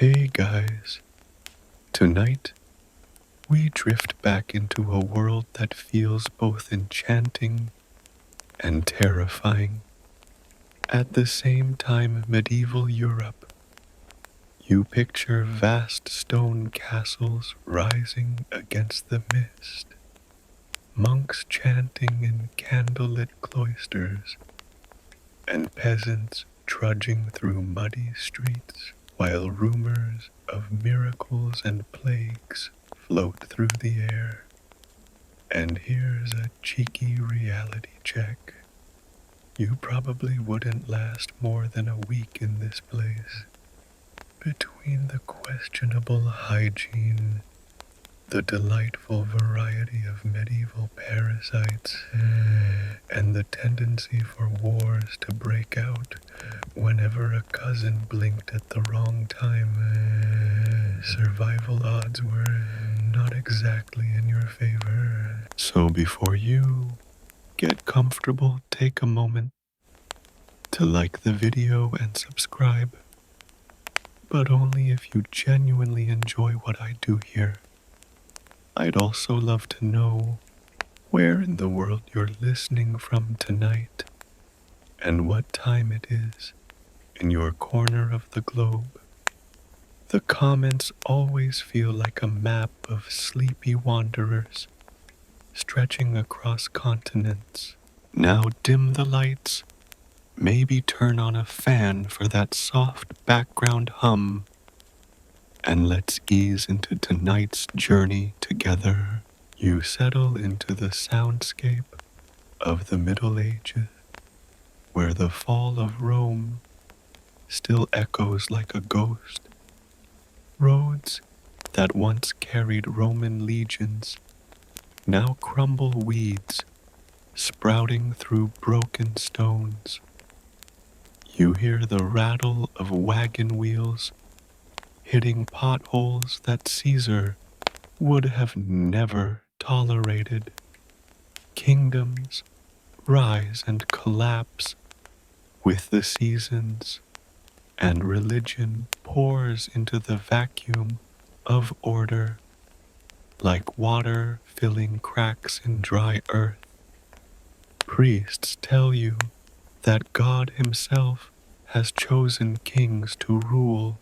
Hey guys, tonight we drift back into a world that feels both enchanting and terrifying. At the same time, medieval Europe, you picture vast stone castles rising against the mist, monks chanting in candlelit cloisters, and peasants trudging through muddy streets while rumors of miracles and plagues float through the air. And here's a cheeky reality check. You probably wouldn't last more than a week in this place. Between the questionable hygiene, the delightful variety of medieval parasites, and the tendency for wars to break out whenever a cousin blinked at the wrong time, survival odds were not exactly in your favor. So before you get comfortable, take a moment to like the video and subscribe, but only if you genuinely enjoy what I do here. I'd also love to know where in the world you're listening from tonight and what time it is in your corner of the globe. The comments always feel like a map of sleepy wanderers stretching across continents. Now dim the lights, maybe turn on a fan for that soft background hum, and let's ease into tonight's journey together. You settle into the soundscape of the Middle Ages, where the fall of Rome still echoes like a ghost. Roads that once carried Roman legions now crumble weeds, sprouting through broken stones. You hear the rattle of wagon wheels hitting potholes that Caesar would have never tolerated. Kingdoms rise and collapse with the seasons, and religion pours into the vacuum of order like water filling cracks in dry earth. Priests tell you that God himself has chosen kings to rule,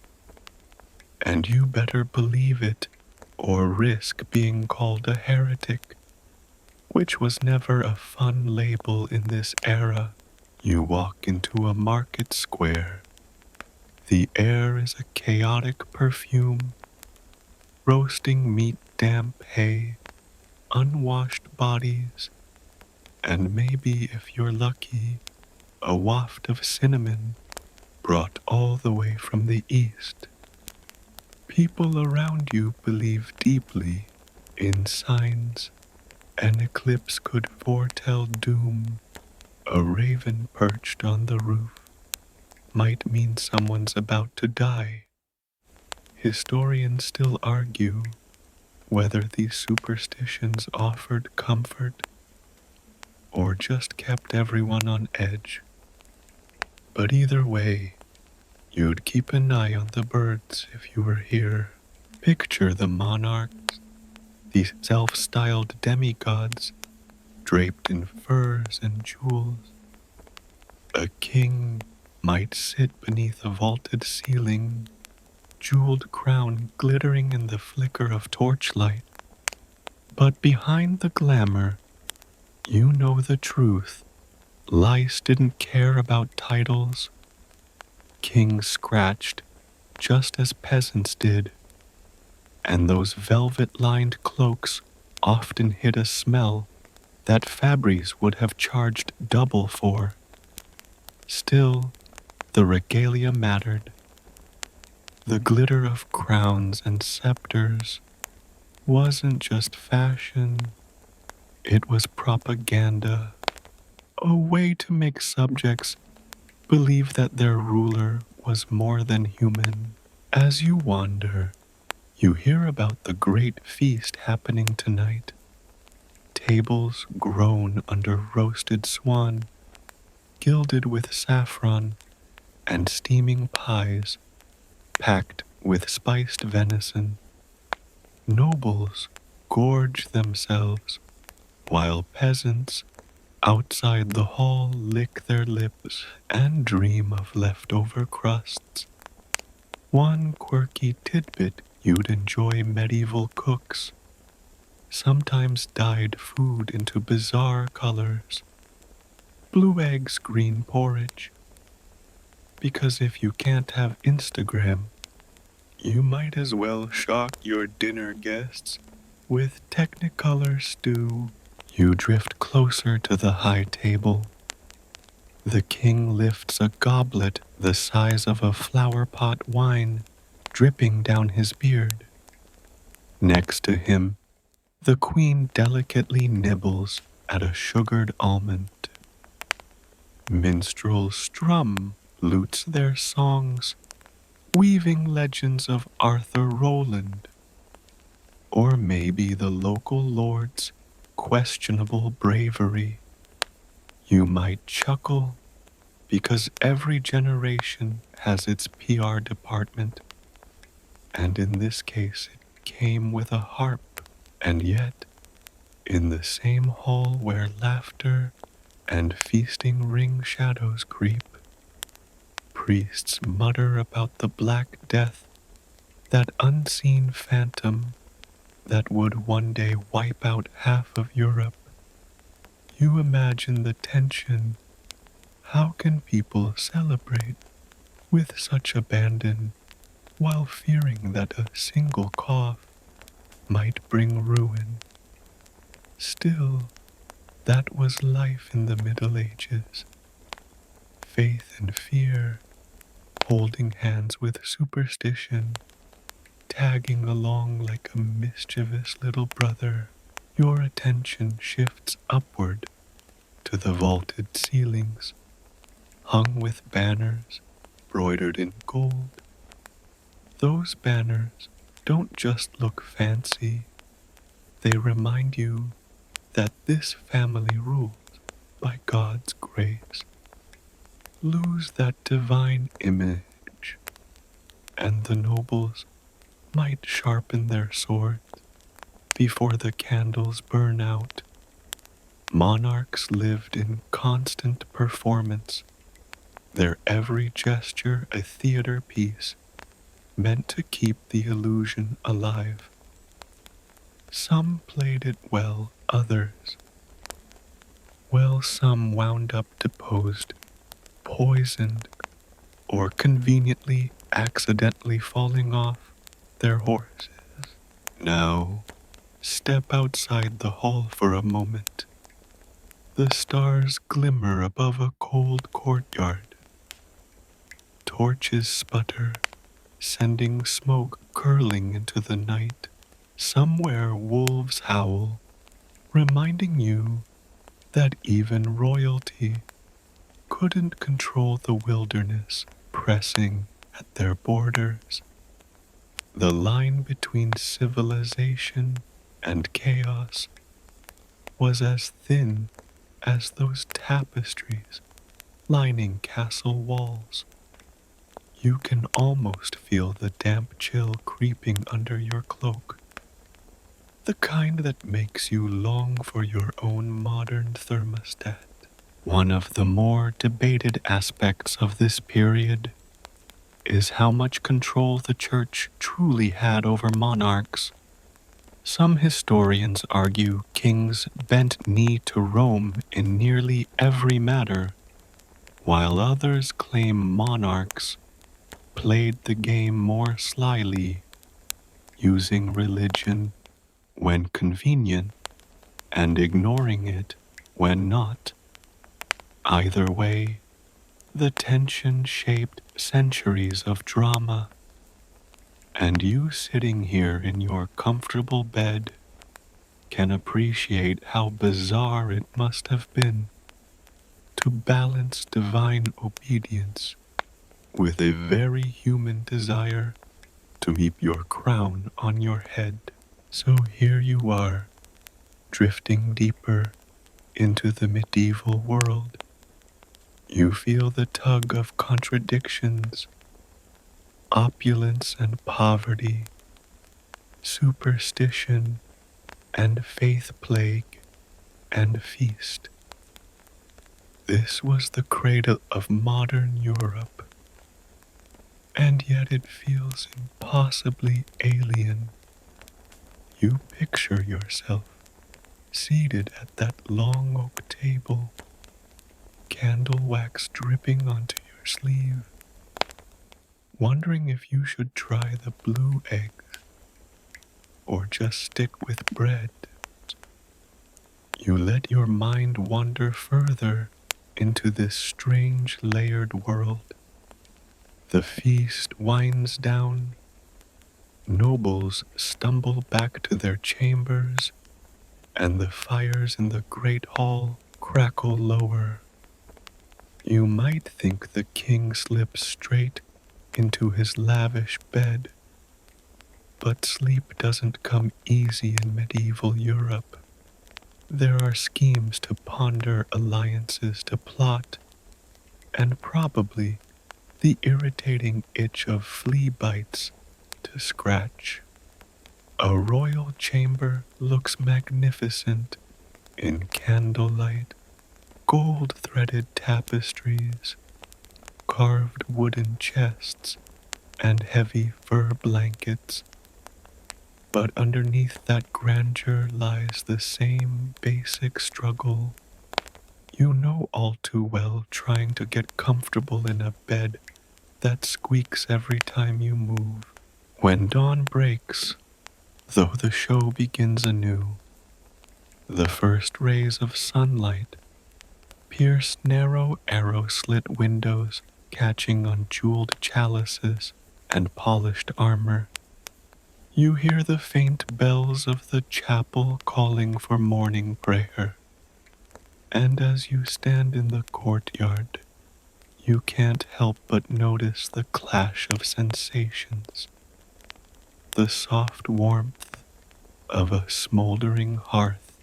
and you better believe it or risk being called a heretic, which was never a fun label in this era. You walk into a market square. The air is a chaotic perfume, roasting meat, damp hay, unwashed bodies, and maybe, if you're lucky, a waft of cinnamon brought all the way from the east. People around you believe deeply in signs. An eclipse could foretell doom. A raven perched on the roof might mean someone's about to die. Historians still argue whether these superstitions offered comfort or just kept everyone on edge. But either way, you'd keep an eye on the birds if you were here. Picture the monarchs, these self-styled demigods, draped in furs and jewels. A king might sit beneath a vaulted ceiling, jeweled crown glittering in the flicker of torchlight. But behind the glamour, you know the truth. Lice didn't care about titles. Kings scratched just as peasants did, and those velvet-lined cloaks often hid a smell that Fabries would have charged double for. Still, the regalia mattered. The glitter of crowns and scepters wasn't just fashion, it was propaganda, a way to make subjects believe that their ruler was more than human. As you wander, you hear about the great feast happening tonight. Tables groan under roasted swan, gilded with saffron, and steaming pies packed with spiced venison. Nobles gorge themselves, while peasants outside the hall lick their lips and dream of leftover crusts. One quirky tidbit you'd enjoy: medieval cooks sometimes dyed food into bizarre colors. Blue eggs, green porridge. Because if you can't have Instagram, you might as well shock your dinner guests with Technicolor stew. You drift closer to the high table. The king lifts a goblet the size of a flower pot wine, dripping down his beard. Next to him, the queen delicately nibbles at a sugared almond. Minstrels strum lutes their songs, weaving legends of Arthur Rowland, or maybe the local lord's questionable bravery. You might chuckle because every generation has its PR department, and in this case it came with a harp. And yet, in the same hall where laughter and feasting ring shadows creep, priests mutter about the Black Death, that unseen phantom that would one day wipe out half of Europe. You imagine the tension. How can people celebrate with such abandon while fearing that a single cough might bring ruin? Still, that was life in the Middle Ages. Faith and fear, holding hands with superstition, tagging along like a mischievous little brother. Your attention shifts upward to the vaulted ceilings, hung with banners broidered in gold. Those banners don't just look fancy, they remind you that this family rules by God's grace. Lose that divine image, and the nobles might sharpen their swords before the candles burn out. Monarchs lived in constant performance, their every gesture a theater piece, meant to keep the illusion alive. Some played it well, others. Well, some wound up deposed, poisoned, or conveniently, accidentally falling off their horses. Now, step outside the hall for a moment. The stars glimmer above a cold courtyard. Torches sputter, sending smoke curling into the night. Somewhere wolves howl, reminding you that even royalty couldn't control the wilderness pressing at their borders. The line between civilization and chaos was as thin as those tapestries lining castle walls. You can almost feel the damp chill creeping under your cloak, the kind that makes you long for your own modern thermostat. One of the more debated aspects of this period is how much control the church truly had over monarchs. Some historians argue kings bent knee to Rome in nearly every matter, while others claim monarchs played the game more slyly, using religion when convenient and ignoring it when not. Either way, the tension shaped centuries of drama, and you sitting here in your comfortable bed can appreciate how bizarre it must have been to balance divine obedience with a very human desire to keep your crown on your head. So here you are, drifting deeper into the medieval world. You feel the tug of contradictions, opulence and poverty, superstition and faith, plague and feast. This was the cradle of modern Europe, and yet it feels impossibly alien. You picture yourself seated at that long oak table, candle wax dripping onto your sleeve, wondering if you should try the blue eggs or just stick with bread. You let your mind wander further into this strange layered world. The feast winds down. Nobles stumble back to their chambers, and the fires in the great hall crackle lower. You might think the king slips straight into his lavish bed, but sleep doesn't come easy in medieval Europe. There are schemes to ponder, alliances to plot, and probably the irritating itch of flea bites to scratch. A royal chamber looks magnificent in candlelight, gold-threaded tapestries, carved wooden chests, and heavy fur blankets. But underneath that grandeur lies the same basic struggle. You know all too well, trying to get comfortable in a bed that squeaks every time you move. When dawn breaks, though the show begins anew, the first rays of sunlight pierce narrow arrow-slit windows, catching on jeweled chalices and polished armor. You hear the faint bells of the chapel calling for morning prayer, and as you stand in the courtyard, you can't help but notice the clash of sensations. The soft warmth of a smoldering hearth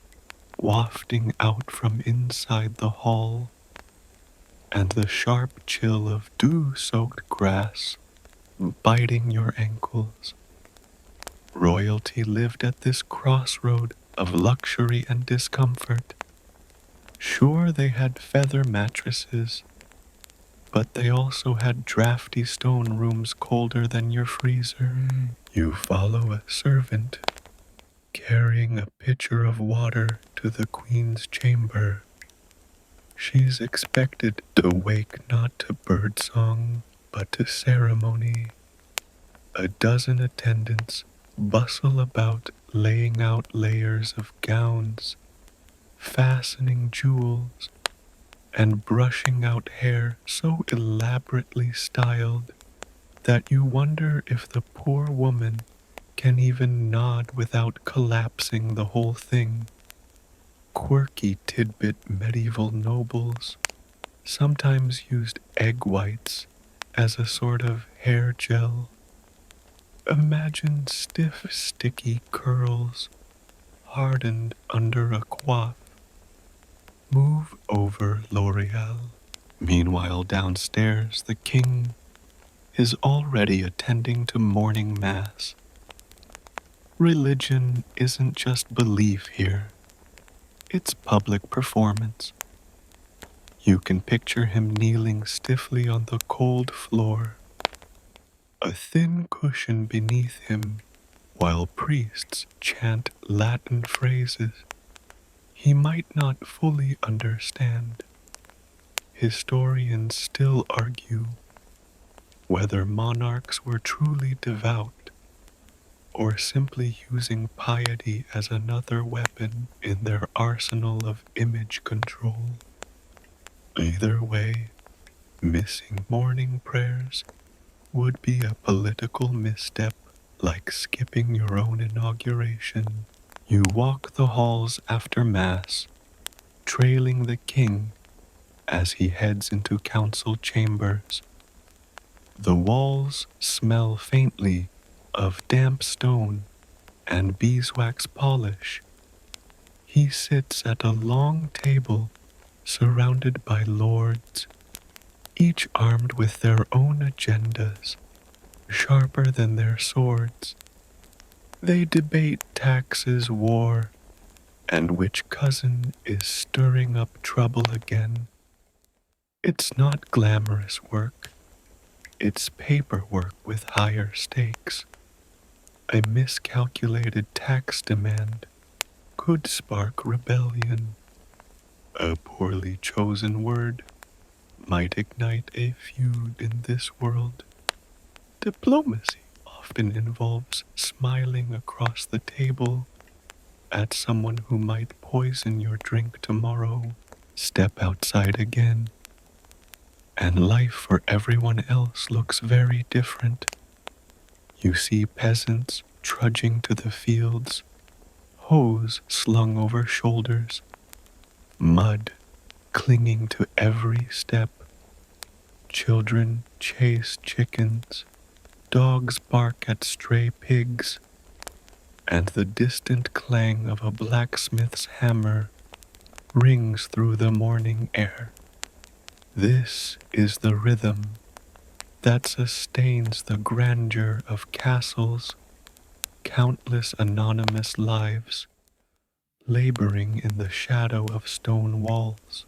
wafting out from inside the hall, and the sharp chill of dew-soaked grass biting your ankles. Royalty lived at this crossroad of luxury and discomfort. Sure, they had feather mattresses, but they also had drafty stone rooms colder than your freezer. You follow a servant carrying a pitcher of water to the queen's chamber. She's expected to wake not to birdsong, but to ceremony. A dozen attendants bustle about, laying out layers of gowns, fastening jewels, and brushing out hair so elaborately styled that you wonder if the poor woman can even nod without collapsing the whole thing. Quirky tidbit medieval nobles sometimes used egg whites as a sort of hair gel. Imagine stiff, sticky curls hardened under a coif. Move over, L'Oreal. Meanwhile, downstairs, the king is already attending to morning mass. Religion isn't just belief here. It's public performance. You can picture him kneeling stiffly on the cold floor, a thin cushion beneath him, while priests chant Latin phrases he might not fully understand. Historians still argue whether monarchs were truly devout or simply using piety as another weapon in their arsenal of image control. Either way, missing morning prayers would be a political misstep, like skipping your own inauguration. You walk the halls after Mass, trailing the king as he heads into council chambers. The walls smell faintly of damp stone and beeswax polish. He sits at a long table surrounded by lords, each armed with their own agendas. sharper than their swords. They debate taxes, war, and which cousin is stirring up trouble again. It's not glamorous work, it's paperwork with higher stakes. A miscalculated tax demand could spark rebellion. A poorly chosen word might ignite a feud in this world. Diplomacy often involves smiling across the table at someone who might poison your drink tomorrow. Step outside again, and life for everyone else looks very different. You see peasants trudging to the fields, hoes slung over shoulders, mud clinging to every step. Children chase chickens, dogs bark at stray pigs, and the distant clang of a blacksmith's hammer rings through the morning air. This is the rhythm that sustains the grandeur of castles, countless anonymous lives laboring in the shadow of stone walls.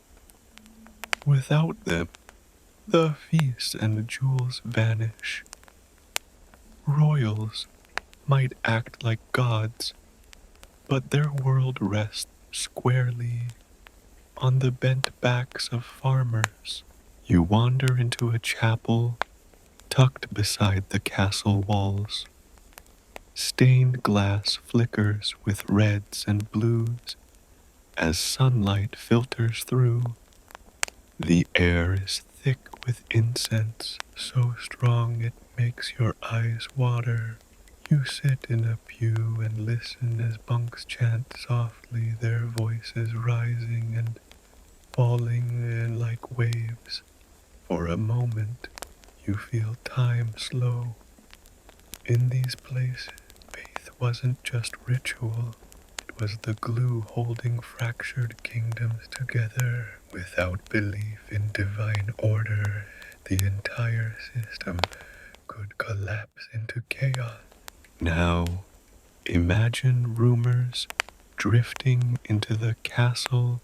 Without them, the feasts and jewels vanish. Royals might act like gods, but their world rests squarely on the bent backs of farmers. You wander into a chapel tucked beside the castle walls. Stained glass flickers with reds and blues as sunlight filters through. The air is thick with incense, so strong it makes your eyes water. You sit in a pew and listen as monks chant softly, their voices rising and falling in like waves. For a moment, you feel time slow. In these places, faith wasn't just ritual, it was the glue holding fractured kingdoms together. Without belief in divine order, the entire system could collapse into chaos. Now, imagine rumors drifting into the castle,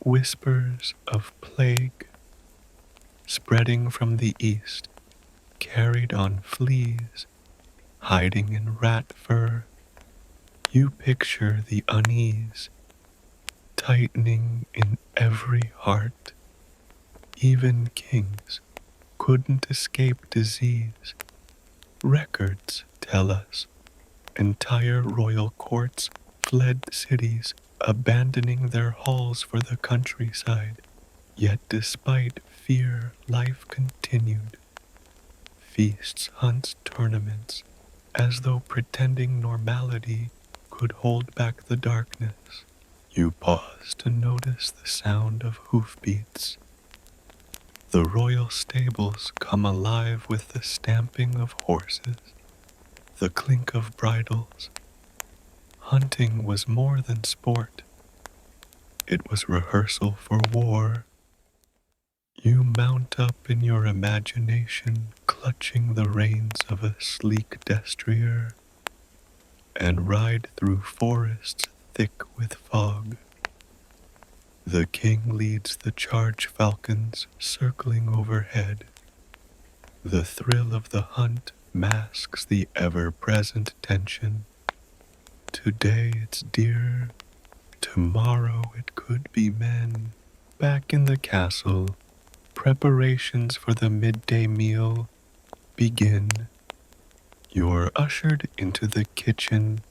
whispers of plague, spreading from the east, carried on fleas, hiding in rat fur. You picture the unease, tightening in every heart. Even kings couldn't escape disease. Records tell us entire royal courts fled cities, abandoning their halls for the countryside. Yet despite fear, life continued. Feasts, hunts, tournaments, as though pretending normality could hold back the darkness. You pause to notice the sound of hoofbeats. The royal stables come alive with the stamping of horses, the clink of bridles. Hunting was more than sport. It was rehearsal for war. You mount up in your imagination, clutching the reins of a sleek destrier, and ride through forests thick with fog. The king leads the charge falcons circling overhead. The thrill of the hunt masks the ever-present tension. Today it's deer, tomorrow it could be men. Back in the castle, preparations for the midday meal begin. You're ushered into the kitchen,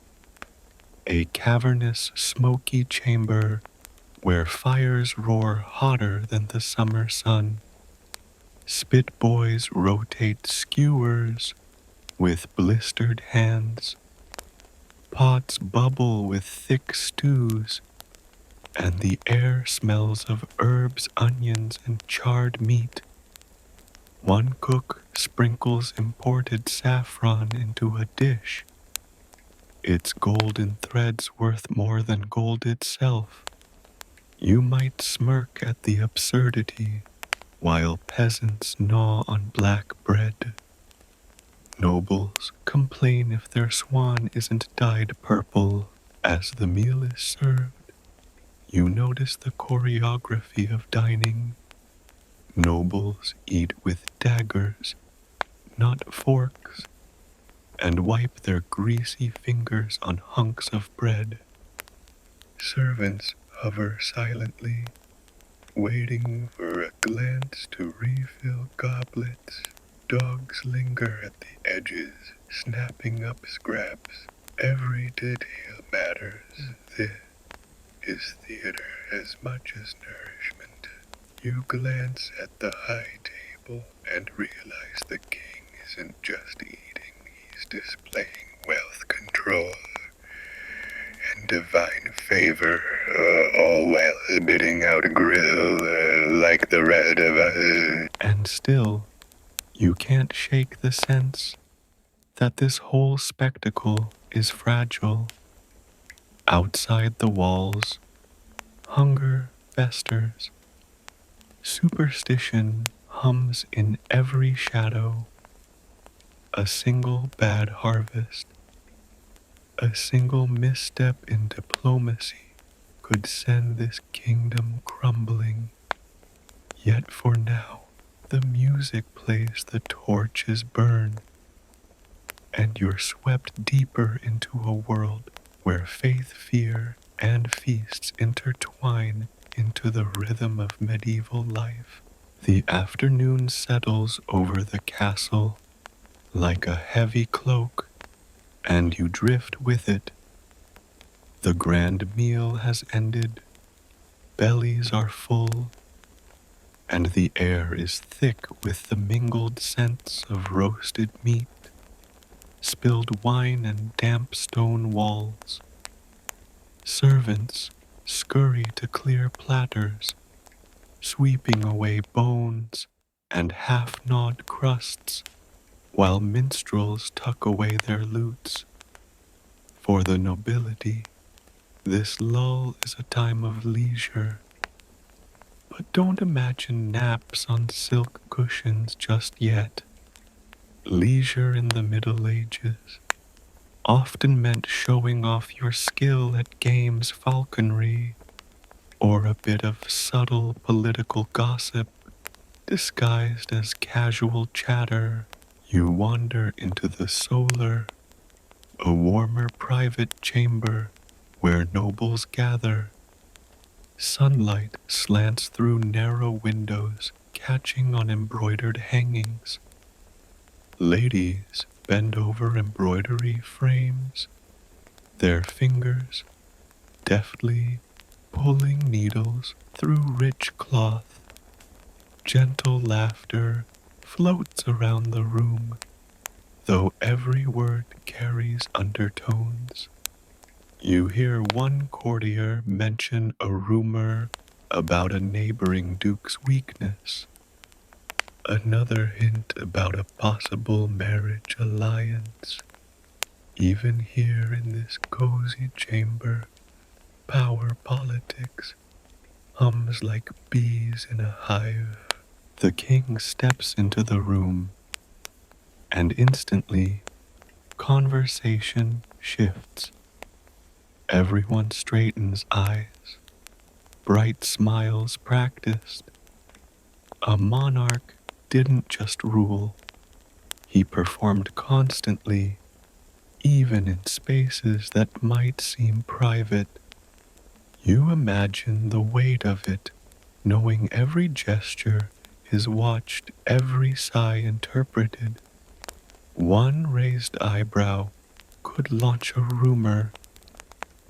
a cavernous, smoky chamber where fires roar hotter than the summer sun. Spit boys rotate skewers with blistered hands. Pots bubble with thick stews, and the air smells of herbs, onions, and charred meat. One cook sprinkles imported saffron into a dish, its golden threads worth more than gold itself. You might smirk at the absurdity while peasants gnaw on black bread. Nobles complain if their swan isn't dyed purple as the meal is served. You notice the choreography of dining. Nobles eat with daggers, not forks, and wipe their greasy fingers on hunks of bread. Servants hover silently, waiting for a glance to refill goblets. Dogs linger at the edges, snapping up scraps. Every detail matters. This is theater as much as nourishment. You glance at the high table and realize the king isn't just eating, he's displaying wealth control and divine favor, all while spitting out a grill like the red of us. And still, you can't shake the sense that this whole spectacle is fragile. Outside the walls, hunger festers. Superstition hums in every shadow. A single bad harvest, a single misstep in diplomacy could send this kingdom crumbling. Yet for now, the music plays, the torches burn, and you're swept deeper into a world where faith, fear, and feasts intertwine into the rhythm of medieval life. The afternoon settles over the castle like a heavy cloak, and you drift with it. The grand meal has ended, bellies are full, and the air is thick with the mingled scents of roasted meat, spilled wine, and damp stone walls. Servants scurry to clear platters, sweeping away bones and half-gnawed crusts, while minstrels tuck away their lutes. For the nobility, this lull is a time of leisure. But don't imagine naps on silk cushions just yet. Leisure in the Middle Ages often meant showing off your skill at games falconry, or a bit of subtle political gossip disguised as casual chatter. You wander into the solar, a warmer private chamber where nobles gather. Sunlight slants through narrow windows, catching on embroidered hangings. Ladies bend over embroidery frames, their fingers deftly pulling needles through rich cloth. Gentle laughter floats around the room, though every word carries undertones. You hear one courtier mention a rumor about a neighboring duke's weakness, another hint about a possible marriage alliance. Even here in this cozy chamber, power politics hums like bees in a hive. The king steps into the room, and instantly, conversation shifts. Everyone straightens eyes, bright smiles practiced. A monarch didn't just rule, he performed constantly, even in spaces that might seem private. You imagine the weight of it, knowing every gesture is watched, every sigh interpreted. One raised eyebrow could launch a rumor.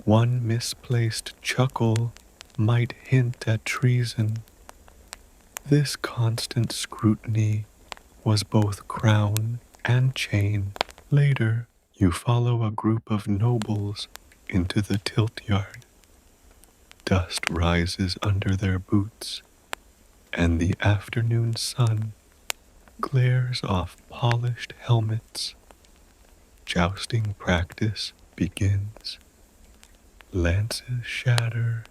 One misplaced chuckle might hint at treason. This constant scrutiny was both crown and chain. Later, you follow a group of nobles into the tilt yard. Dust rises under their boots, and the afternoon sun glares off polished helmets. Jousting practice begins. Lances shatter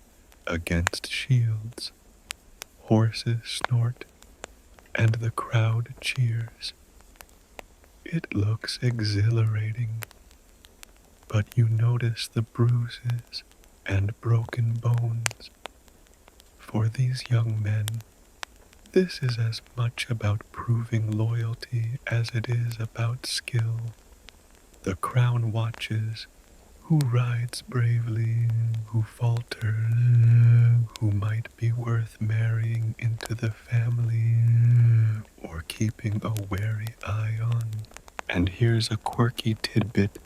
against shields. Horses snort, and the crowd cheers. It looks exhilarating, but you notice the bruises and broken bones. For these young men, this is as much about proving loyalty as it is about skill. The crown watches who rides bravely, who falters, who might be worth marrying into the family or keeping a wary eye on. And here's a quirky tidbit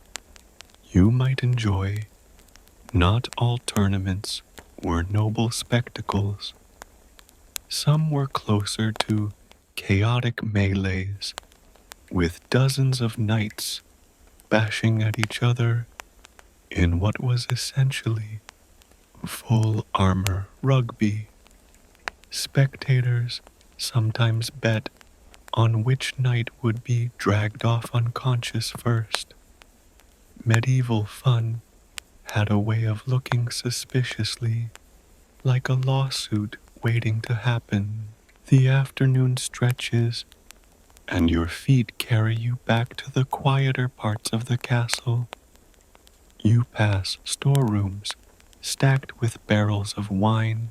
you might enjoy. Not all tournaments were noble spectacles. Some were closer to chaotic melees, with dozens of knights bashing at each other in what was essentially full armor rugby. Spectators sometimes bet on which knight would be dragged off unconscious first. Medieval fun had a way of looking suspiciously like a lawsuit waiting to happen. The afternoon stretches, and your feet carry you back to the quieter parts of the castle. You pass storerooms stacked with barrels of wine,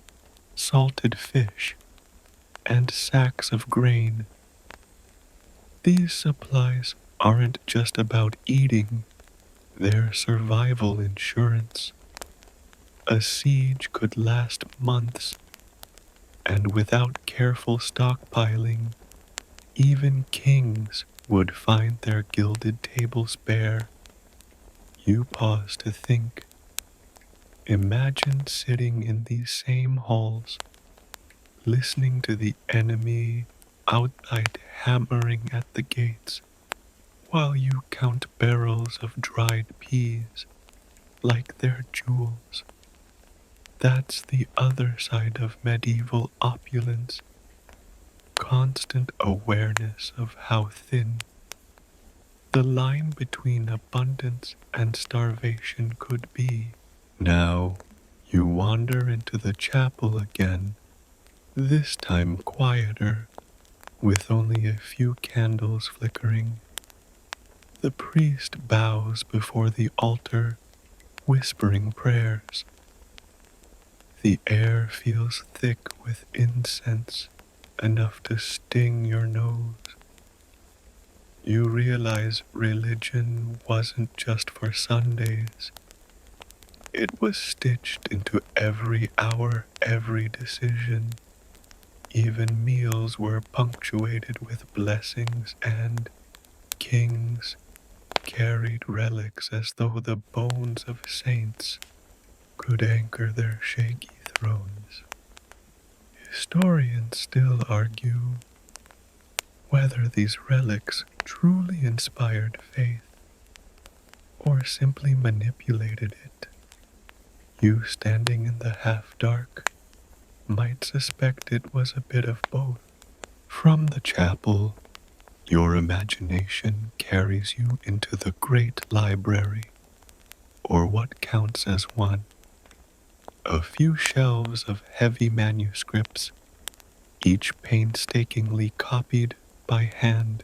salted fish, and sacks of grain. These supplies aren't just about eating, they're survival insurance. A siege could last months, and without careful stockpiling, even kings would find their gilded tables bare. You pause to think. Imagine sitting in these same halls, listening to the enemy outside hammering at the gates, while you count barrels of dried peas like they're jewels. That's the other side of medieval opulence, constant awareness of how thin the line between abundance and starvation could be. Now, you wander into the chapel again, this time quieter, with only a few candles flickering. The priest bows before the altar, whispering prayers. The air feels thick with incense, enough to sting your nose. You realize religion wasn't just for Sundays. It was stitched into every hour, every decision. Even meals were punctuated with blessings, and kings carried relics as though the bones of saints could anchor their shaky thrones. Historians still argue whether these relics truly inspired faith or simply manipulated it. You standing in the half-dark might suspect it was a bit of both. From the chapel, your imagination carries you into the great library, or what counts as one. A few shelves of heavy manuscripts, each painstakingly copied by hand,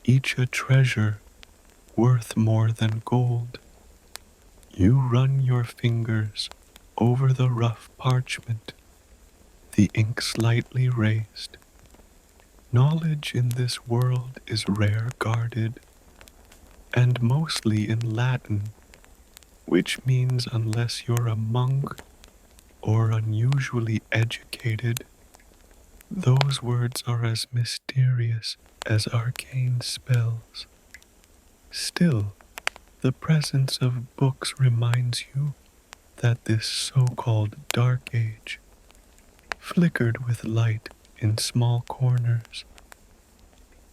each a treasure worth more than gold. You run your fingers over the rough parchment, the ink slightly raised. Knowledge in this world is rare guarded, and mostly in Latin, which means unless you're a monk or unusually educated, those words are as mysterious as arcane spells. Still, the presence of books reminds you that this so-called Dark Age flickered with light in small corners.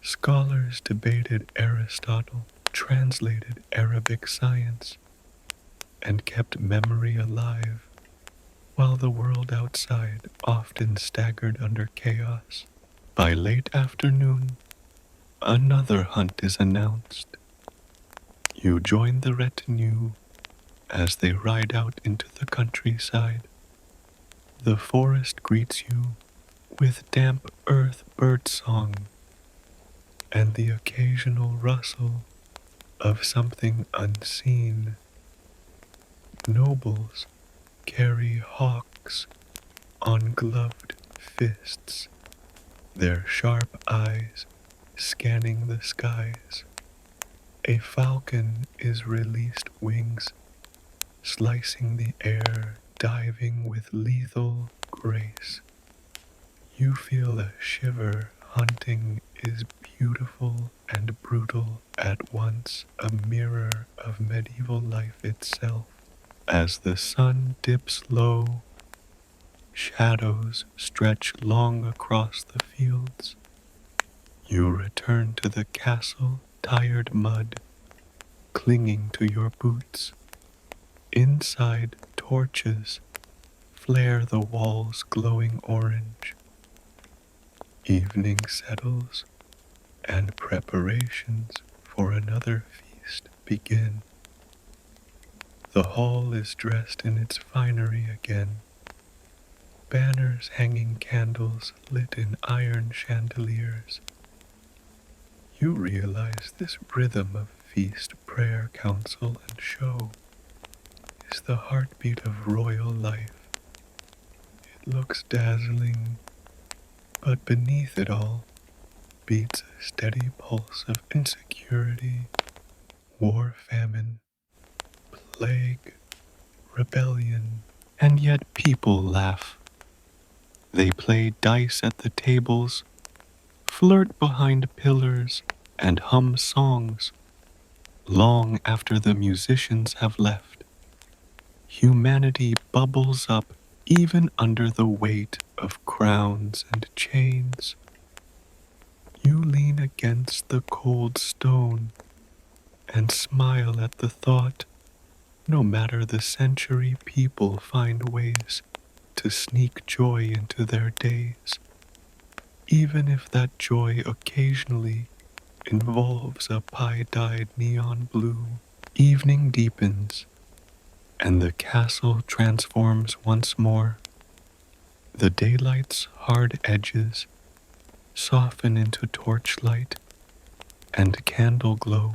Scholars debated Aristotle, translated Arabic science, and kept memory alive, while the world outside often staggered under chaos. By late afternoon, another hunt is announced. You join the retinue as they ride out into the countryside. The forest greets you with damp earth birdsong, and the occasional rustle of something unseen. Nobles carry hawks on gloved fists, their sharp eyes scanning the skies. A falcon is released wings, slicing the air, diving with lethal grace. You feel a shiver. Hunting is beautiful and brutal at once, a mirror of medieval life itself. As the sun dips low, shadows stretch long across the fields. You return to the castle, tired mud, clinging to your boots. Inside, torches flare the walls glowing orange. Evening settles, and preparations for another feast begin. The hall is dressed in its finery again. Banners hanging candles lit in iron chandeliers. You realize this rhythm of feast, prayer, council, and show is the heartbeat of royal life. It looks dazzling, but beneath it all beats a steady pulse of insecurity, war, famine, plague, rebellion. And yet people laugh. They play dice at the tables, flirt behind pillars, and hum songs long after the musicians have left. Humanity bubbles up even under the weight of crowns and chains. You lean against the cold stone and smile at the thought, no matter the century, people find ways to sneak joy into their days, even if that joy occasionally involves a pie-dyed neon blue. Evening deepens, and the castle transforms once more. The daylight's hard edges soften into torchlight and candle glow.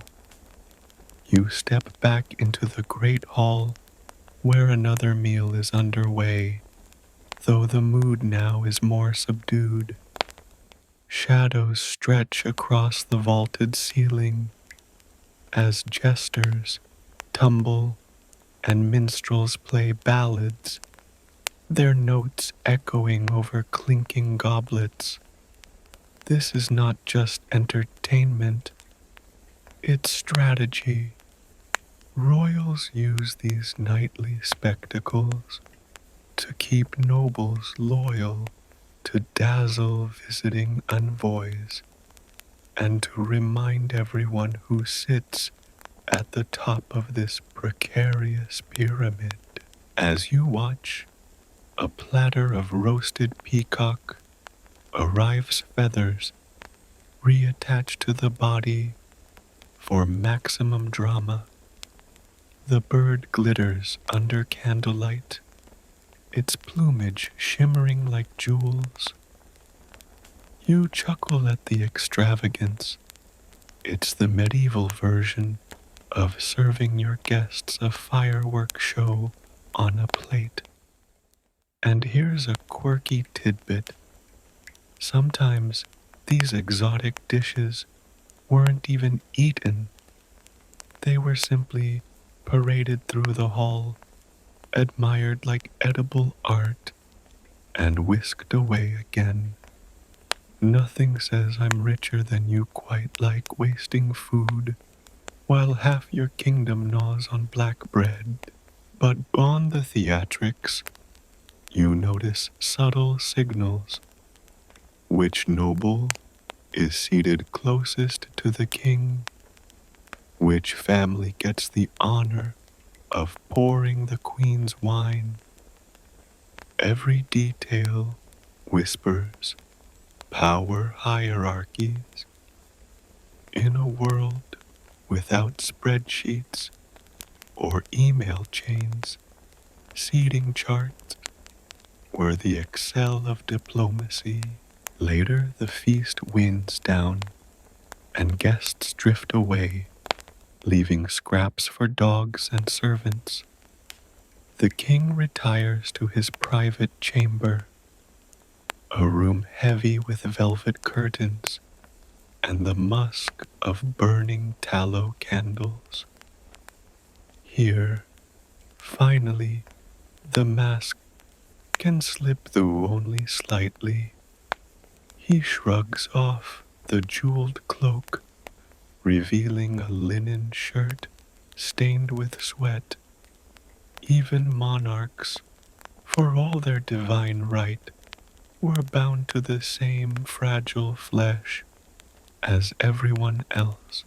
You step back into the great hall where another meal is underway, though the mood now is more subdued. Shadows stretch across the vaulted ceiling as jesters tumble and minstrels play ballads, their notes echoing over clinking goblets. This is not just entertainment, it's strategy. Royals use these nightly spectacles to keep nobles loyal, to dazzle visiting envoys, and to remind everyone who sits at the top of this precarious pyramid. As you watch, a platter of roasted peacock arrives, feathers reattached to the body for maximum drama. The bird glitters under candlelight, its plumage shimmering like jewels. You chuckle at the extravagance. It's the medieval version of serving your guests a firework show on a plate. And here's a quirky tidbit. Sometimes these exotic dishes weren't even eaten. They were simply paraded through the hall, admired like edible art, and whisked away again. Nothing says I'm richer than you quite like wasting food, while half your kingdom gnaws on black bread. But beyond the theatrics, you notice subtle signals. Which noble is seated closest to the king? Which family gets the honor of pouring the queen's wine? Every detail whispers power hierarchies. In a world without spreadsheets or email chains, seating charts were the Excel of diplomacy. Later, the feast winds down. and guests drift away, leaving scraps for dogs and servants. The king retires to his private chamber, a room heavy with velvet curtains and the musk of burning tallow candles. Here, finally, the mask can slip through only slightly. He shrugs off the jeweled cloak, revealing a linen shirt stained with sweat. Even monarchs, for all their divine right, were bound to the same fragile flesh as everyone else.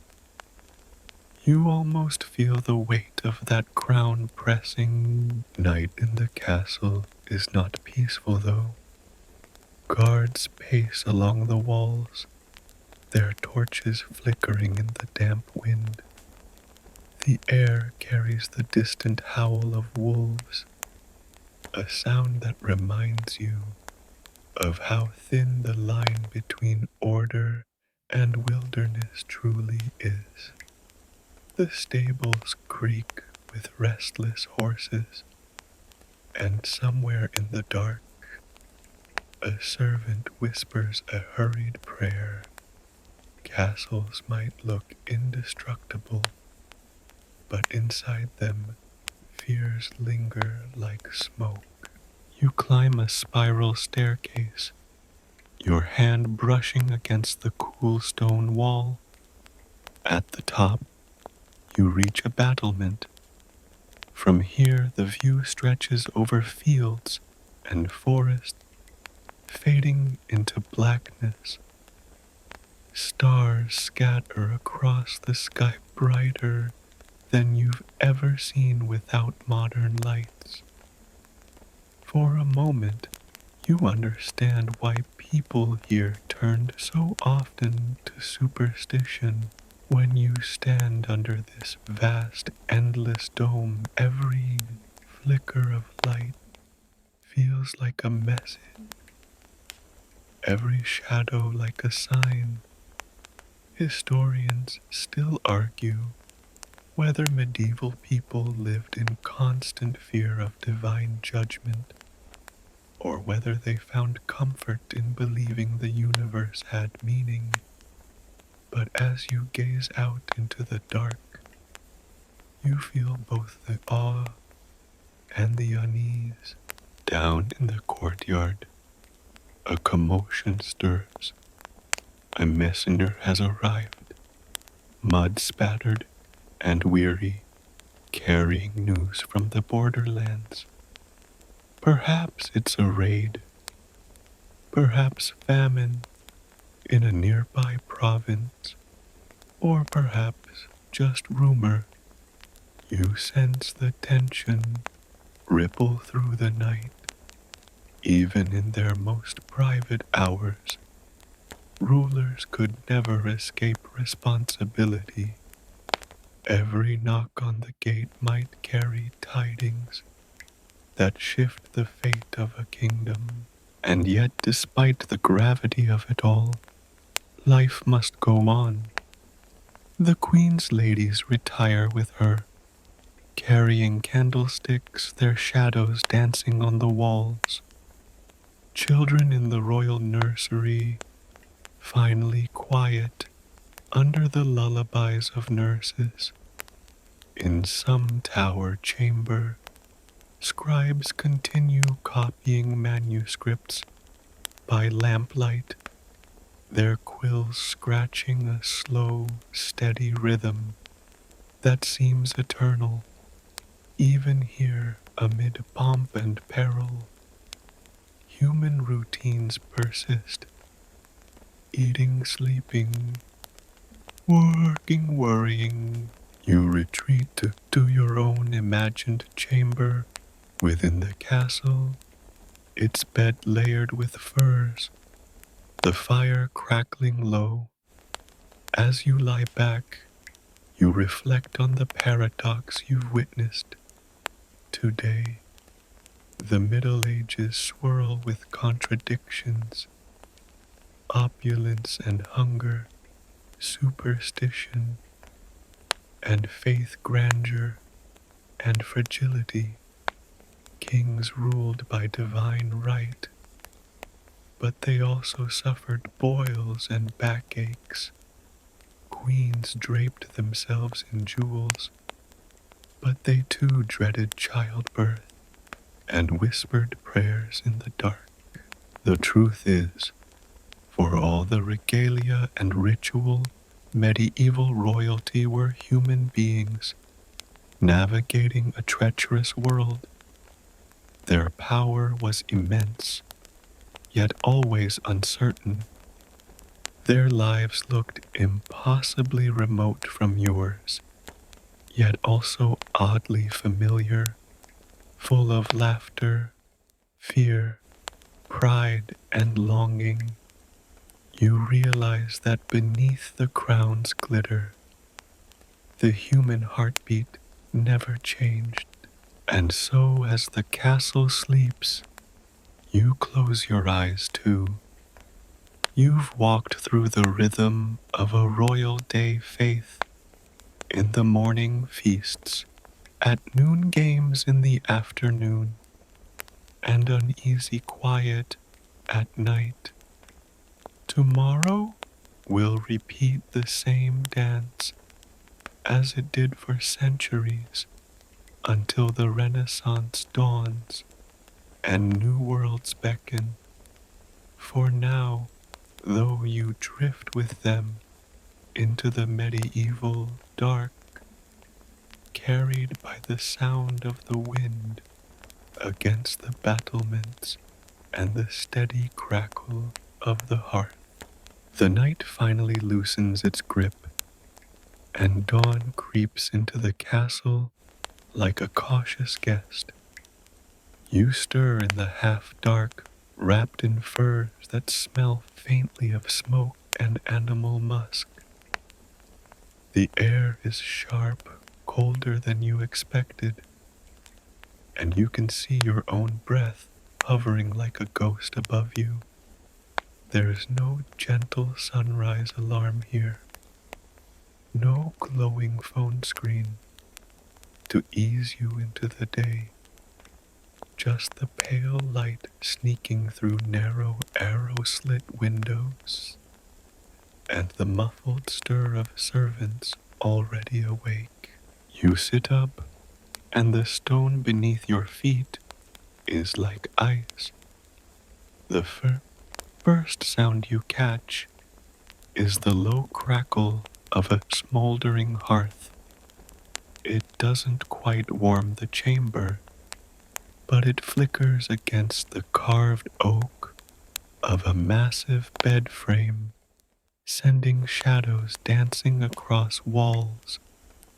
You almost feel the weight of that crown pressing. Night in the castle is not peaceful, though. Guards pace along the walls, their torches flickering in the damp wind. The air carries the distant howl of wolves, a sound that reminds you of how thin the line between order and wilderness truly is. The stables creak with restless horses, and somewhere in the dark, a servant whispers a hurried prayer. Castles might look indestructible, but inside them, fears linger like smoke. You climb a spiral staircase, your hand brushing against the cool stone wall. At the top, you reach a battlement. From here, the view stretches over fields and forest, fading into blackness. Stars scatter across the sky brighter than you've ever seen without modern lights. For a moment, you understand why people here turned so often to superstition. When you stand under this vast, endless dome, every flicker of light feels like a message, every shadow like a sign. Historians still argue whether medieval people lived in constant fear of divine judgment, or whether they found comfort in believing the universe had meaning. But as you gaze out into the dark, you feel both the awe and the unease. Down in the courtyard, a commotion stirs. A messenger has arrived, mud-spattered and weary, carrying news from the borderlands. Perhaps it's a raid, perhaps famine in a nearby province, or perhaps just rumor. You sense the tension ripple through the night. Even in their most private hours, rulers could never escape responsibility. Every knock on the gate might carry tidings that shift the fate of a kingdom. And yet, despite the gravity of it all, life must go on. The Queen's ladies retire with her, carrying candlesticks, their shadows dancing on the walls. Children in the royal nursery, finally quiet under the lullabies of nurses. In some tower chamber, scribes continue copying manuscripts by lamplight, their quills scratching a slow, steady rhythm that seems eternal. Even here, amid pomp and peril, human routines persist. Eating, sleeping, working, worrying. You retreat to your own imagined chamber within the castle, its bed layered with furs, the fire crackling low. As you lie back, you reflect on the paradox you've witnessed. Today, the Middle Ages swirl with contradictions, opulence and hunger, superstition and faith, grandeur and fragility. Kings ruled by divine right, but they also suffered boils and backaches. Queens draped themselves in jewels, but they too dreaded childbirth and whispered prayers in the dark. The truth is, for all the regalia and ritual, medieval royalty were human beings navigating a treacherous world. Their power was immense, yet always uncertain. Their lives looked impossibly remote from yours, yet also oddly familiar, full of laughter, fear, pride, and longing. You realize that beneath the crown's glitter, the human heartbeat never changed. And so as the castle sleeps, you close your eyes too. You've walked through the rhythm of a royal day faith, in the morning feasts, at noon games in the afternoon, and uneasy quiet at night. Tomorrow will repeat the same dance as it did for centuries until the Renaissance dawns and new worlds beckon. For now, though you drift with them into the medieval dark, carried by the sound of the wind against the battlements and the steady crackle of the hearth, the night finally loosens its grip, and dawn creeps into the castle like a cautious guest. You stir in the half-dark, wrapped in furs that smell faintly of smoke and animal musk. The air is sharp, colder than you expected, and you can see your own breath hovering like a ghost above you. There is no gentle sunrise alarm here, no glowing phone screen to ease you into the day. Just the pale light sneaking through narrow arrow-slit windows, and the muffled stir of servants already awake. You sit up, and the stone beneath your feet is like ice. The first sound you catch is the low crackle of a smoldering hearth. It doesn't quite warm the chamber, but it flickers against the carved oak of a massive bed frame, sending shadows dancing across walls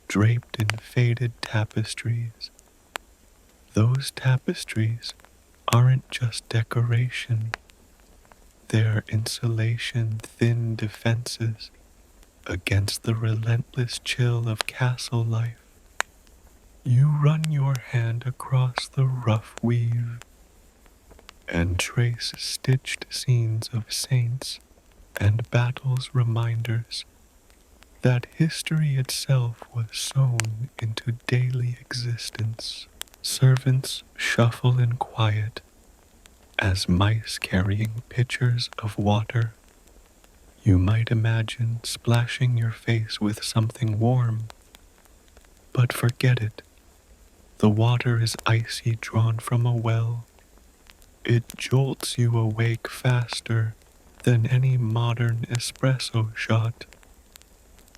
draped in faded tapestries. Those tapestries aren't just decoration, they're insulation, thin defenses against the relentless chill of castle life. You run your hand across the rough weave and trace stitched scenes of saints and battles, reminders that history itself was sewn into daily existence. Servants shuffle in quiet as mice carrying pitchers of water. You might imagine splashing your face with something warm, but forget it. The water is icy, drawn from a well. It jolts you awake faster than any modern espresso shot.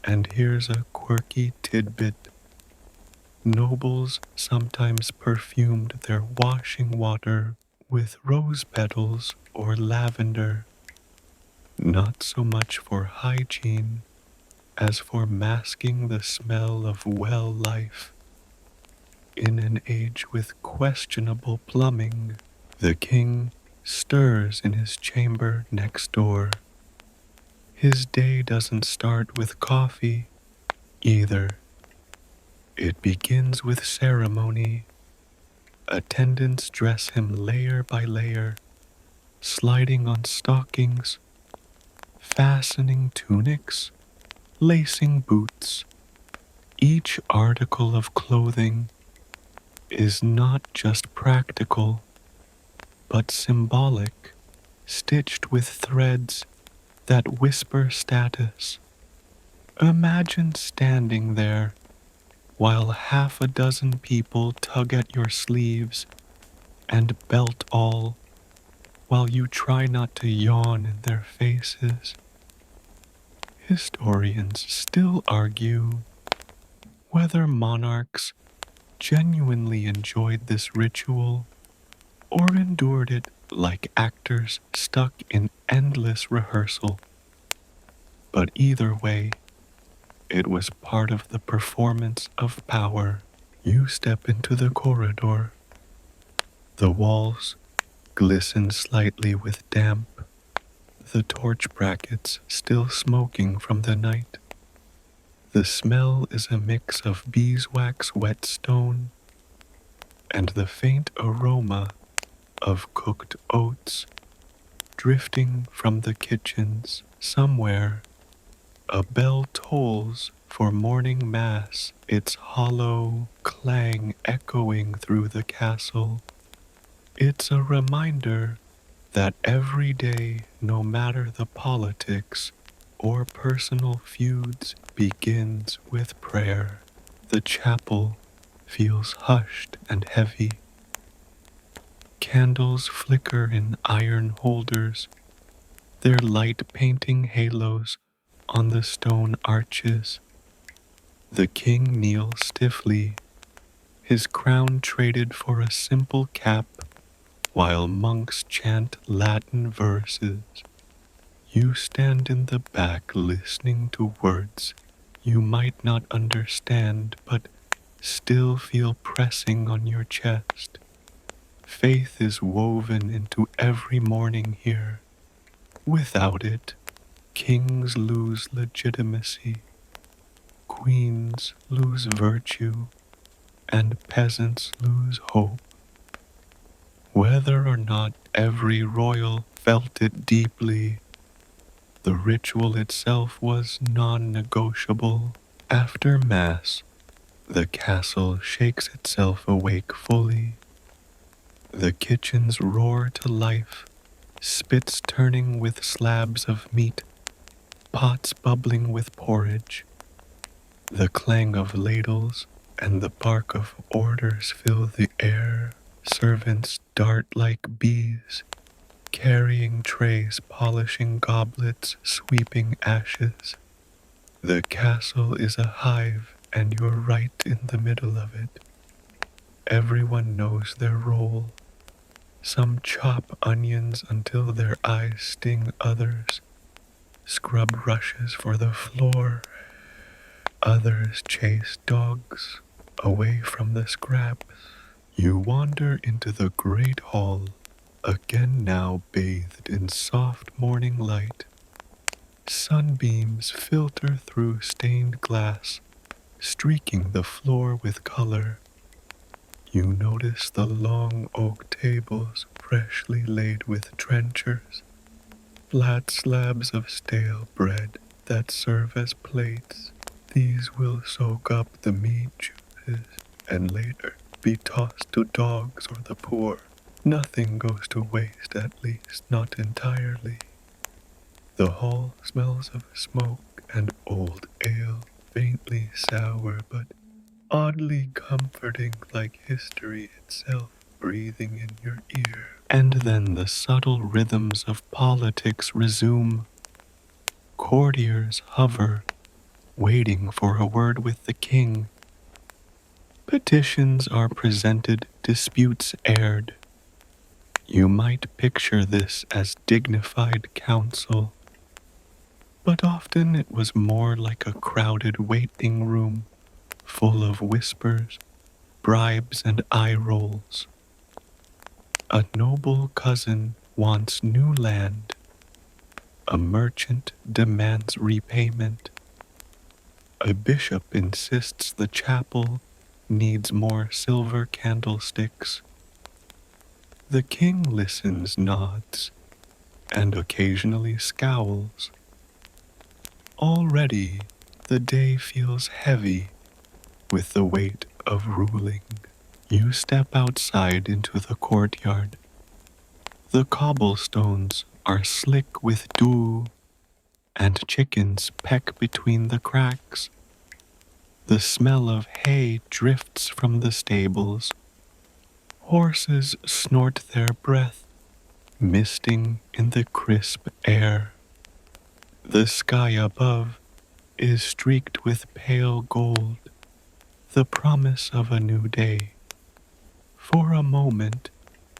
And here's a quirky tidbit. Nobles sometimes perfumed their washing water with rose petals or lavender, not so much for hygiene as for masking the smell of well life. In an age with questionable plumbing, the king stirs in his chamber next door. His day doesn't start with coffee, either. It begins with ceremony. Attendants dress him layer by layer, sliding on stockings, fastening tunics, lacing boots. Each article of clothing is not just practical, but symbolic, stitched with threads that whisper status. Imagine standing there while half a dozen people tug at your sleeves and belt all while you try not to yawn in their faces. Historians still argue whether monarchs genuinely enjoyed this ritual or endured it like actors stuck in endless rehearsal. But either way, it was part of the performance of power. You step into the corridor. The walls glisten slightly with damp, the torch brackets still smoking from the night. The smell is a mix of beeswax whetstone and the faint aroma of cooked oats drifting from the kitchens. Somewhere a bell tolls for morning mass, its hollow clang echoing through the castle. It's a reminder that every day, no matter the politics or personal feuds, begins with prayer. The chapel feels hushed and heavy. Candles flicker in iron holders, their light painting halos on the stone arches. The king kneels stiffly, his crown traded for a simple cap, while monks chant Latin verses. You stand in the back listening to words you might not understand, but still feel pressing on your chest. Faith is woven into every morning here. Without it, kings lose legitimacy, queens lose virtue, and peasants lose hope. Whether or not every royal felt it deeply, the ritual itself was non-negotiable. After Mass, the castle shakes itself awake fully. The kitchens roar to life, spits turning with slabs of meat, pots bubbling with porridge. The clang of ladles and the bark of orders fill the air. Servants dart like bees, carrying trays, polishing goblets, sweeping ashes. The castle is a hive, and you're right in the middle of it. Everyone knows their role. Some chop onions until their eyes sting others, scrub rushes for the floor. Others chase dogs away from the scraps. You wander into the great hall, again now bathed in soft morning light. Sunbeams filter through stained glass, streaking the floor with color. You notice the long oak tables freshly laid with trenchers, flat slabs of stale bread that serve as plates. These will soak up the meat juices and later be tossed to dogs or the poor. Nothing goes to waste, at least not entirely. The hall smells of smoke and old ale, faintly sour but oddly comforting, like history itself breathing in your ear. And then the subtle rhythms of politics resume. Courtiers hover, waiting for a word with the king. Petitions are presented, disputes aired. You might picture this as dignified counsel, but often it was more like a crowded waiting room, full of whispers, bribes, and eye rolls. A noble cousin wants new land. A merchant demands repayment. A bishop insists the chapel needs more silver candlesticks. The king listens, nods, and occasionally scowls. Already, The day feels heavy with the weight of ruling. You step outside into the courtyard. The cobblestones are slick with dew, and chickens peck between the cracks. The smell of hay drifts from the stables. Horses snort their breath, misting in the crisp air. The sky above is streaked with pale gold, the promise of a new day. For a moment,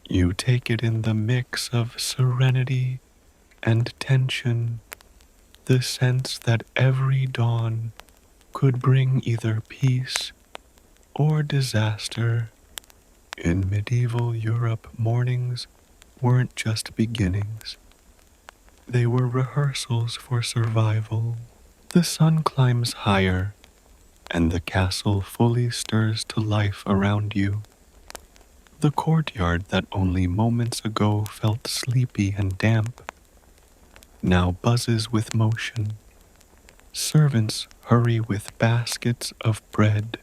you take it in the mix of serenity and tension, the sense that every dawn could bring either peace or disaster. In medieval Europe, mornings weren't just beginnings. They were rehearsals for survival. The sun climbs higher, and the castle fully stirs to life around you. The courtyard that only moments ago felt sleepy and damp now buzzes with motion. Servants hurry with baskets of bread,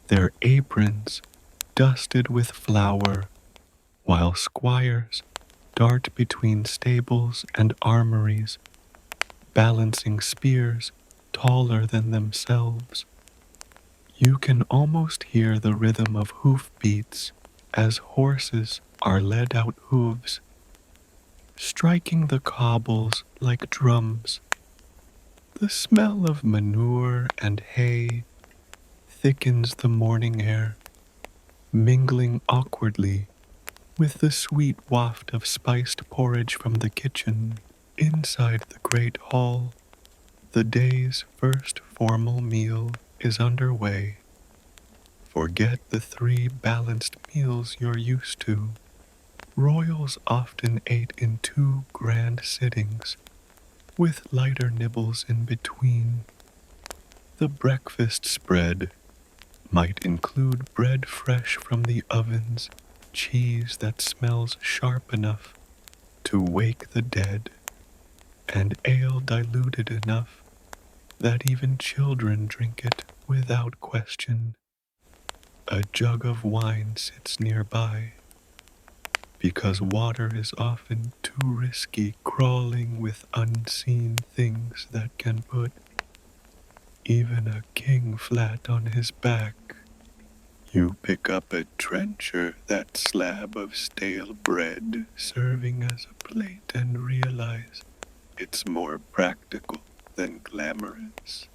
their aprons dusted with flour, while squires dart between stables and armories, balancing spears taller than themselves. You can almost hear the rhythm of hoofbeats as horses are led out hooves, striking the cobbles like drums. The smell of manure and hay thickens the morning air, mingling awkwardly with the sweet waft of spiced porridge from the kitchen. Inside the great hall, the day's first formal meal is underway. Forget the 3 balanced meals you're used to. Royals often ate in 2 grand sittings, with lighter nibbles in between. The breakfast spread might include bread fresh from the ovens, cheese that smells sharp enough to wake the dead, and ale diluted enough that even children drink it without question. A jug of wine sits nearby, because water is often too risky crawling with unseen things that can put even a king flat on his back. You pick up a trencher, that slab of stale bread serving as a plate, and realize it's more practical than glamorous.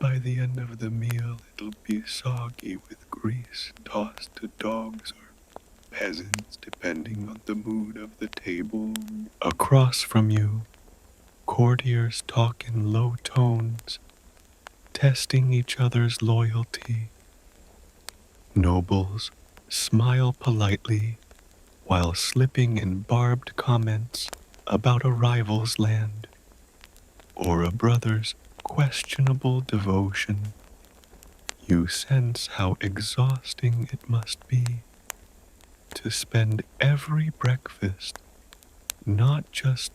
By the end of the meal, it'll be soggy with grease tossed to dogs or peasants, depending on the mood of the table. Across from you, courtiers talk in low tones, testing each other's loyalty. Nobles smile politely while slipping in barbed comments about a rival's land or a brother's questionable devotion. You sense how exhausting it must be to spend every breakfast not just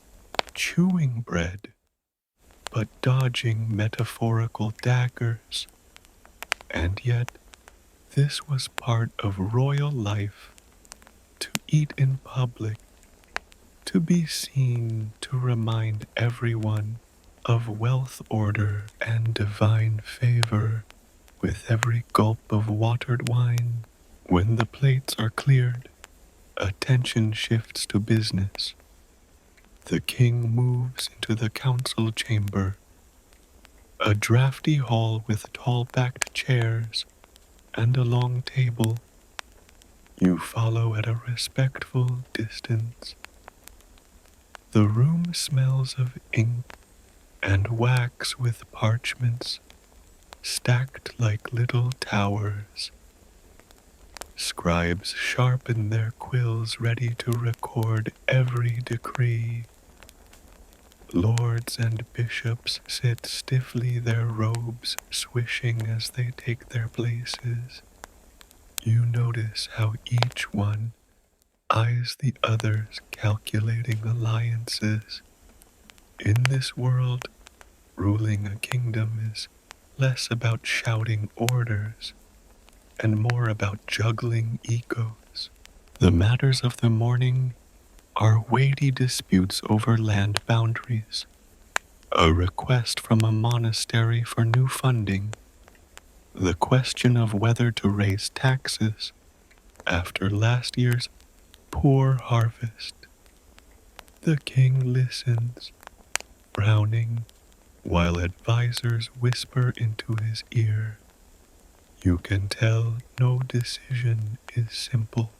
chewing bread, but dodging metaphorical daggers. And yet, this was part of royal life, to eat in public, to be seen, to remind everyone of wealth, order, and divine favor. With every gulp of watered wine, when the plates are cleared, attention shifts to business. The king moves into the council chamber, a drafty hall with tall-backed chairs and a long table. You follow at a respectful distance. The room smells of ink and wax with parchments stacked like little towers. Scribes sharpen their quills, ready to record every decree. Lords and bishops sit stiffly, their robes swishing as they take their places. You notice how each one eyes the others, calculating alliances. In this world, Ruling a kingdom is less about shouting orders and more about juggling egos. The matters of the morning are weighty disputes over land boundaries, a request from a monastery for new funding, the question of whether to raise taxes after last year's poor harvest. The king listens, frowning, while advisers whisper into his ear. You can tell no decision is simple.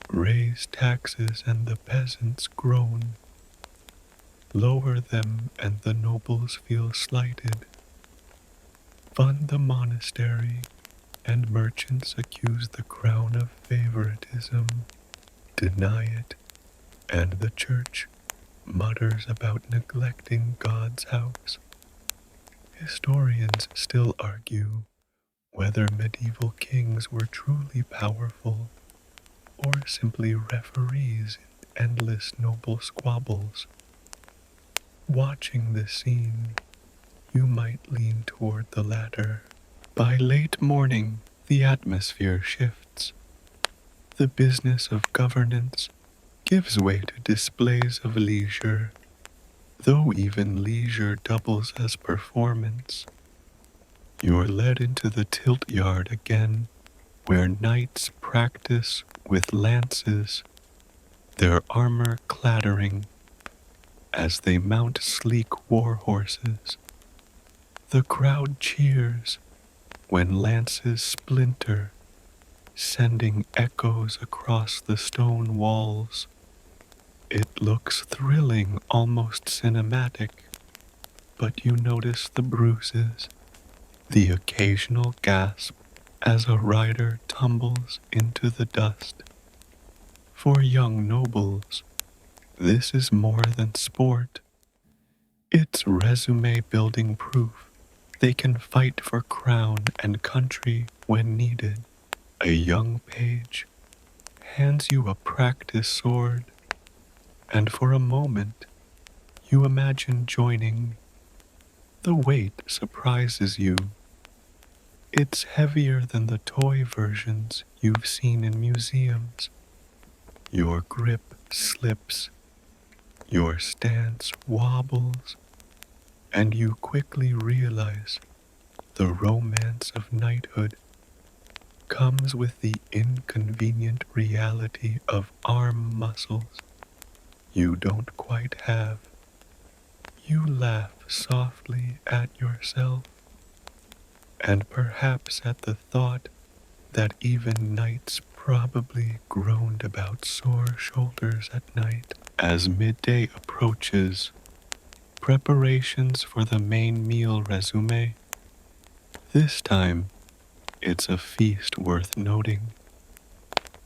Raise taxes and the peasants groan. Lower them and the nobles feel slighted. Fund the monastery and merchants accuse the crown of favoritism. Deny it and the church mutters about neglecting God's house. Historians still argue whether medieval kings were truly powerful or simply referees in endless noble squabbles. Watching this scene, you might lean toward the latter. By late morning, the atmosphere shifts. The business of governance gives way to displays of leisure, though even leisure doubles as performance. You're led into the tilt yard again, where knights practice with lances, their armor clattering as they mount sleek war horses. The crowd cheers when lances splinter, sending echoes across the stone walls. It looks thrilling, almost cinematic, but you notice the bruises, the occasional gasp as a rider tumbles into the dust. For young nobles, this is more than sport. It's resume building proof they can fight for crown and country when needed. A young page hands you a practice sword, and for a moment you imagine joining. The weight surprises you. It's heavier than the toy versions you've seen in museums. Your grip slips, your stance wobbles, and you quickly realize the romance of knighthood comes with the inconvenient reality of arm muscles you don't quite have. You laugh softly at yourself, and perhaps at the thought that even knights probably groaned about sore shoulders at night. As midday approaches, preparations for the main meal resume. This time, it's a feast worth noting.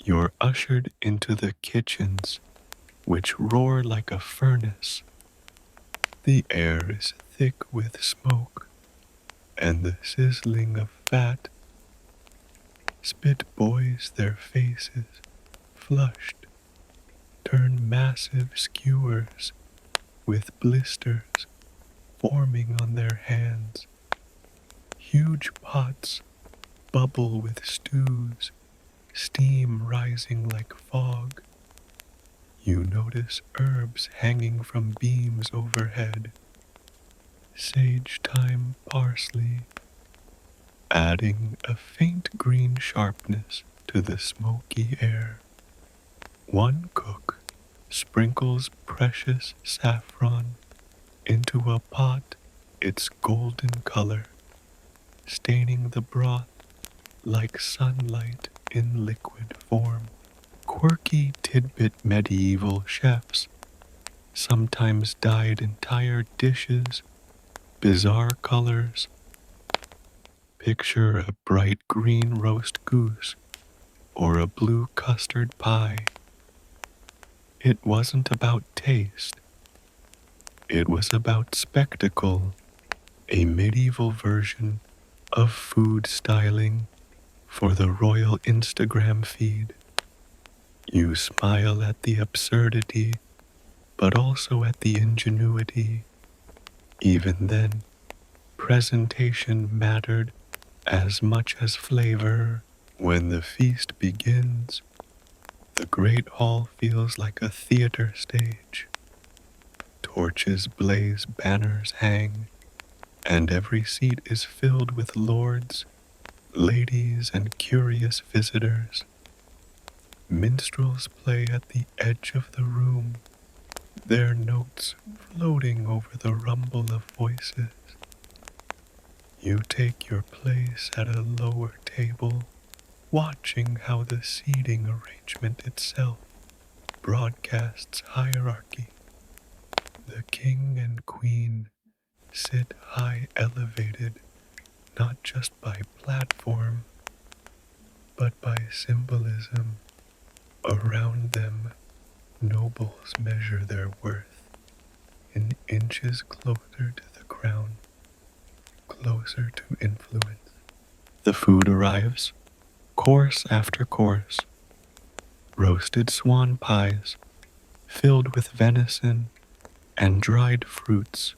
You're ushered into the kitchens, which roar like a furnace. The air is thick with smoke, and the sizzling of fat. Spit boys, their faces, flushed, turn massive skewers with blisters forming on their hands. Huge pots bubble with stews, steam rising like fog. You notice herbs hanging from beams overhead, sage, thyme, parsley, adding a faint green sharpness to the smoky air. One cook sprinkles precious saffron into a pot, its golden color, staining the broth like sunlight in liquid form. Quirky tidbit medieval chefs sometimes dyed entire dishes bizarre colors. Picture a bright green roast goose or a blue custard pie. It wasn't about taste. It was about spectacle, a medieval version of food styling for the royal Instagram feed. You smile at the absurdity, but also at the ingenuity. Even then, presentation mattered as much as flavor. When the feast begins, the great hall feels like a theater stage. Torches blaze, banners hang, and every seat is filled with lords, ladies, and curious visitors. Minstrels play at the edge of the room, their notes floating over the rumble of voices. You take your place at a lower table, watching how the seating arrangement itself broadcasts hierarchy. The king and queen sit high elevated, not just by platform, but by symbolism. Around them, nobles measure their worth in inches closer to the crown, closer to influence. The food arrives, course after course. Roasted swan pies, filled with venison and dried fruits,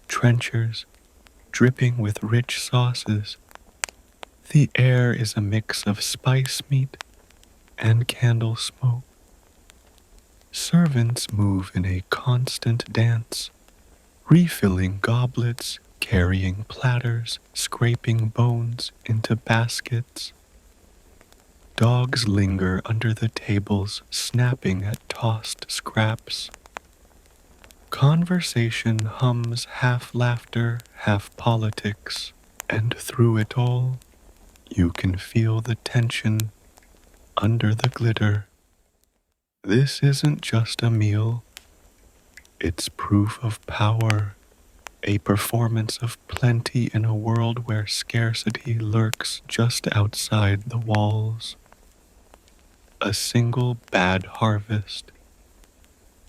trenchers dripping with rich sauces. The air is a mix of spice meat and candle smoke. Servants move in a constant dance, refilling goblets, carrying platters, scraping bones into baskets. Dogs linger under the tables, snapping at tossed scraps. Conversation hums half laughter, half politics, and through it all, you can feel the tension under the glitter. This isn't just a meal, it's proof of power, a performance of plenty in a world where scarcity lurks just outside the walls. A single bad harvest,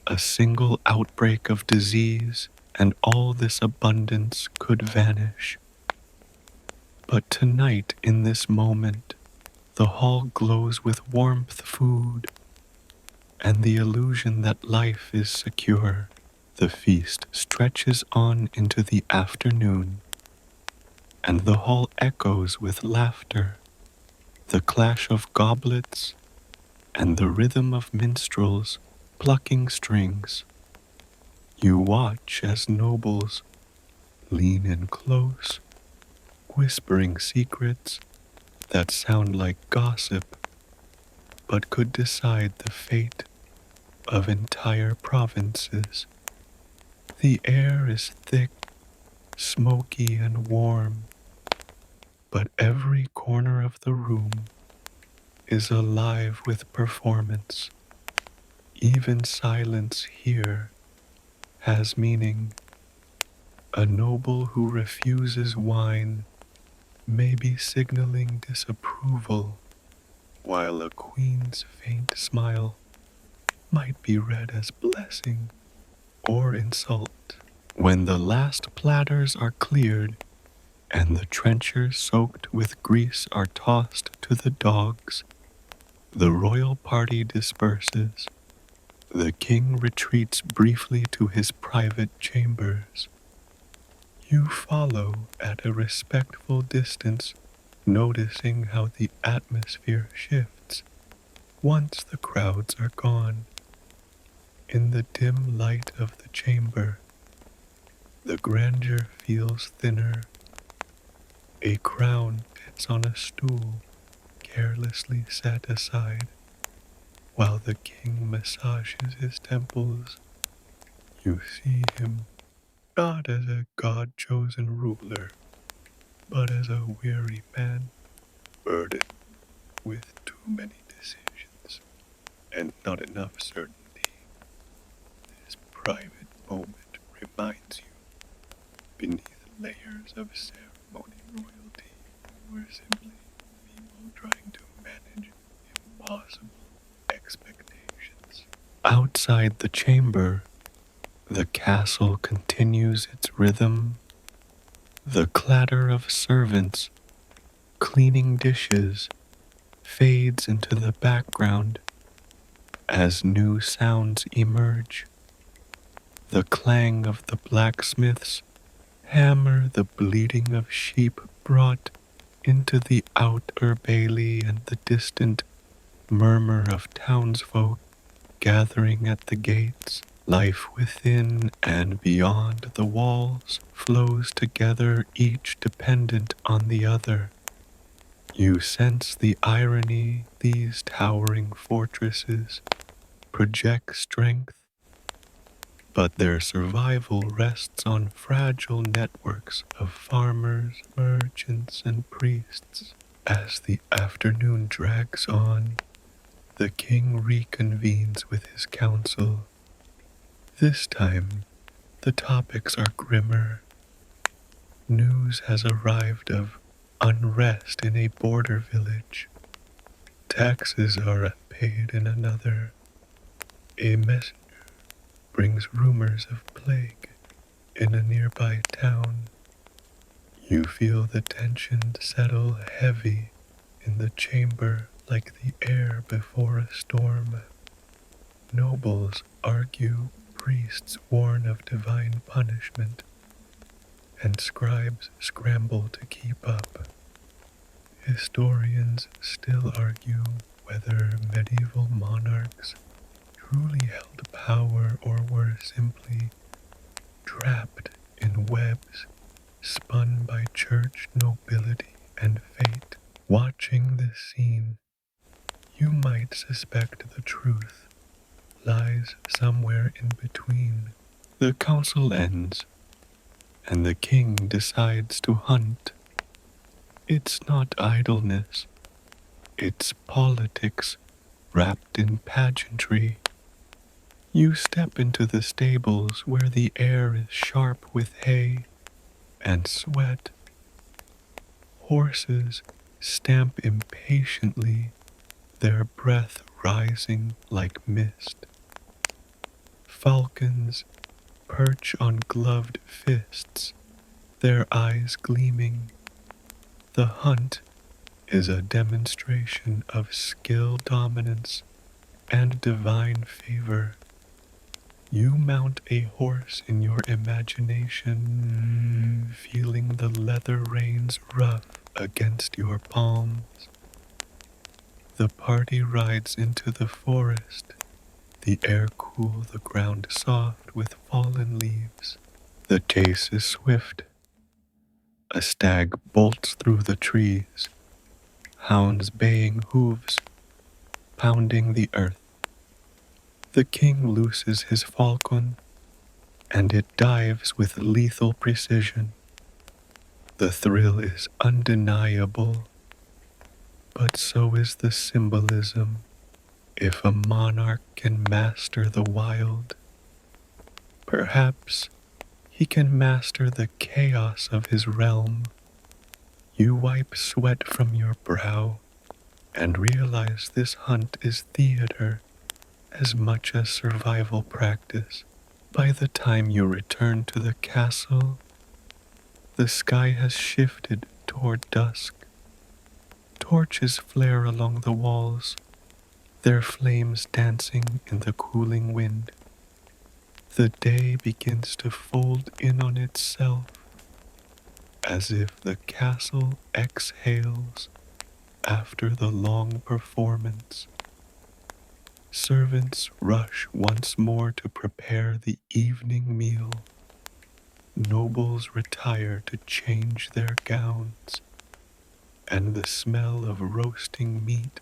a single outbreak of disease, and all this abundance could vanish. But tonight, in this moment, the hall glows with warmth, food, and the illusion that life is secure. The feast stretches on into the afternoon, and the hall echoes with laughter, the clash of goblets, and the rhythm of minstrels plucking strings. You watch as nobles lean in close, whispering secrets that sound like gossip, but could decide the fate of entire provinces. The air is thick, smoky, and warm, but every corner of the room is alive with performance. Even silence here has meaning. A noble who refuses wine may be signaling disapproval, while a queen's faint smile might be read as blessing or insult. When the last platters are cleared and the trenchers soaked with grease are tossed to the dogs, the royal party disperses. The king retreats briefly to his private chambers. You follow at a respectful distance, noticing how the atmosphere shifts once the crowds are gone. In the dim light of the chamber, the grandeur feels thinner. A crown sits on a stool, carelessly set aside, while the king massages his temples. You see him not as a God-chosen ruler, but as a weary man, burdened with too many decisions and not enough certainty. This private moment reminds you, beneath layers of ceremony royalty, were simply people trying to manage impossible expectations. Outside the chamber, the castle continues its rhythm. The clatter of servants cleaning dishes fades into the background as new sounds emerge. The clang of the blacksmith's hammer, the bleating of sheep brought into the outer bailey, and the distant murmur of townsfolk gathering at the gates. Life within and beyond the walls flows together, each dependent on the other. You sense the irony. These towering fortresses project strength, but their survival rests on fragile networks of farmers, merchants, and priests. As the afternoon drags on, the king reconvenes with his council. This time, the topics are grimmer. News has arrived of unrest in a border village. Taxes are paid in another. A messenger brings rumors of plague in a nearby town. You feel the tension settle heavy in the chamber like the air before a storm. Nobles argue, priests warn of divine punishment, and scribes scramble to keep up. Historians still argue whether medieval monarchs truly held power or were simply trapped in webs spun by church, nobility, and fate. Watching this scene, you might suspect the truth lies somewhere in between. The council ends, and the king decides to hunt. It's not idleness, it's politics wrapped in pageantry. You step into the stables where the air is sharp with hay and sweat. Horses stamp impatiently, their breath rising like mist. Falcons perch on gloved fists, their eyes gleaming. The hunt is a demonstration of skill, dominance, and divine favor. You mount a horse in your imagination, feeling the leather reins rough against your palms. The party rides into the forest, the air cool, the ground soft with fallen leaves. The chase is swift. A stag bolts through the trees, hounds baying, hooves pounding the earth. The king looses his falcon, and it dives with lethal precision. The thrill is undeniable, but so is the symbolism. If a monarch can master the wild, perhaps he can master the chaos of his realm. You wipe sweat from your brow and realize this hunt is theater as much as survival practice. By the time you return to the castle, the sky has shifted toward dusk. Torches flare along the walls, their flames dancing in the cooling wind. The day begins to fold in on itself, as if the castle exhales after the long performance. Servants rush once more to prepare the evening meal. Nobles retire to change their gowns, and the smell of roasting meat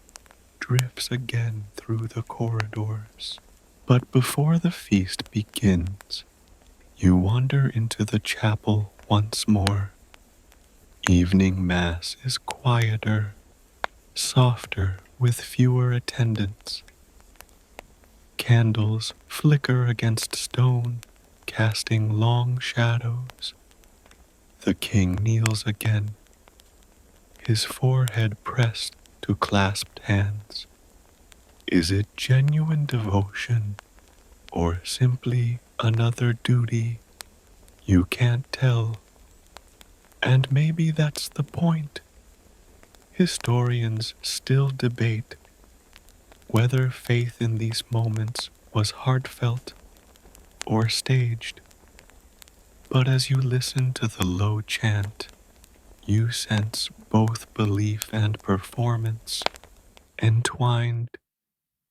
drifts again through the corridors. But before the feast begins, you wander into the chapel once more. Evening mass is quieter, softer, with fewer attendants. Candles flicker against stone, casting long shadows. The king kneels again, his forehead pressed to clasped hands. Is it genuine devotion, or simply another duty? You can't tell. And maybe that's the point. Historians still debate whether faith in these moments was heartfelt or staged. But as you listen to the low chant, you sense both belief and performance, entwined,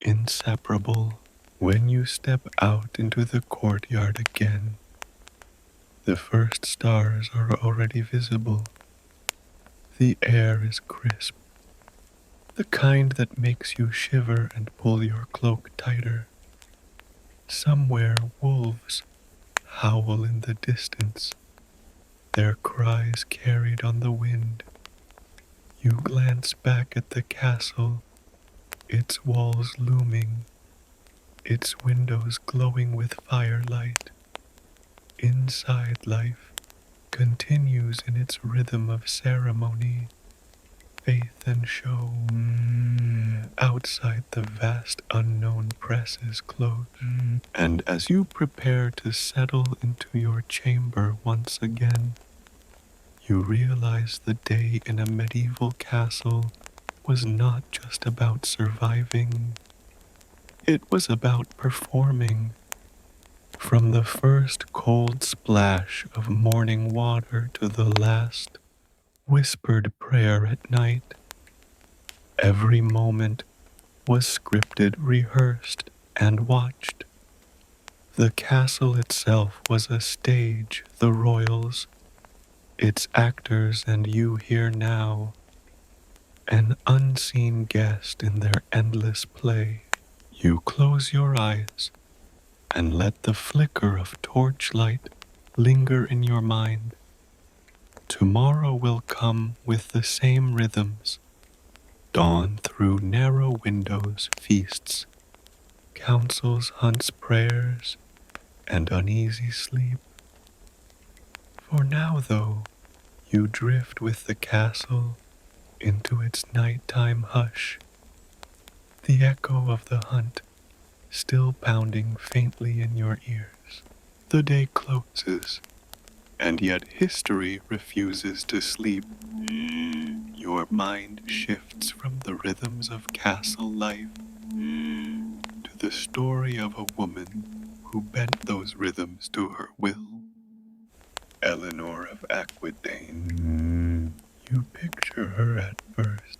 inseparable. When you step out into the courtyard again, the first stars are already visible. The air is crisp, the kind that makes you shiver and pull your cloak tighter. Somewhere wolves howl in the distance, their cries carried on the wind. You glance back at the castle, its walls looming, its windows glowing with firelight. Inside life continues in its rhythm of ceremony, faith and show. Outside, the vast unknown presses close. And as you prepare to settle into your chamber once again, you realize the day in a medieval castle was not just about surviving. It was about performing. From the first cold splash of morning water to the last whispered prayer at night, every moment was scripted, rehearsed, and watched. The castle itself was a stage, the royals, its actors, and you here now, an unseen guest in their endless play. You close your eyes and let the flicker of torchlight linger in your mind. Tomorrow will come with the same rhythms. Dawn through narrow windows, feasts, councils, hunts, prayers, and uneasy sleep. For now, though, you drift with the castle into its nighttime hush, the echo of the hunt still pounding faintly in your ears. The day closes, and yet history refuses to sleep. Your mind shifts from the rhythms of castle life to the story of a woman who bent those rhythms to her will. Eleanor of Aquitaine. You picture her at first,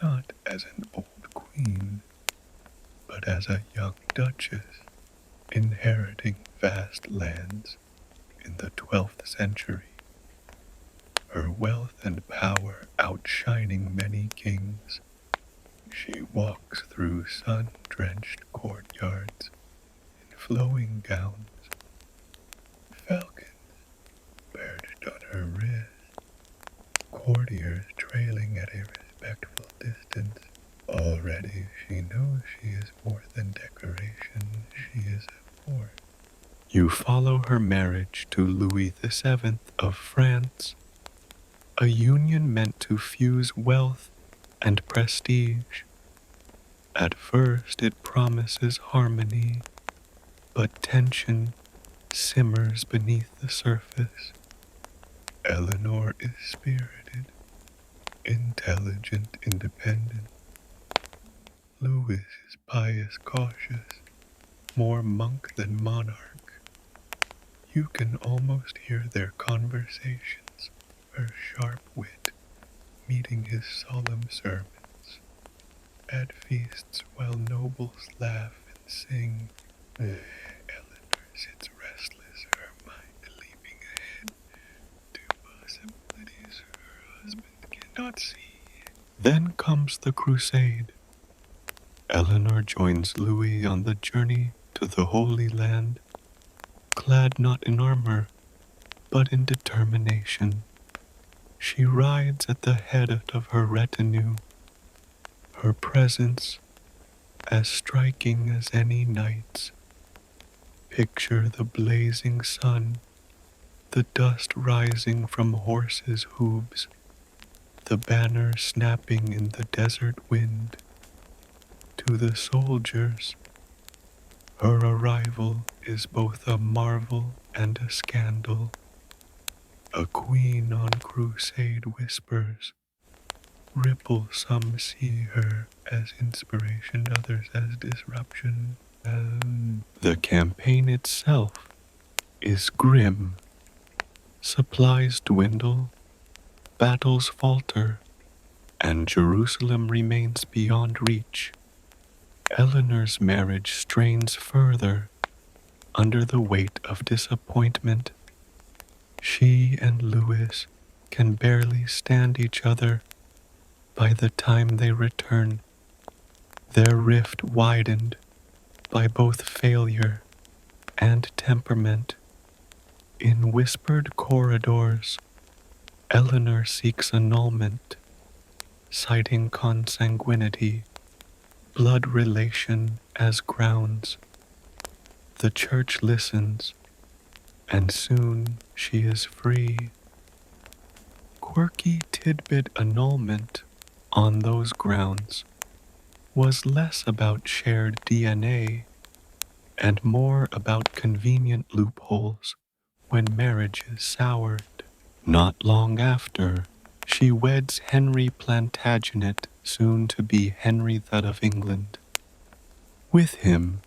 not as an old queen, but as a young duchess inheriting vast lands in the 12th century, her wealth and power outshining many kings. She walks through sun-drenched courtyards in flowing gowns, falcons perched on her wrist, courtiers trailing at a respectful distance. Already she knows she is more than decoration, she is a force. You follow her marriage to Louis VII of France, a union meant to fuse wealth and prestige. At first it promises harmony, but tension simmers beneath the surface. Eleanor is spirited, intelligent, independent. Louis is pious, cautious, more monk than monarch. You can almost hear their conversations, her sharp wit meeting his solemn sermons. At feasts, while nobles laugh and sing, Eleanor sits restless, her mind leaping ahead to possibilities her husband cannot see. Then comes the crusade. Eleanor joins Louis on the journey to the Holy Land, clad not in armor, but in determination. She rides at the head of her retinue, her presence as striking as any knight's. Picture the blazing sun, the dust rising from horses' hooves, the banner snapping in the desert wind. To the soldiers, her arrival is both a marvel and a scandal. A queen on crusade whispers, ripple some see her as inspiration, others as disruption. The campaign itself is grim. Supplies dwindle, battles falter, and Jerusalem remains beyond reach. Eleanor's marriage strains further under the weight of disappointment. She and Louis can barely stand each other by the time they return, their rift widened by both failure and temperament. In whispered corridors, Eleanor seeks annulment, citing consanguinity, blood relation as grounds. The church listens, and soon she is free. Quirky tidbit annulment on those grounds was less about shared DNA and more about convenient loopholes when marriage is soured. Not long after, she weds Henry Plantagenet, soon to be Henry III of England. With him,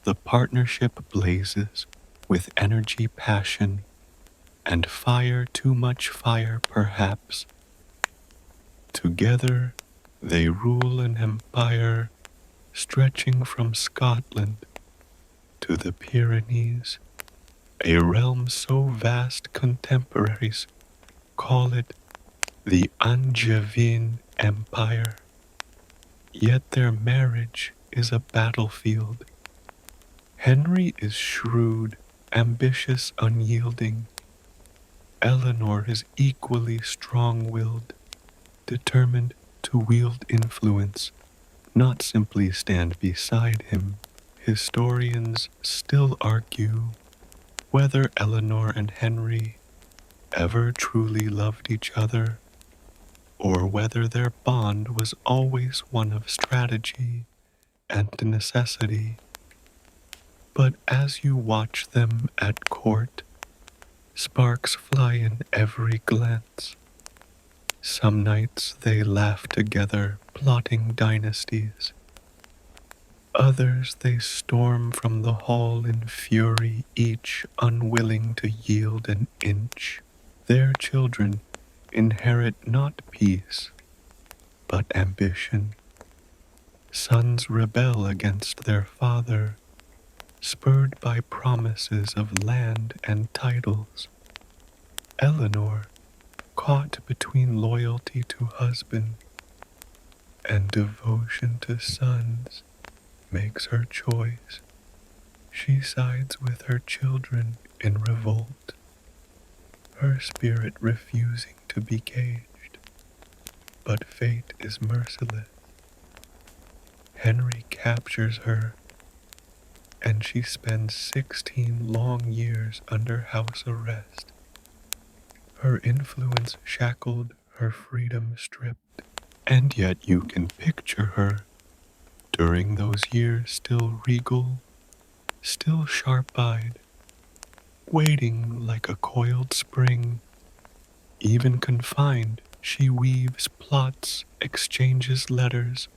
the partnership blazes with energy, passion, and fire, too much fire perhaps. Together, they rule an empire stretching from Scotland to the Pyrenees, a realm so vast contemporaries call it the Angevin Empire. Yet their marriage is a battlefield. Henry is shrewd, ambitious, unyielding. Eleanor is equally strong-willed, determined to wield influence, not simply stand beside him. Historians still argue whether Eleanor and Henry ever truly loved each other, or whether their bond was always one of strategy and necessity. But as you watch them at court, sparks fly in every glance. Some nights they laugh together, plotting dynasties. Others they storm from the hall in fury, each unwilling to yield an inch. Their children inherit not peace, but ambition. Sons rebel against their father, spurred by promises of land and titles. Eleanor, caught between loyalty to husband and devotion to sons, makes her choice. She sides with her children in revolt, her spirit refusing to be caged. But fate is merciless. Henry captures her, and she spends 16 long years under house arrest. Her influence shackled, her freedom stripped. And yet you can picture her, during those years still regal, still sharp-eyed, waiting like a coiled spring. Even confined, she weaves plots, exchanges letters,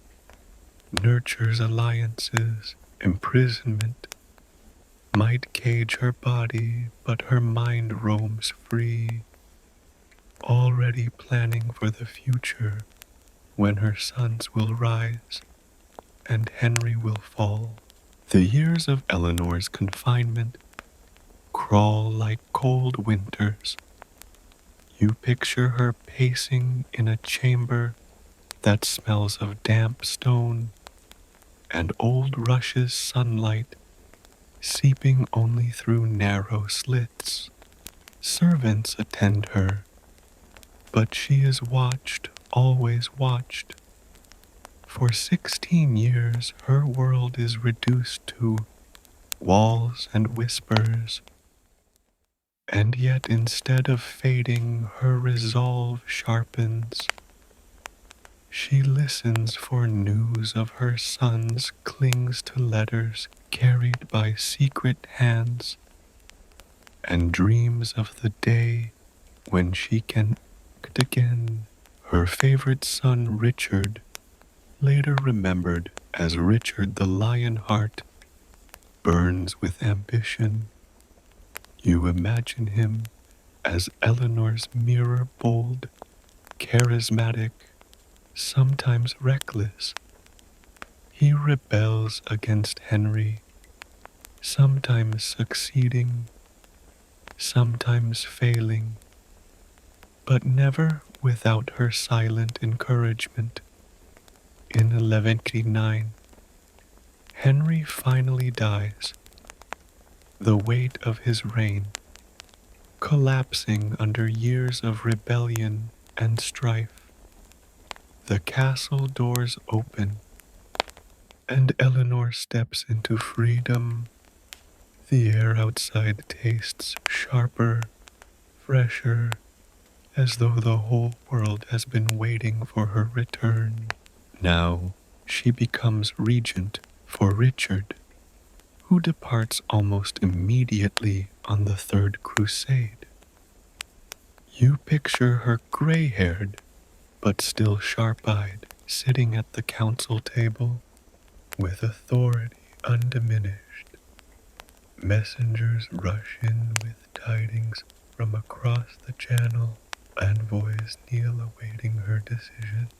nurtures alliances. Imprisonment might cage her body, but her mind roams free, already planning for the future when her sons will rise and Henry will fall. The years of Eleanor's confinement crawl like cold winters. You picture her pacing in a chamber that smells of damp stone and old rushes, sunlight seeping only through narrow slits. Servants attend her, but she is watched, always watched. For 16 years her world is reduced to walls and whispers, and yet instead of fading, her resolve sharpens. She listens for news of her sons, clings to letters carried by secret hands, and dreams of the day when she can act again. Her favorite son, Richard, later remembered as Richard the Lionheart, burns with ambition. You imagine him as Eleanor's mirror, bold, charismatic, sometimes reckless. He rebels against Henry, sometimes succeeding, sometimes failing, but never without her silent encouragement. In 1189, Henry finally dies, the weight of his reign collapsing under years of rebellion and strife. The castle doors open, and Eleanor steps into freedom. The air outside tastes sharper, fresher, as though the whole world has been waiting for her return. Now she becomes regent for Richard, who departs almost immediately on the Third Crusade. You picture her gray-haired, but still sharp-eyed, sitting at the council table, with authority undiminished. Messengers rush in with tidings from across the channel. Envoys kneel awaiting her decisions.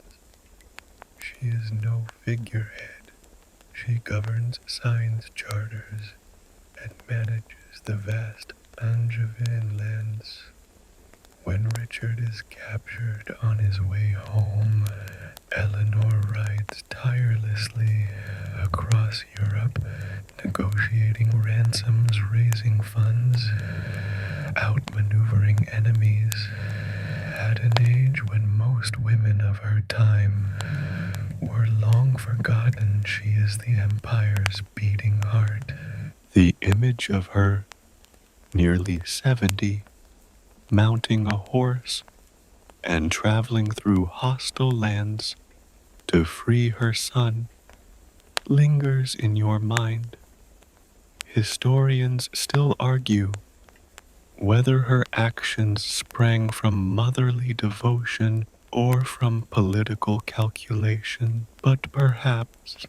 She is no figurehead. She governs signs charters and manages the vast Angevin lands. When Richard is captured on his way home, Eleanor rides tirelessly across Europe, negotiating ransoms, raising funds, outmaneuvering enemies. At an age when most women of her time were long forgotten, she is the empire's beating heart. The image of her, nearly 70, mounting a horse and traveling through hostile lands to free her son, lingers in your mind. Historians still argue whether her actions sprang from motherly devotion or from political calculation, but perhaps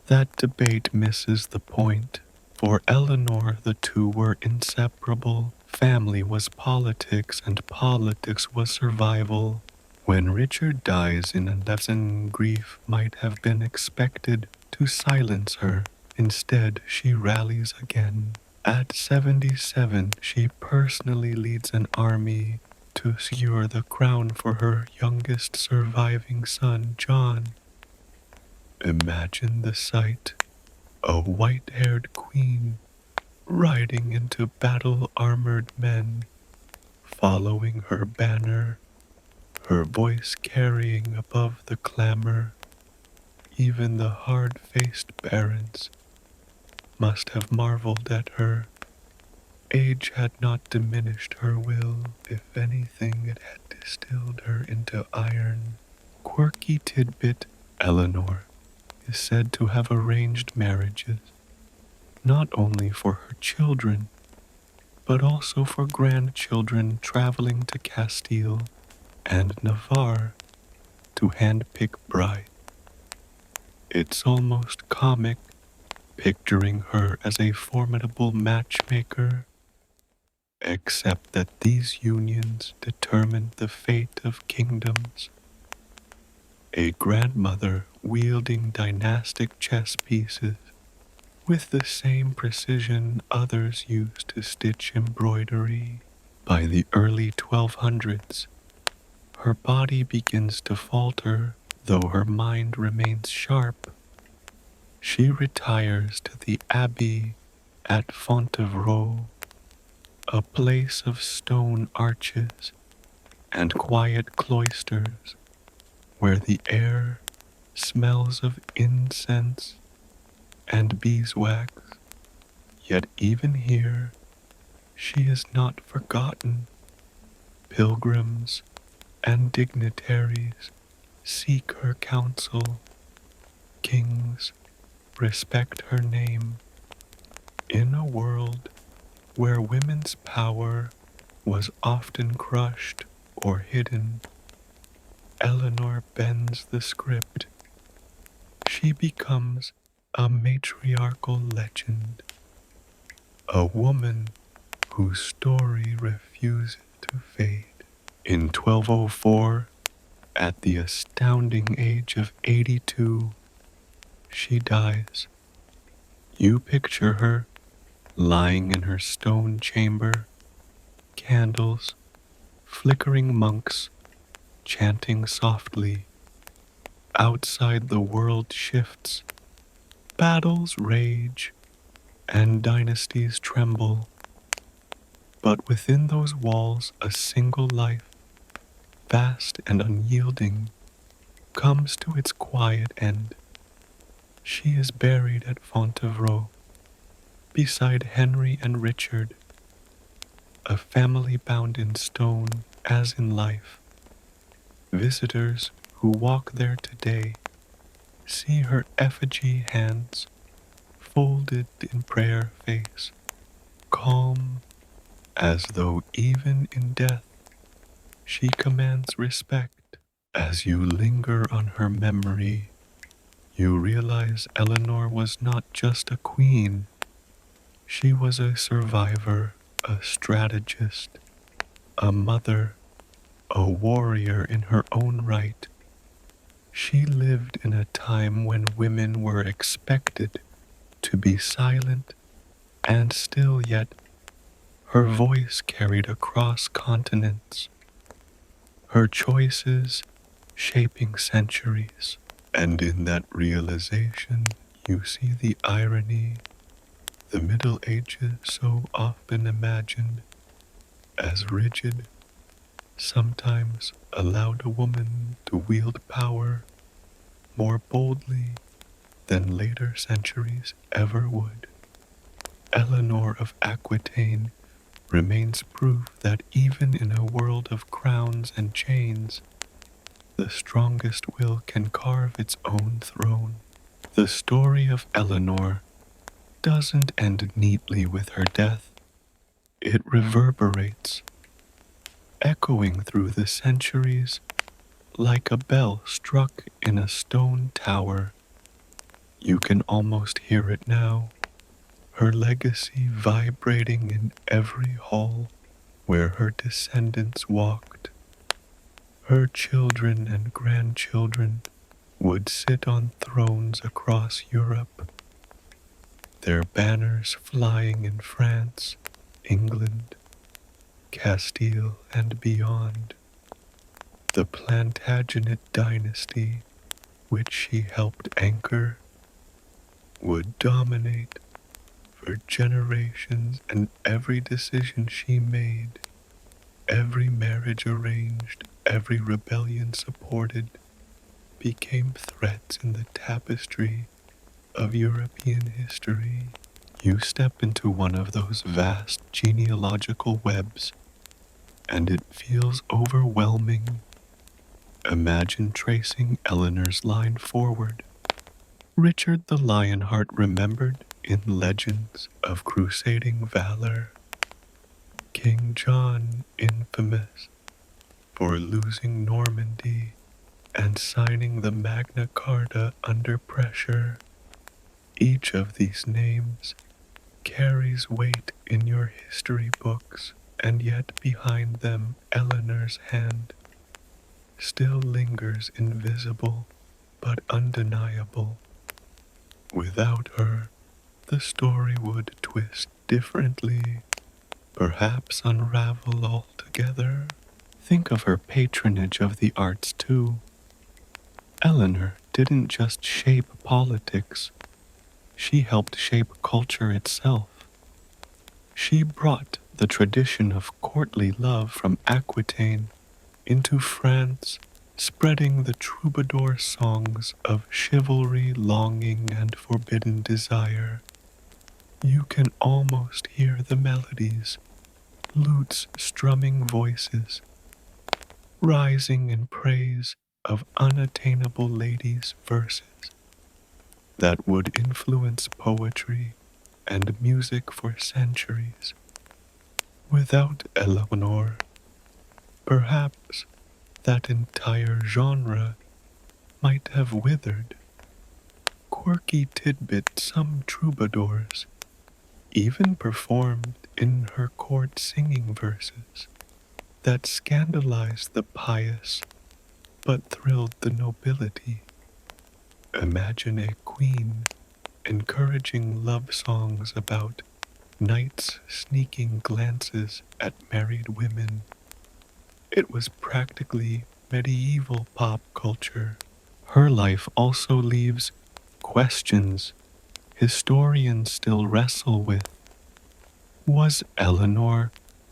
that debate misses the point. For Eleanor, the two were inseparable. Family was politics, and politics was survival. When Richard dies in 11, grief might have been expected to silence her. Instead, she rallies again. At 77, she personally leads an army to secure the crown for her youngest surviving son, John. Imagine the sight, a white-haired queen riding into battle-armored men, following her banner, her voice carrying above the clamor. Even the hard-faced barons must have marveled at her. Age had not diminished her will. If anything, it had distilled her into iron. Quirky tidbit, Eleanor is said to have arranged marriages, not only for her children, but also for grandchildren traveling to Castile and Navarre to handpick brides. It's almost comic, picturing her as a formidable matchmaker, except that these unions determined the fate of kingdoms. A grandmother wielding dynastic chess pieces with the same precision others used to stitch embroidery. By the early 1200s, her body begins to falter, though her mind remains sharp. She retires to the abbey at Fontevraud, a place of stone arches and quiet cloisters where the air smells of incense and beeswax. Yet even here, she is not forgotten. Pilgrims and dignitaries seek her counsel. Kings respect her name. In a world where women's power was often crushed or hidden, Eleanor bends the script. She becomes a matriarchal legend, a woman whose story refuses to fade. In 1204, at the astounding age of 82, she dies. You picture her lying in her stone chamber, candles, flickering monks chanting softly. Outside the world shifts, battles rage, and dynasties tremble. But within those walls, a single life, vast and unyielding, comes to its quiet end. She is buried at Fontevraud, beside Henry and Richard, a family bound in stone as in life. Visitors who walk there today see her effigy hands folded in prayer face, calm as though even in death she commands respect. As you linger on her memory, you realize Eleanor was not just a queen, she was a survivor, a strategist, a mother, a warrior in her own right. She lived in a time when women were expected to be silent and still, yet her voice carried across continents, her choices shaping centuries. And in that realization, you see the irony. The Middle Ages, so often imagined as rigid, sometimes allowed a woman to wield power more boldly than later centuries ever would. Eleanor of Aquitaine remains proof that even in a world of crowns and chains, the strongest will can carve its own throne. The story of Eleanor doesn't end neatly with her death. It reverberates, echoing through the centuries like a bell struck in a stone tower. You can almost hear it now, her legacy vibrating in every hall where her descendants walked. Her children and grandchildren would sit on thrones across Europe, their banners flying in France, England, Castile, and beyond. The Plantagenet dynasty, which she helped anchor, would dominate for generations, and every decision she made, every marriage arranged, every rebellion supported, became threads in the tapestry of European history. You step into one of those vast genealogical webs, and it feels overwhelming. Imagine tracing Eleanor's line forward. Richard the Lionheart remembered in legends of crusading valor. King John infamous for losing Normandy and signing the Magna Carta under pressure. Each of these names carries weight in your history books, and yet behind them Eleanor's hand still lingers, invisible but undeniable. Without her, the story would twist differently, perhaps unravel altogether. Think of her patronage of the arts too. Eleanor didn't just shape politics, she helped shape culture itself. She brought the tradition of courtly love from Aquitaine into France, spreading the troubadour songs of chivalry, longing, and forbidden desire. You can almost hear the melodies, lutes strumming voices, rising in praise of unattainable ladies' verses that would influence poetry and music for centuries. Without Eleanor, perhaps that entire genre might have withered. Quirky tidbit: some troubadours even performed in her court singing verses that scandalized the pious but thrilled the nobility. Imagine a queen encouraging love songs about knights sneaking glances at married women. It was practically medieval pop culture. Her life also leaves questions historians still wrestle with. Was Eleanor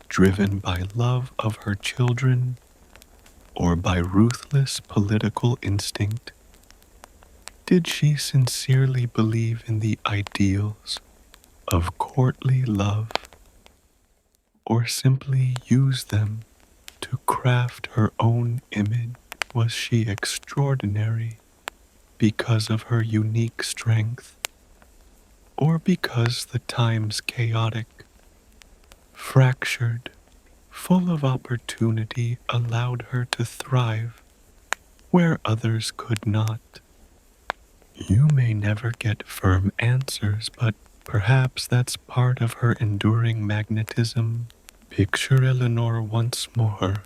driven by love of her children or by ruthless political instinct? Did she sincerely believe in the ideals of courtly love or simply use them to craft her own image? Was she extraordinary because of her unique strength or because the times chaotic, fractured, full of opportunity allowed her to thrive where others could not? You may never get firm answers, but perhaps that's part of her enduring magnetism. Picture Eleanor once more,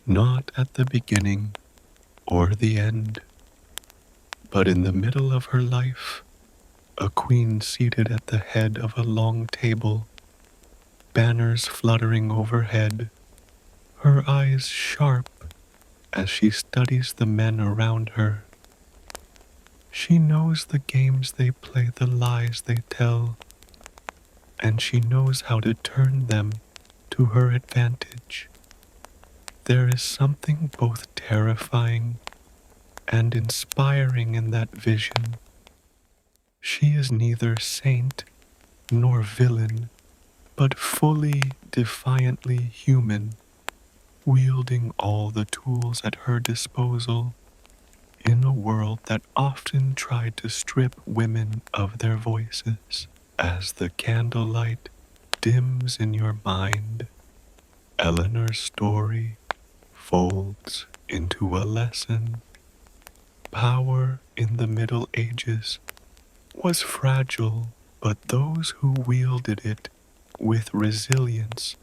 not at the beginning or the end, but in the middle of her life, a queen seated at the head of a long table, banners fluttering overhead, her eyes sharp as she studies the men around her. She knows the games they play, the lies they tell, and she knows how to turn them to her advantage. There is something both terrifying and inspiring in that vision. She is neither saint nor villain, but fully, defiantly human, wielding all the tools at her disposal in a world that often tried to strip women of their voices. As the candlelight dims in your mind, Eleanor's story folds into a lesson. Power in the Middle Ages was fragile, but those who wielded it with resilience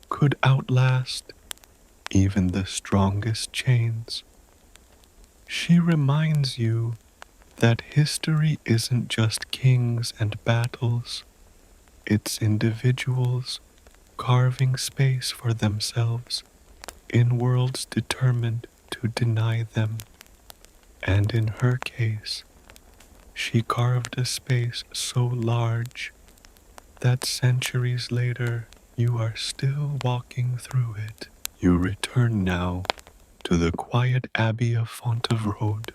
could outlast even the strongest chains. She reminds you that history isn't just kings and battles, it's individuals carving space for themselves in worlds determined to deny them. And in her case, she carved a space so large that centuries later you are still walking through it. You return now to the quiet abbey of Fontevraud,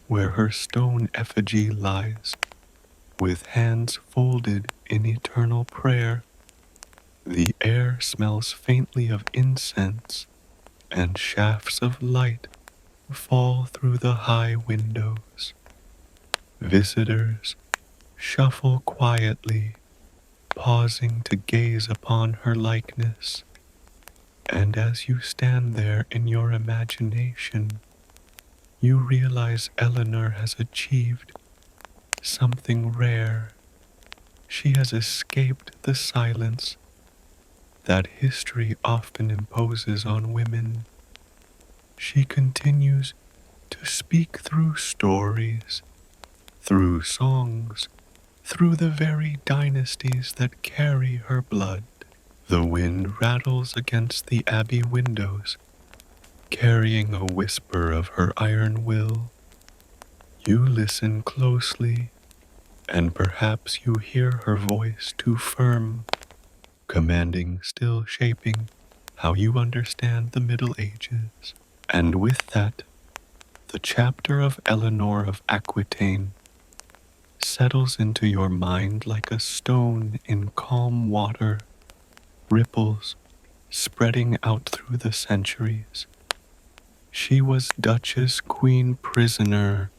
where her stone effigy lies, with hands folded in eternal prayer. The air smells faintly of incense, and shafts of light fall through the high windows. Visitors shuffle quietly, pausing to gaze upon her likeness. And as you stand there in your imagination, you realize Eleanor has achieved something rare. She has escaped the silence that history often imposes on women. She continues to speak through stories, through songs, through the very dynasties that carry her blood. The wind rattles against the abbey windows, carrying a whisper of her iron will. You listen closely, and perhaps you hear her voice too firm, commanding, still shaping how you understand the Middle Ages. And with that, the chapter of Eleanor of Aquitaine settles into your mind like a stone in calm water, ripples spreading out through the centuries. She was Duchess, Queen, Prisoner,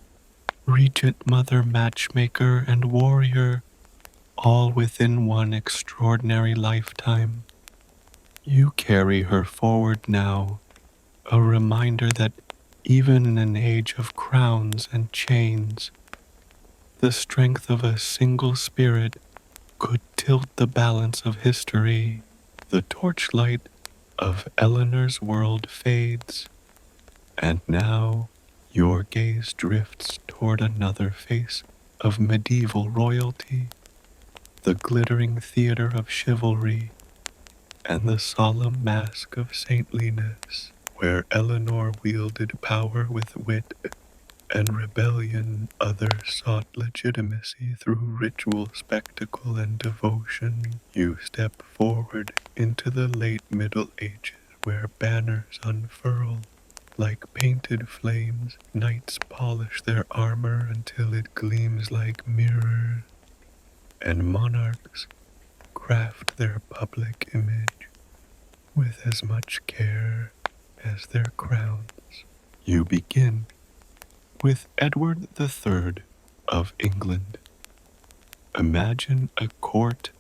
Regent, Mother, Matchmaker, and Warrior, all within one extraordinary lifetime. You carry her forward now, a reminder that even in an age of crowns and chains, the strength of a single spirit could tilt the balance of history. The torchlight of Eleanor's world fades, and now your gaze drifts toward another face of medieval royalty, the glittering theater of chivalry, and the solemn mask of saintliness, where Eleanor wielded power with wit and rebellion, others sought legitimacy through ritual spectacle and devotion. You step forward into the late Middle Ages, where banners unfurl like painted flames. Knights polish their armor until it gleams like mirrors, and monarchs craft their public image with as much care as their crowns. You begin with Edward III of England. Imagine a court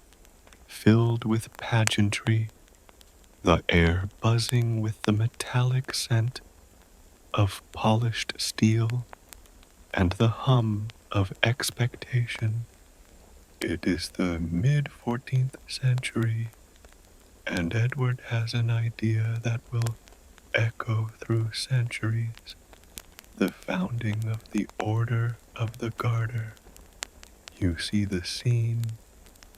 filled with pageantry, the air buzzing with the metallic scent of polished steel and the hum of expectation. It is the mid-14th century, and Edward has an idea that will echo through centuries: the founding of the Order of the Garter. You see the scene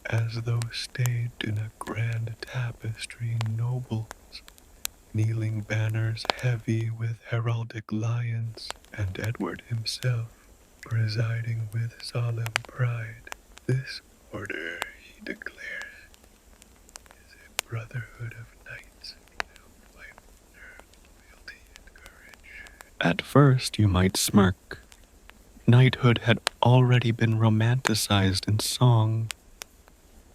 as though staged in a grand tapestry, nobles kneeling, banners heavy with heraldic lions, and Edward himself presiding with solemn pride. This order, he declares, is a brotherhood of knights who fight with honor, loyalty, and courage. At first you might smirk. Knighthood had already been romanticized in song.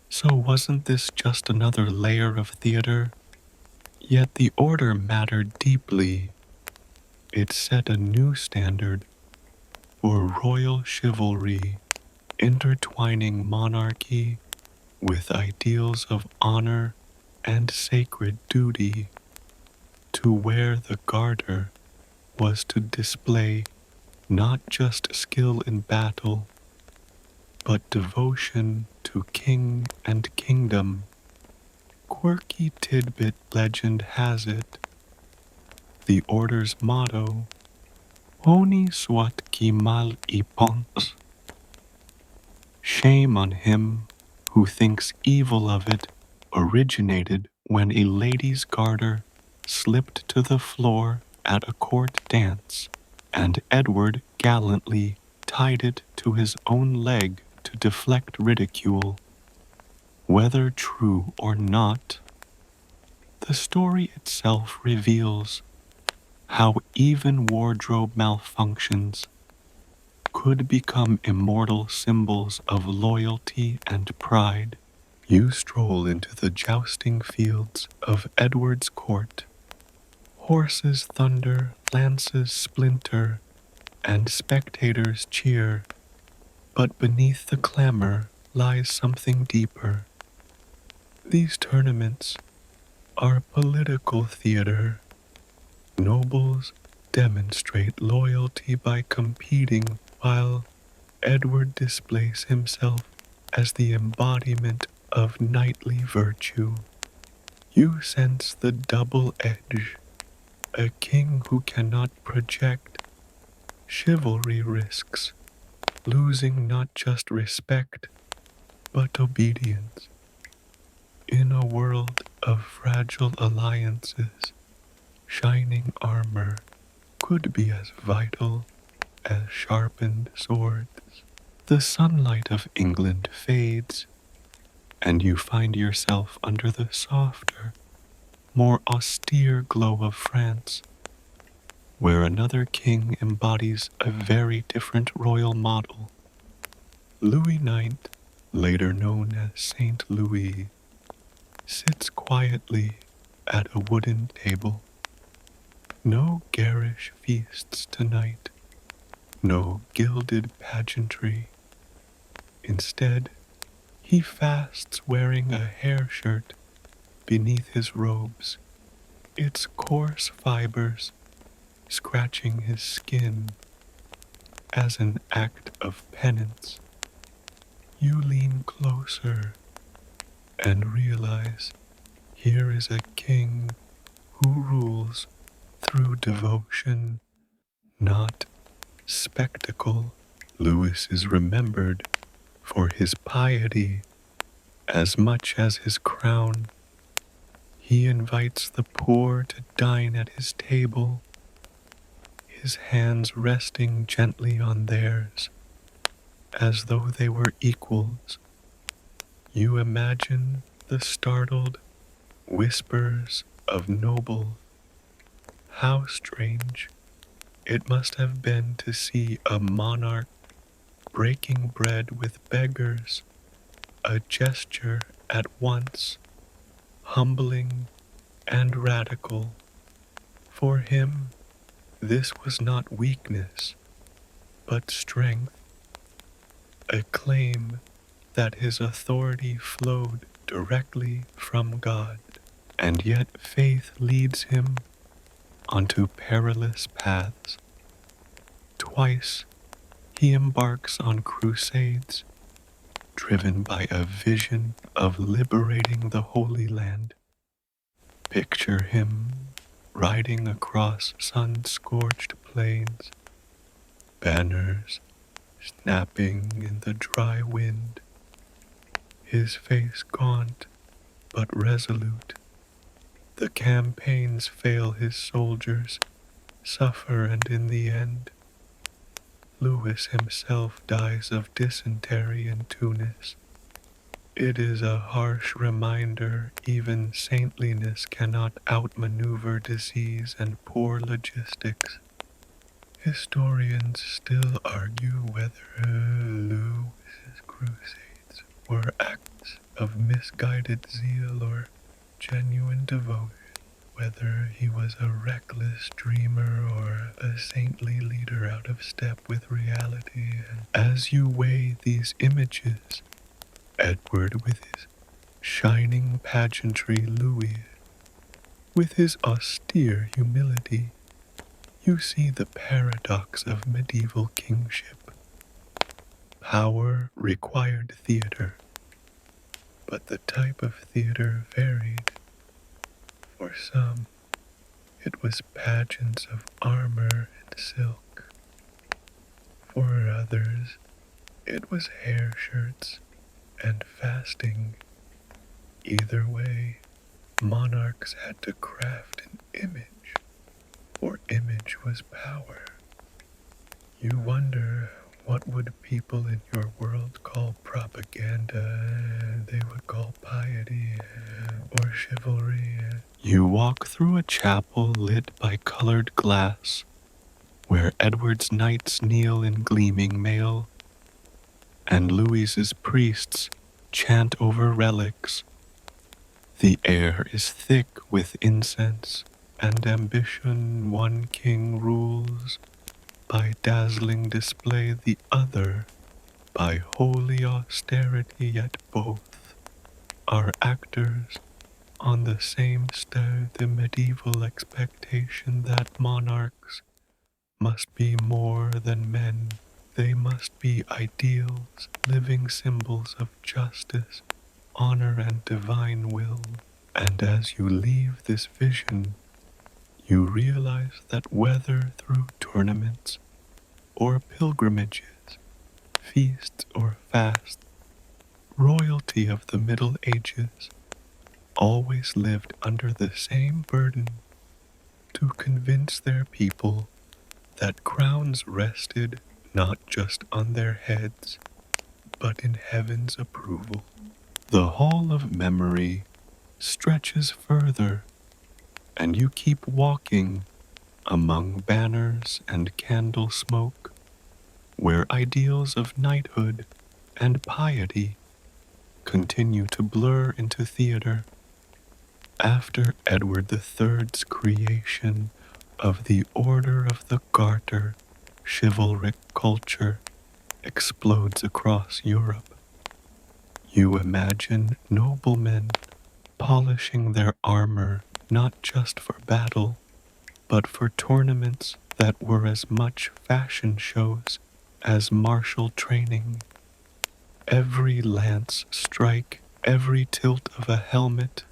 So wasn't this just another layer of theater? Yet the order mattered deeply. It set a new standard for royal chivalry, intertwining monarchy with ideals of honor and sacred duty. To wear the garter was to display not just skill in battle, but devotion to king and kingdom. Quirky tidbit legend has it, the order's motto, Honi soit qui mal y pense. Shame on him who thinks evil of it, originated when a lady's garter slipped to the floor at a court dance, and Edward gallantly tied it to his own leg to deflect ridicule. Whether true or not, the story itself reveals how even wardrobe malfunctions could become immortal symbols of loyalty and pride. You stroll into the jousting fields of Edward's court. Horses thunder, lances splinter, and spectators cheer. But beneath the clamor lies something deeper. These tournaments are political theater. Nobles demonstrate loyalty by competing, while Edward displays himself as the embodiment of knightly virtue. You sense the double edge. A king who cannot project chivalry risks losing not just respect, but obedience. In a world of fragile alliances, shining armor could be as vital as sharpened swords. The sunlight of England fades, and you find yourself under the softer, more austere glow of France, where another king embodies a very different royal model. Louis IX, later known as Saint Louis, sits quietly at a wooden table. No garish feasts tonight, no gilded pageantry. Instead, he fasts wearing a hair shirt beneath his robes, its coarse fibers scratching his skin as an act of penance. You lean closer, and realize here is a king who rules through devotion, not spectacle. Louis is remembered for his piety as much as his crown. He invites the poor to dine at his table, his hands resting gently on theirs, as though they were equals. You imagine the startled whispers of noble. How strange it must have been to see a monarch breaking bread with beggars, a gesture at once humbling and radical. For him, this was not weakness, but strength, a claim that his authority flowed directly from God. And yet faith leads him onto perilous paths. Twice he embarks on crusades, driven by a vision of liberating the Holy Land. Picture him riding across sun-scorched plains, banners snapping in the dry wind, his face gaunt but resolute. The campaigns fail his soldiers, suffer, and in the end, Louis himself dies of dysentery in Tunis. It is a harsh reminder even saintliness cannot outmaneuver disease and poor logistics. Historians still argue whether Louis's crusades were acts of misguided zeal or genuine devotion, whether he was a reckless dreamer or a saintly leader out of step with reality. And as you weigh these images, Edward with his shining pageantry, Louis with his austere humility, you see the paradox of medieval kingship. Power required theater, but the type of theater varied. For some, it was pageants of armor and silk. For others, it was hair shirts and fasting. Either way, monarchs had to craft an image, for image was power. You wonder, what would people in your world call propaganda? They would call piety or chivalry. You walk through a chapel lit by colored glass, where Edward's knights kneel in gleaming mail, and Louis's priests chant over relics. The air is thick with incense and ambition. One king rules by dazzling display, the other by holy austerity, yet both are actors on the same stage. The medieval expectation that monarchs must be more than men. They must be ideals, living symbols of justice, honor, and divine will. And as you leave this vision, you realize that whether through tournaments or pilgrimages, feasts or fasts, royalty of the Middle Ages always lived under the same burden to convince their people that crowns rested not just on their heads, but in heaven's approval. The hall of memory stretches further, and you keep walking among banners and candle smoke, where ideals of knighthood and piety continue to blur into theater. After Edward III's creation of the Order of the Garter, chivalric culture explodes across Europe. You imagine noblemen polishing their armor not just for battle, but for tournaments that were as much fashion shows as martial training. Every lance strike Every tilt of a helmet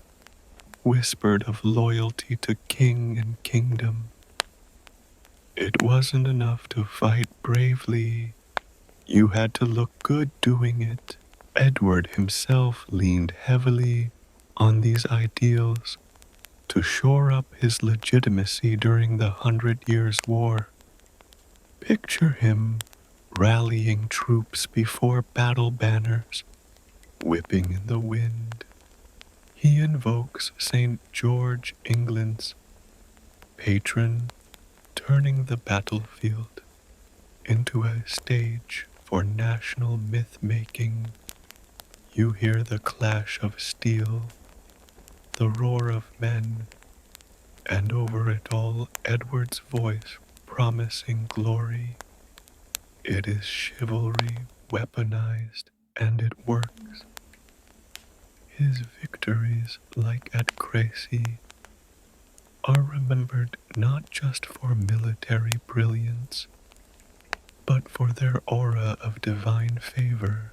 whispered of loyalty to king and kingdom. It wasn't enough to fight bravely. You had to look good doing it. Edward himself leaned heavily on these ideals to shore up his legitimacy during the Hundred Years' War. Picture him rallying troops before battle banners whipping in the wind. He invokes St. George, England's patron, turning the battlefield into a stage for national myth-making. You hear the clash of steel, the roar of men, and over it all Edward's voice promising glory. It is chivalry weaponized, and it works. His victories, like at Crécy, are remembered not just for military brilliance, but for their aura of divine favor.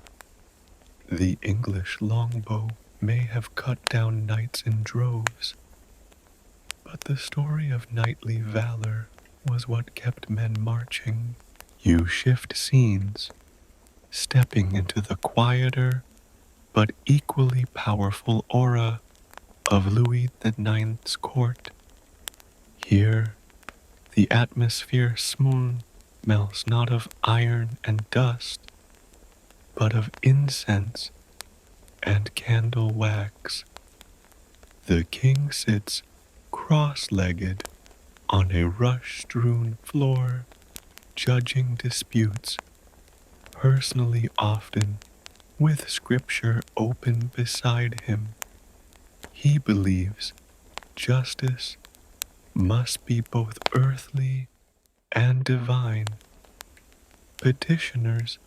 The English longbow may have cut down knights in droves, but the story of knightly valor was what kept men marching. You shift scenes, stepping into the quieter but equally powerful aura of Louis IX's court. Here, the atmosphere smells not of iron and dust, but of incense and candle wax. The king sits cross-legged on a rush-strewn floor, judging disputes, personally often, with scripture open beside him. He believes justice must be both earthly and divine. Petitioners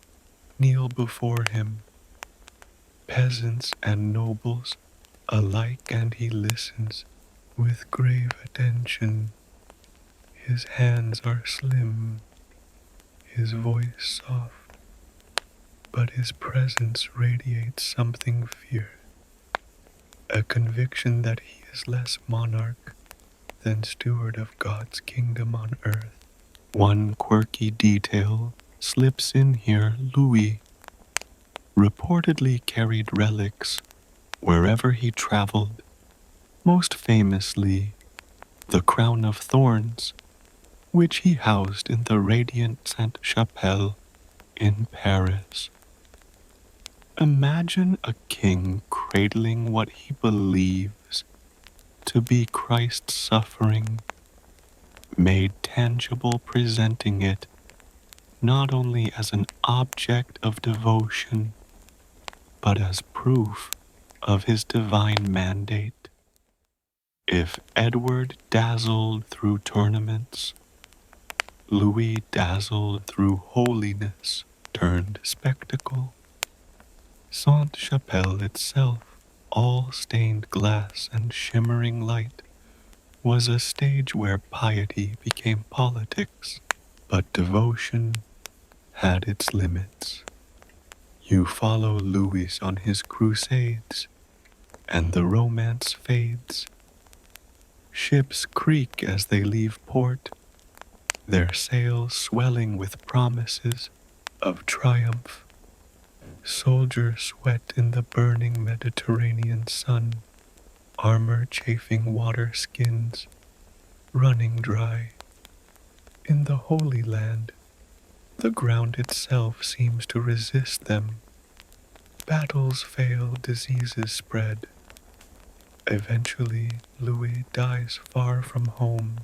kneel before him, peasants and nobles alike, and he listens with grave attention. His hands are slim, his voice soft, but his presence radiates something fierce, a conviction that he is less monarch than steward of God's kingdom on earth. One quirky detail slips in here. Louis reportedly carried relics wherever he traveled, most famously the crown of thorns, which he housed in the radiant Sainte-Chapelle in Paris. Imagine a king cradling what he believes to be Christ's suffering, made tangible, presenting it not only as an object of devotion, but as proof of his divine mandate. If Edward dazzled through tournaments, Louis dazzled through holiness turned spectacle. Sainte-Chapelle itself, all stained glass and shimmering light, was a stage where piety became politics, but devotion had its limits. You follow Louis on his crusades, and the romance fades. Ships creak as they leave port, their sails swelling with promises of triumph. Soldiers sweat in the burning Mediterranean sun, armor chafing water skins, running dry. In the Holy Land, the ground itself seems to resist them. Battles fail, diseases spread. Eventually, Louis dies far from home,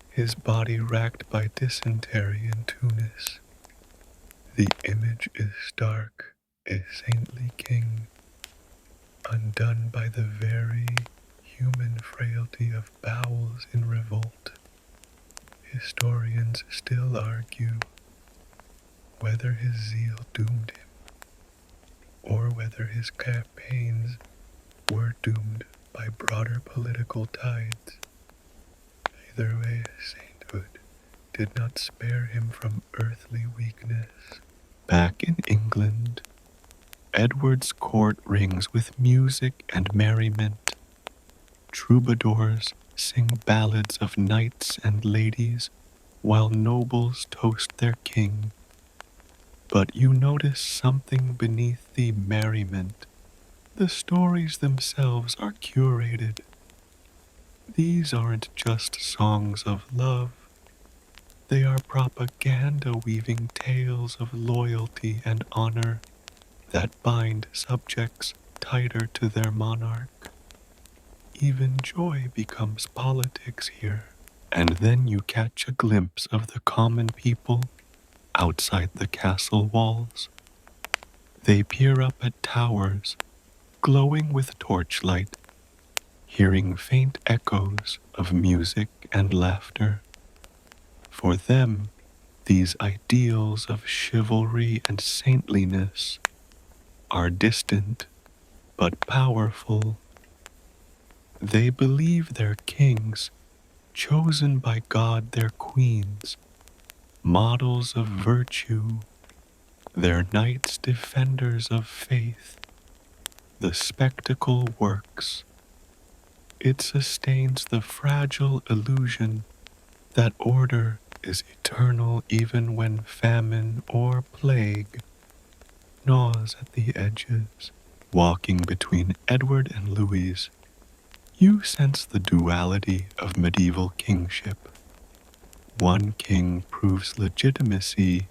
his body racked by dysentery in Tunis. The image is stark, a saintly king, undone by the very human frailty of bowels in revolt. Historians still argue whether his zeal doomed him, or whether his campaigns were doomed by broader political tides. Either way, sainthood did not spare him from earthly weakness. Back in England, Edward's court rings with music and merriment. Troubadours sing ballads of knights and ladies, while nobles toast their king. But you notice something beneath the merriment. The stories themselves are curated. These aren't just songs of love. They are propaganda weaving tales of loyalty and honor that bind subjects tighter to their monarch. Even joy becomes politics here. And then you catch a glimpse of the common people outside the castle walls. They peer up at towers, glowing with torchlight, hearing faint echoes of music and laughter. For them, these ideals of chivalry and saintliness are distant but powerful. They believe their kings, chosen by God their queens, models of virtue, their knights defenders of faith. The spectacle works. It sustains the fragile illusion that order is eternal even when famine or plague gnaws at the edges. Walking between Edward and Louis, you sense the duality of medieval kingship. One king proves legitimacy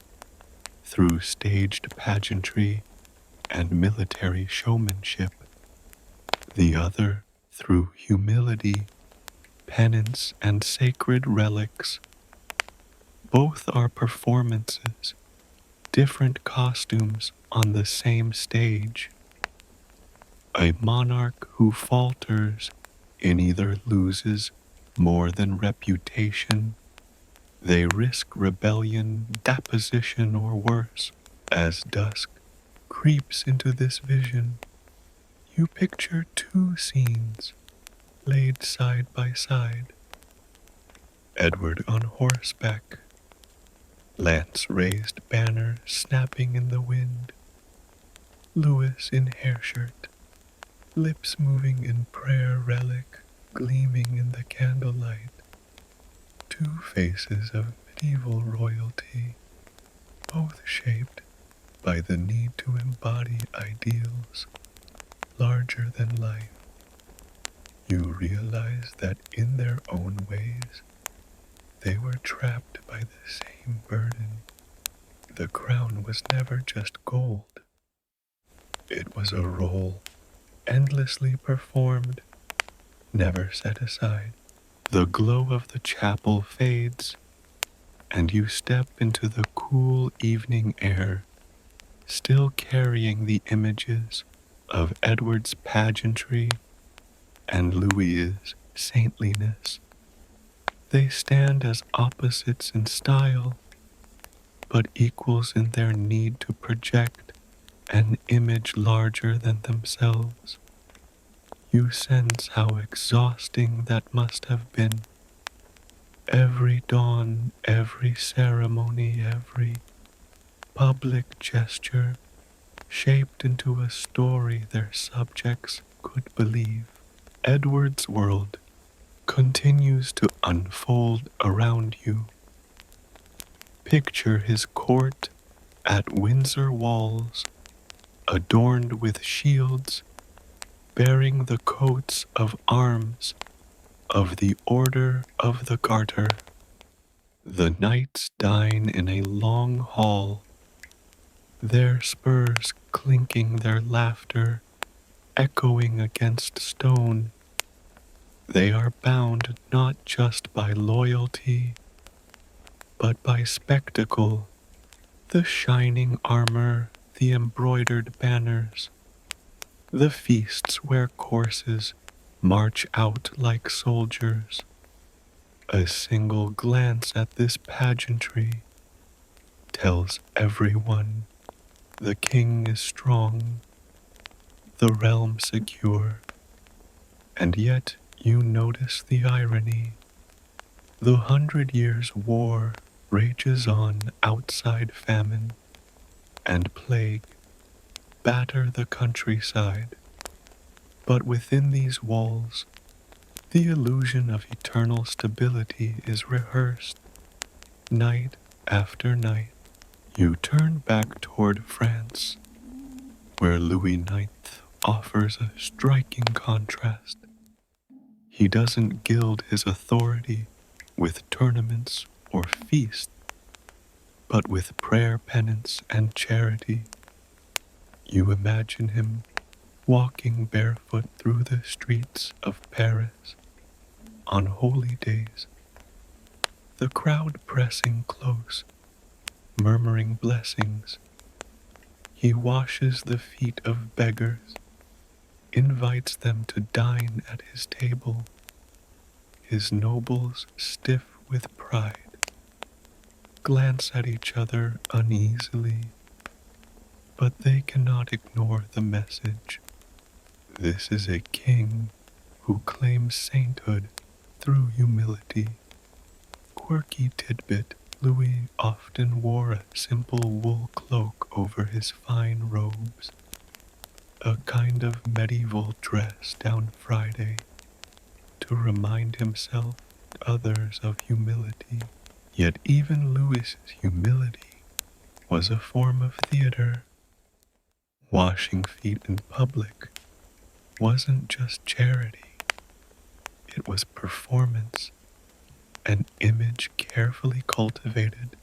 through staged pageantry and military showmanship, the other through humility, penance, and sacred relics. Both are performances, different costumes on the same stage. A monarch who falters in either loses more than reputation. They risk rebellion, deposition, or worse. As dusk creeps into this vision, you picture two scenes laid side by side. Edward on horseback, lance-raised banner snapping in the wind. Louis in hair shirt, lips moving in prayer relic, gleaming in the candlelight. Two faces of medieval royalty, both shaped by the need to embody ideals larger than life. You realize that in their own ways, they were trapped by the same burden. The crown was never just gold. It was a role endlessly performed, never set aside. The glow of the chapel fades, and you step into the cool evening air, still carrying the images of Edward's pageantry and Louis's saintliness. They stand as opposites in style, but equals in their need to project an image larger than themselves. You sense how exhausting that must have been. Every dawn, every ceremony, every public gesture shaped into a story their subjects could believe. Edward's world continues to unfold around you. Picture his court at Windsor walls, adorned with shields, bearing the coats of arms of the Order of the Garter. The knights dine in a long hall, their spurs clinking, their laughter echoing against stone. They are bound not just by loyalty, but by spectacle, the shining armor, the embroidered banners, the feasts where courses march out like soldiers. A single glance at this pageantry tells everyone the king is strong, the realm secure, and yet you notice the irony. The 100 Years' War rages on outside famine and plague, batter the countryside. But within these walls, the illusion of eternal stability is rehearsed night after night. You turn back toward France, where Louis IX offers a striking contrast. He doesn't gild his authority with tournaments or feasts, but with prayer, penance, and charity. You imagine him walking barefoot through the streets of Paris on holy days, the crowd pressing close, murmuring blessings. He washes the feet of beggars, invites them to dine at his table, his nobles stiff with pride, glance at each other uneasily, but they cannot ignore the message. This is a king who claims sainthood through humility. Quirky tidbit, Louis often wore a simple wool cloak over his fine robes, a kind of medieval dress down Friday, to remind himself and others of humility. Yet even Louis's humility was a form of theater. Washing feet in public wasn't just charity, it was performance, an image carefully cultivated,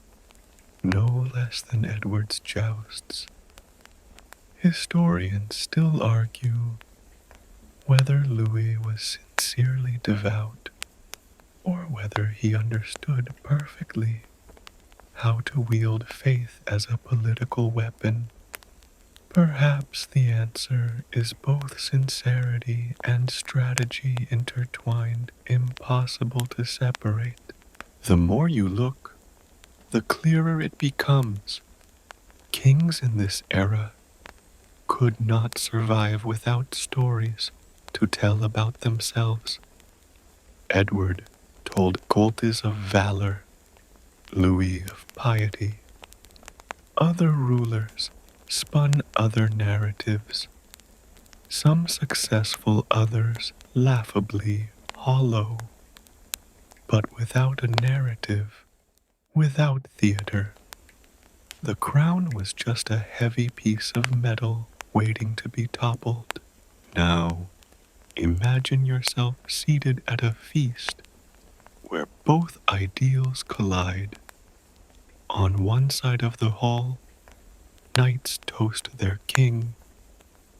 no less than Edward's jousts. Historians still argue whether Louis was sincerely devout or whether he understood perfectly how to wield faith as a political weapon. Perhaps the answer is both sincerity and strategy intertwined, impossible to separate. The more you look, the clearer it becomes. Kings in this era could not survive without stories to tell about themselves. Edward told Coltes of valor, Louis of piety. Other rulers spun other narratives, some successful, others laughably hollow. But without a narrative, without theater, the crown was just a heavy piece of metal waiting to be toppled. Now, imagine yourself seated at a feast where both ideals collide. On one side of the hall, knights toast their king,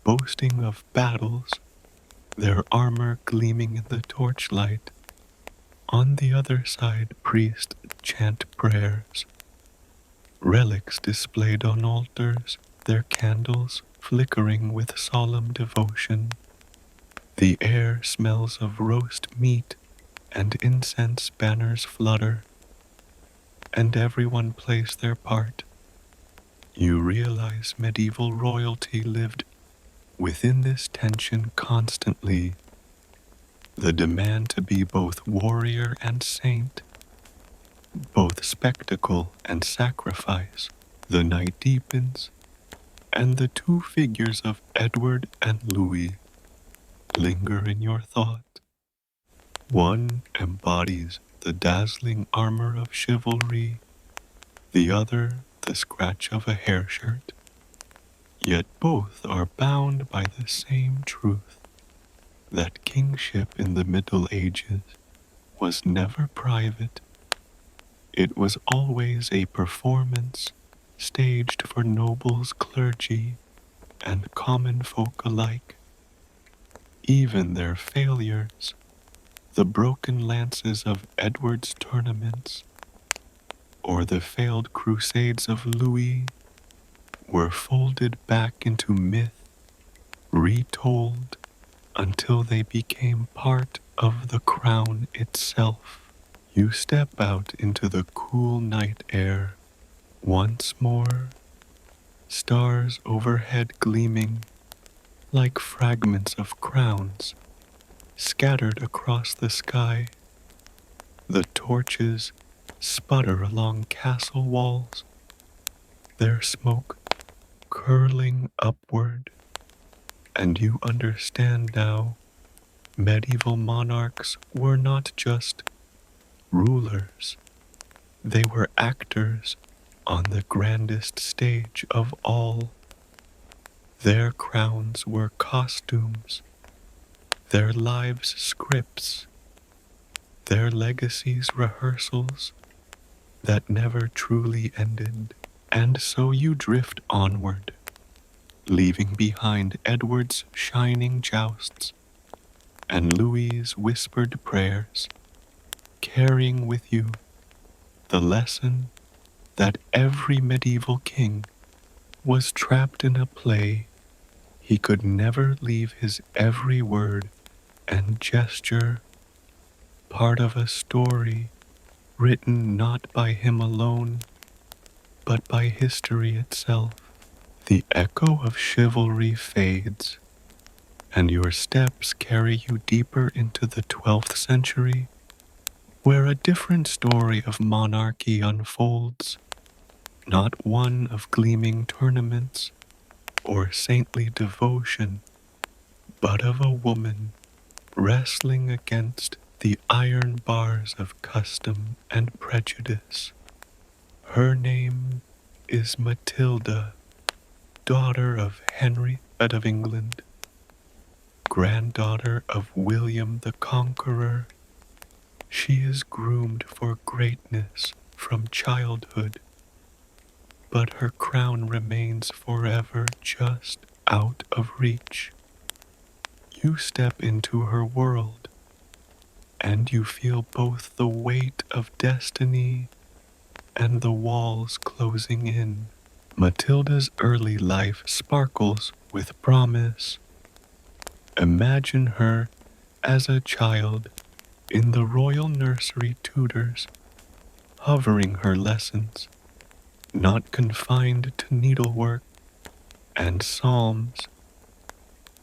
boasting of battles, their armor gleaming in the torchlight. On the other side, priests chant prayers, relics displayed on altars, their candles flickering with solemn devotion. The air smells of roast meat and incense banners flutter, and everyone plays their part. You realize medieval royalty lived within this tension constantly, the demand to be both warrior and saint, both spectacle and sacrifice. The night deepens, and the two figures of Edward and Louis linger in your thought. One embodies the dazzling armor of chivalry, the other the scratch of a hair shirt. Yet both are bound by the same truth, that kingship in the Middle Ages was never private. It was always a performance staged for nobles, clergy, and common folk alike. Even their failures, the broken lances of Edward's tournaments, or the failed crusades of Louis, were folded back into myth, retold, until they became part of the crown itself. You step out into the cool night air once more, stars overhead gleaming like fragments of crowns scattered across the sky. The torches sputter along castle walls, their smoke curling upward, and you understand now medieval monarchs were not just rulers, they were actors on the grandest stage of all. Their crowns were costumes, their lives scripts, their legacies rehearsals that never truly ended. And so you drift onward, leaving behind Edward's shining jousts and Louis's whispered prayers, carrying with you the lesson that every medieval king was trapped in a play. He could never leave his every word and gesture part of a story written not by him alone, but by history itself. The echo of chivalry fades, and your steps carry you deeper into the 12th century, where a different story of monarchy unfolds, not one of gleaming tournaments or saintly devotion, but of a woman wrestling against the iron bars of custom and prejudice. Her name is Matilda, daughter of Henry of England, granddaughter of William the Conqueror. She is groomed for greatness from childhood, but her crown remains forever just out of reach. You step into her world, and you feel both the weight of destiny and the walls closing in. Matilda's early life sparkles with promise. Imagine her as a child in the royal nursery tutors, hovering her lessons, not confined to needlework and psalms,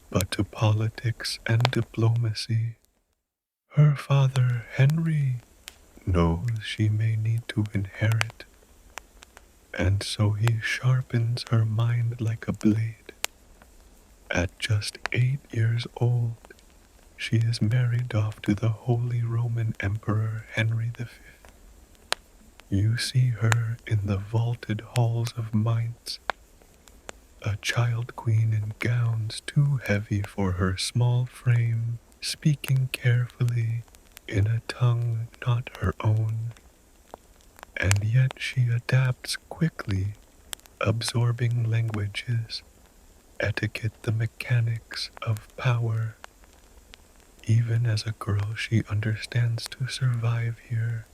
but to politics and diplomacy. Her father, Henry, knows she may need to inherit, and so he sharpens her mind like a blade. At just 8 years old, she is married off to the Holy Roman Emperor Henry V. You see her in the vaulted halls of Mainz, a child queen in gowns too heavy for her small frame, speaking carefully in a tongue not her own. And yet she adapts quickly, absorbing languages, etiquette, the mechanics of power. Even as a girl, she understands to survive here.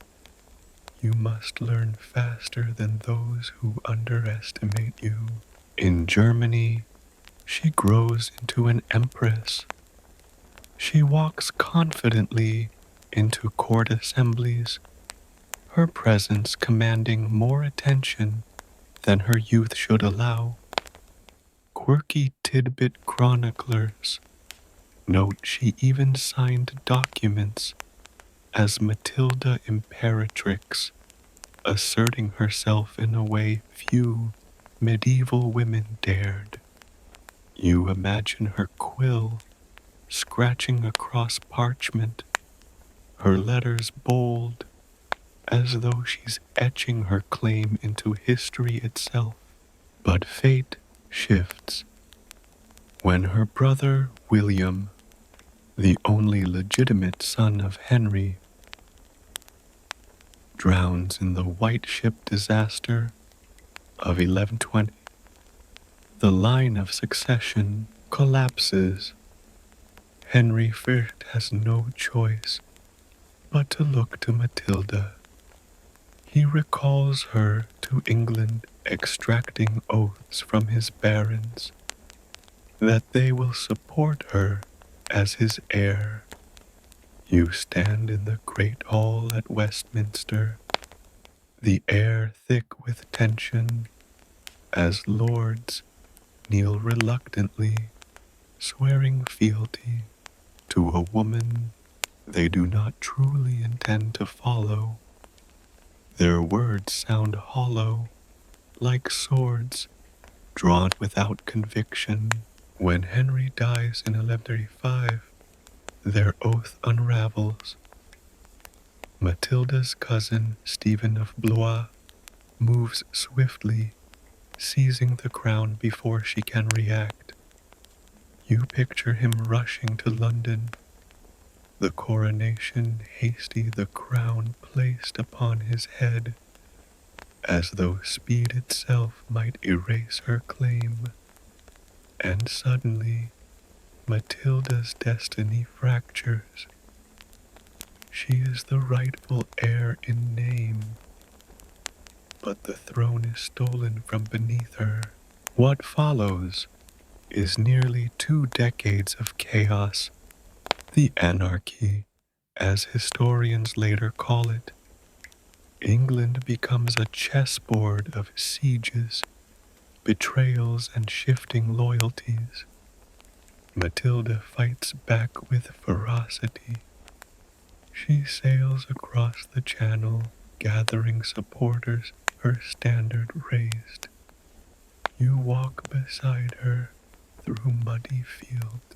You must learn faster than those who underestimate you. In Germany, she grows into an empress. She walks confidently into court assemblies, her presence commanding more attention than her youth should allow. Quirky tidbit chroniclers note she even signed documents as Matilda Imperatrix, asserting herself in a way few medieval women dared. You imagine her quill scratching across parchment, her letters bold, as though she's etching her claim into history itself. But fate shifts. When her brother William, the only legitimate son of Henry, drowns in the White Ship disaster of 1120, the line of succession collapses. Henry I has no choice but to look to Matilda. He recalls her to England, extracting oaths from his barons that they will support her as his heir. You stand in the great hall at Westminster, the air thick with tension, as lords kneel reluctantly, swearing fealty to a woman they do not truly intend to follow. Their words sound hollow, like swords drawn without conviction. When Henry dies in 1135, their oath unravels. Matilda's cousin, Stephen of Blois, moves swiftly, seizing the crown before she can react. You picture him rushing to London, the coronation hasty, the crown placed upon his head, as though speed itself might erase her claim. And suddenly, Matilda's destiny fractures. She is the rightful heir in name, but the throne is stolen from beneath her. What follows is nearly 2 decades of chaos, the anarchy, as historians later call it. England becomes a chessboard of sieges, betrayals, and shifting loyalties. Matilda fights back with ferocity. She sails across the channel, gathering supporters, her standard raised. You walk beside her through muddy fields.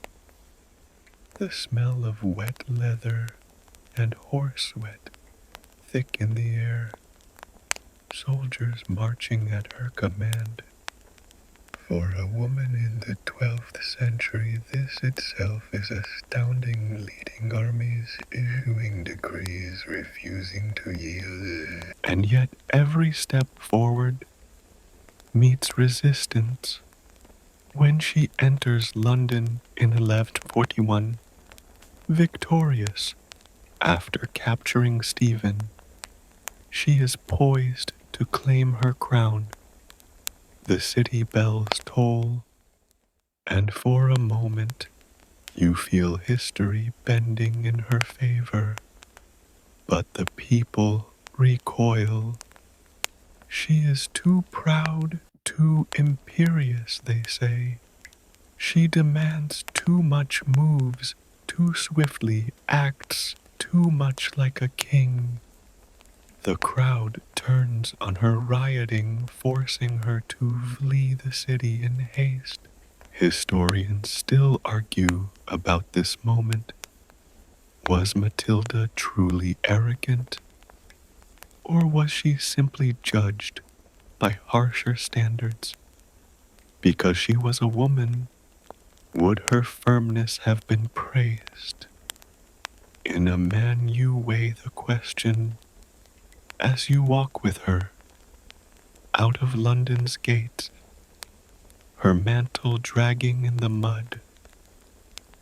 The smell of wet leather and horse sweat thick in the air. Soldiers marching at her command. For a woman in the 12th century, this itself is astounding, leading armies, issuing decrees, refusing to yield. And yet every step forward meets resistance. When she enters London in 1141, victorious, after capturing Stephen, she is poised to claim her crown. The city bells toll, and for a moment you feel history bending in her favor. But the people recoil. She is too proud, too imperious, they say. She demands too much, moves too swiftly, acts too much like a king. The crowd turns on her rioting, forcing her to flee the city in haste. Historians still argue about this moment. Was Matilda truly arrogant? Or was she simply judged by harsher standards? Because she was a woman, would her firmness have been praised? In a man you weigh the question as you walk with her out of London's gates, her mantle dragging in the mud,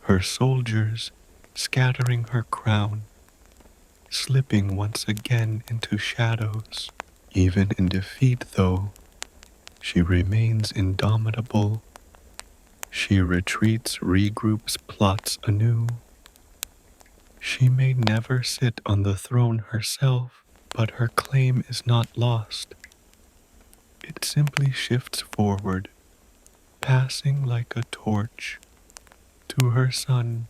her soldiers scattering her crown, slipping once again into shadows. Even in defeat, though, she remains indomitable. She retreats, regroups, plots anew. She may never sit on the throne herself, but her claim is not lost. It simply shifts forward, passing like a torch to her son,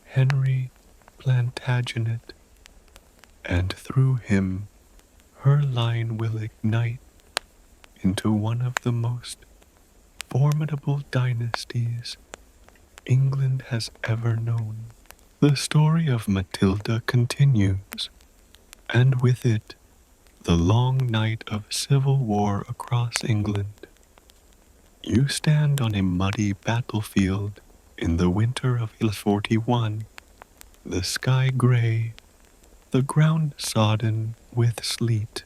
Henry Plantagenet, and through him her line will ignite into one of the most formidable dynasties England has ever known. The story of Matilda continues, and with it, the long night of civil war across England. You stand on a muddy battlefield in the winter of 1141, the sky gray, the ground sodden with sleet.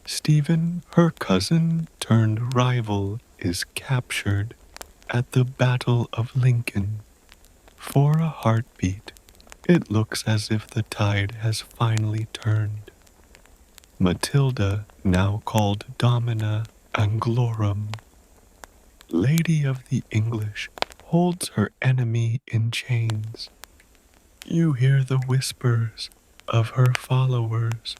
Stephen, her cousin turned rival, is captured at the Battle of Lincoln. For a heartbeat, it looks as if the tide has finally turned. Matilda, now called Domina Anglorum, Lady of the English, holds her enemy in chains. You hear the whispers of her followers.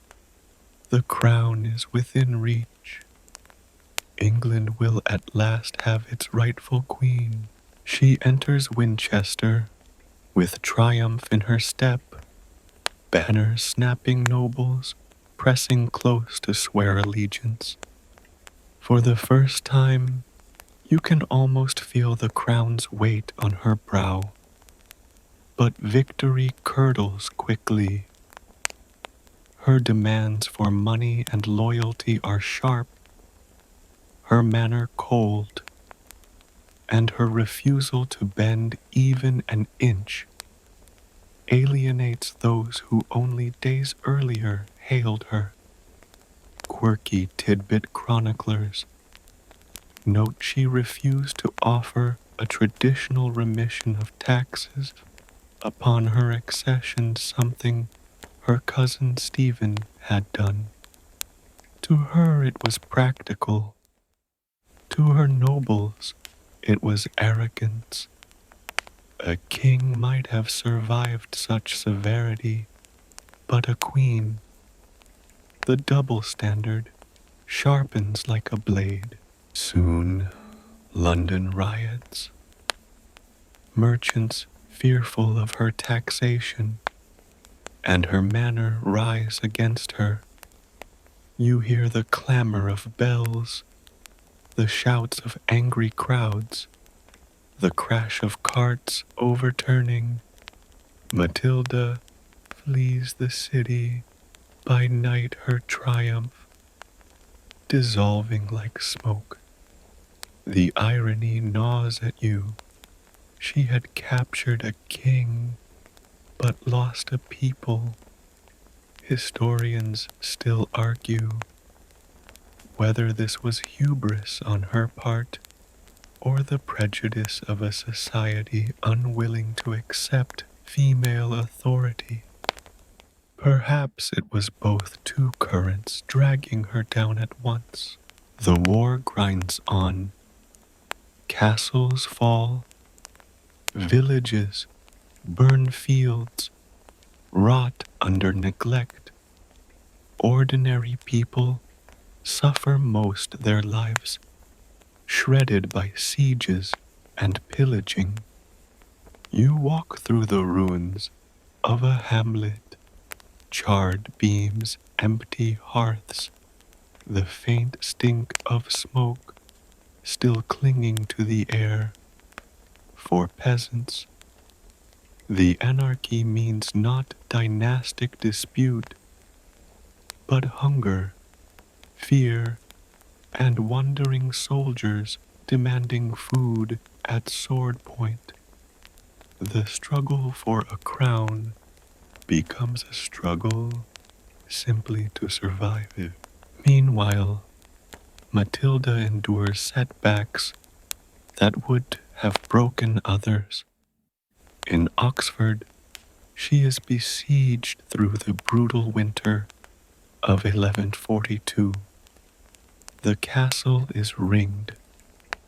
The crown is within reach. England will at last have its rightful queen. She enters Winchester with triumph in her step, banners snapping, nobles pressing close to swear allegiance. For the first time, You can almost feel the crown's weight on her brow, but victory curdles quickly. Her demands for money and loyalty are sharp, her manner cold, and her refusal to bend even an inch alienates those who only days earlier hailed her. Quirky tidbit chroniclers note she refused to offer a traditional remission of taxes upon her accession, something her cousin Stephen had done. To her it was practical. To her nobles it was arrogance. A king might have survived such severity, but a queen, the double standard, sharpens like a blade. Soon, London riots. Merchants fearful of her taxation and her manner rise against her. You hear the clamor of bells, the shouts of angry crowds, the crash of carts overturning. Matilda flees the city, by night her triumph, dissolving like smoke. The irony gnaws at you. She had captured a king, but lost a people. Historians still argue whether this was hubris on her part or the prejudice of a society unwilling to accept female authority. Perhaps it was both two currents dragging her down at once. The war grinds on. Castles fall, villages burn, fields rot under neglect. Ordinary people suffer most, their lives shredded by sieges and pillaging. You walk through the ruins of a hamlet, charred beams, empty hearths, the faint stink of smoke still clinging to the air. For peasants, the anarchy means not dynastic dispute, but hunger, fear, and wandering soldiers demanding food at sword point. The struggle for a crown becomes a struggle simply to survive it. Meanwhile, Matilda endures setbacks that would have broken others. In Oxford, she is besieged through the brutal winter of 1142. The castle is ringed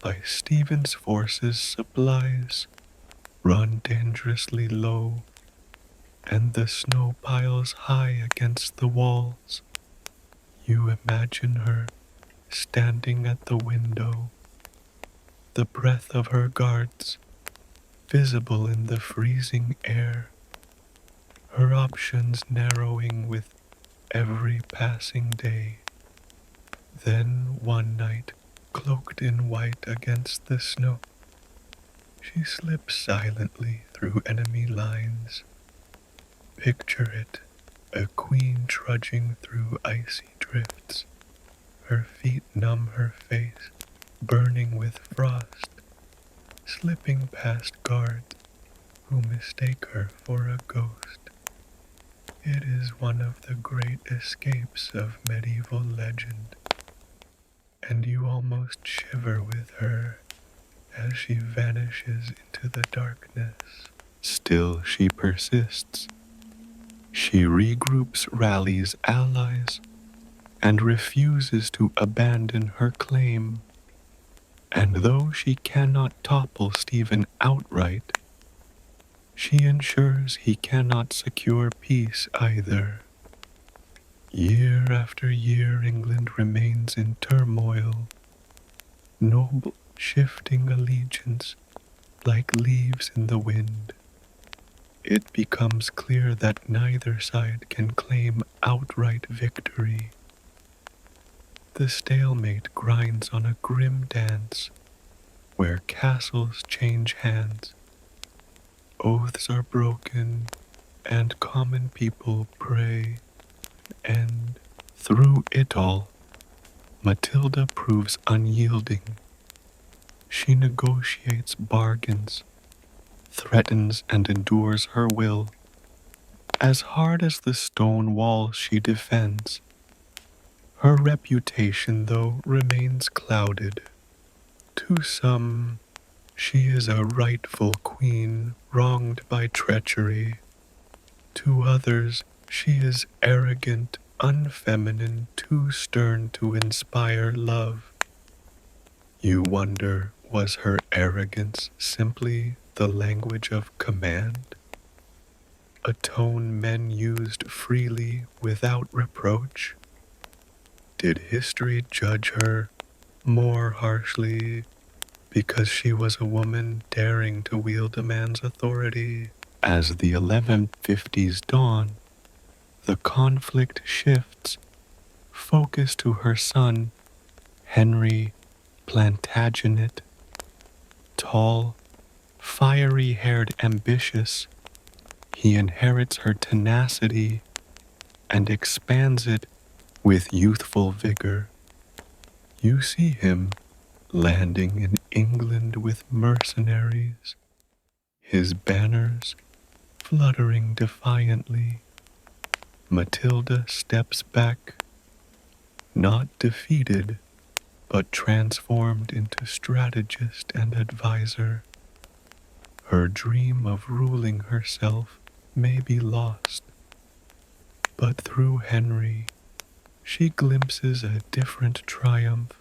by Stephen's forces, supplies run dangerously low, and the snow piles high against the walls. You imagine her standing at the window, the breath of her guards visible in the freezing air, her options narrowing with every passing day. Then one night, cloaked in white against the snow, she slips silently through enemy lines. Picture it, a queen trudging through icy drifts, her feet numb, her face burning with frost, slipping past guards who mistake her for a ghost. It is one of the great escapes of medieval legend, and you almost shiver with her as she vanishes into the darkness. Still she persists. She regroups, rallies allies, and refuses to abandon her claim. And though she cannot topple Stephen outright, she ensures he cannot secure peace either. Year after year England remains in turmoil, noble shifting allegiance like leaves in the wind. It becomes clear that neither side can claim outright victory. The stalemate grinds on a grim dance, where castles change hands, oaths are broken, and common people pray, and through it all, Matilda proves unyielding. She negotiates bargains, threatens and endures her will. As hard as the stone wall she defends, her reputation, though, remains clouded. To some, she is a rightful queen wronged by treachery. To others, she is arrogant, unfeminine, too stern to inspire love. You wonder, was her arrogance simply the language of command? A tone men used freely without reproach? Did history judge her more harshly because she was a woman daring to wield a man's authority? As the 1150s dawn, the conflict shifts, focus to her son, Henry Plantagenet, tall, fiery-haired, ambitious. He inherits her tenacity and expands it with youthful vigor. You see him landing in England with mercenaries, his banners fluttering defiantly. Matilda steps back, not defeated, but transformed into strategist and advisor. Her dream of ruling herself may be lost, but through Henry, she glimpses a different triumph,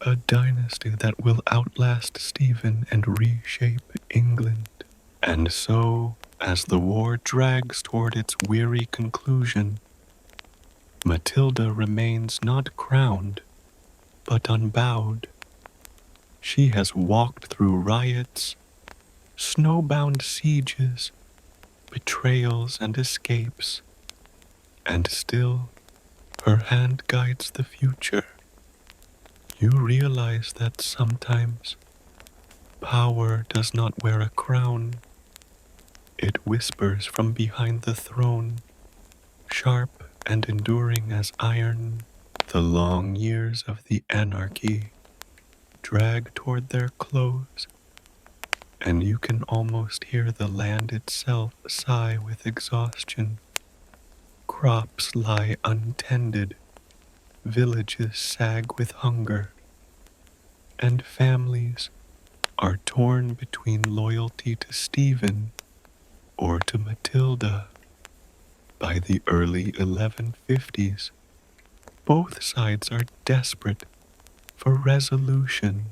a dynasty that will outlast Stephen and reshape England. And so, as the war drags toward its weary conclusion, Matilda remains not crowned, but unbowed. She has walked through riots, snowbound sieges, betrayals and escapes, and still her hand guides the future. You realize that sometimes power does not wear a crown. It whispers from behind the throne, sharp and enduring as iron. The long years of the anarchy drag toward their close, and you can almost hear the land itself sigh with exhaustion. Crops lie untended, villages sag with hunger, and families are torn between loyalty to Stephen or to Matilda. By the early 1150s, both sides are desperate for resolution,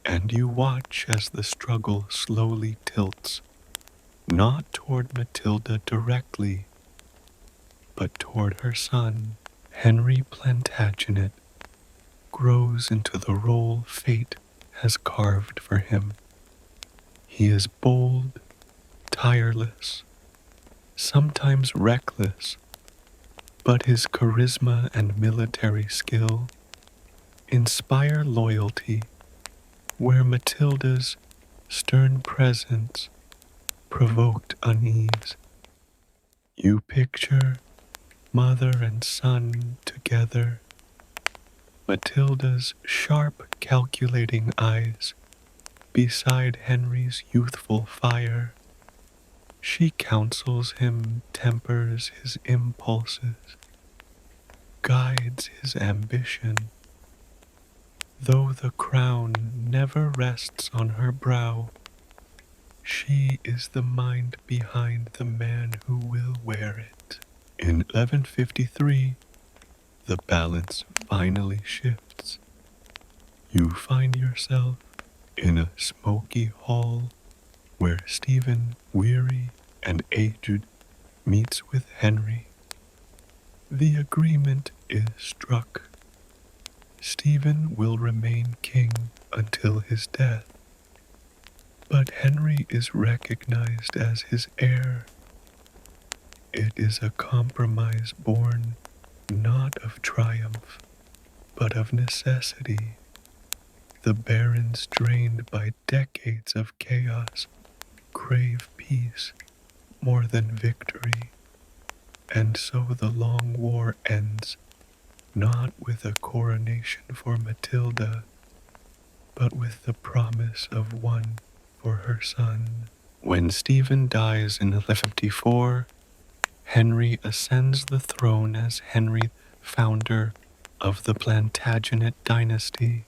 and you watch as the struggle slowly tilts, not toward Matilda directly, but toward her son. Henry Plantagenet grows into the role fate has carved for him. He is bold, tireless, sometimes reckless, but his charisma and military skill inspire loyalty where Matilda's stern presence provoked unease. You picture mother and son together, Matilda's sharp, calculating eyes beside Henry's youthful fire. She counsels him, tempers his impulses, guides his ambition. Though the crown never rests on her brow, she is the mind behind the man who will wear it. In 1153, the balance finally shifts. You find yourself in a smoky hall where Stephen, weary and aged, meets with Henry. The agreement is struck. Stephen will remain king until his death, but Henry is recognized as his heir. It is a compromise born not of triumph, but of necessity. The barons, drained by decades of chaos, crave peace more than victory. And so the long war ends, not with a coronation for Matilda, but with the promise of one for her son. When Stephen dies in 1154, Henry ascends the throne as Henry, founder of the Plantagenet dynasty.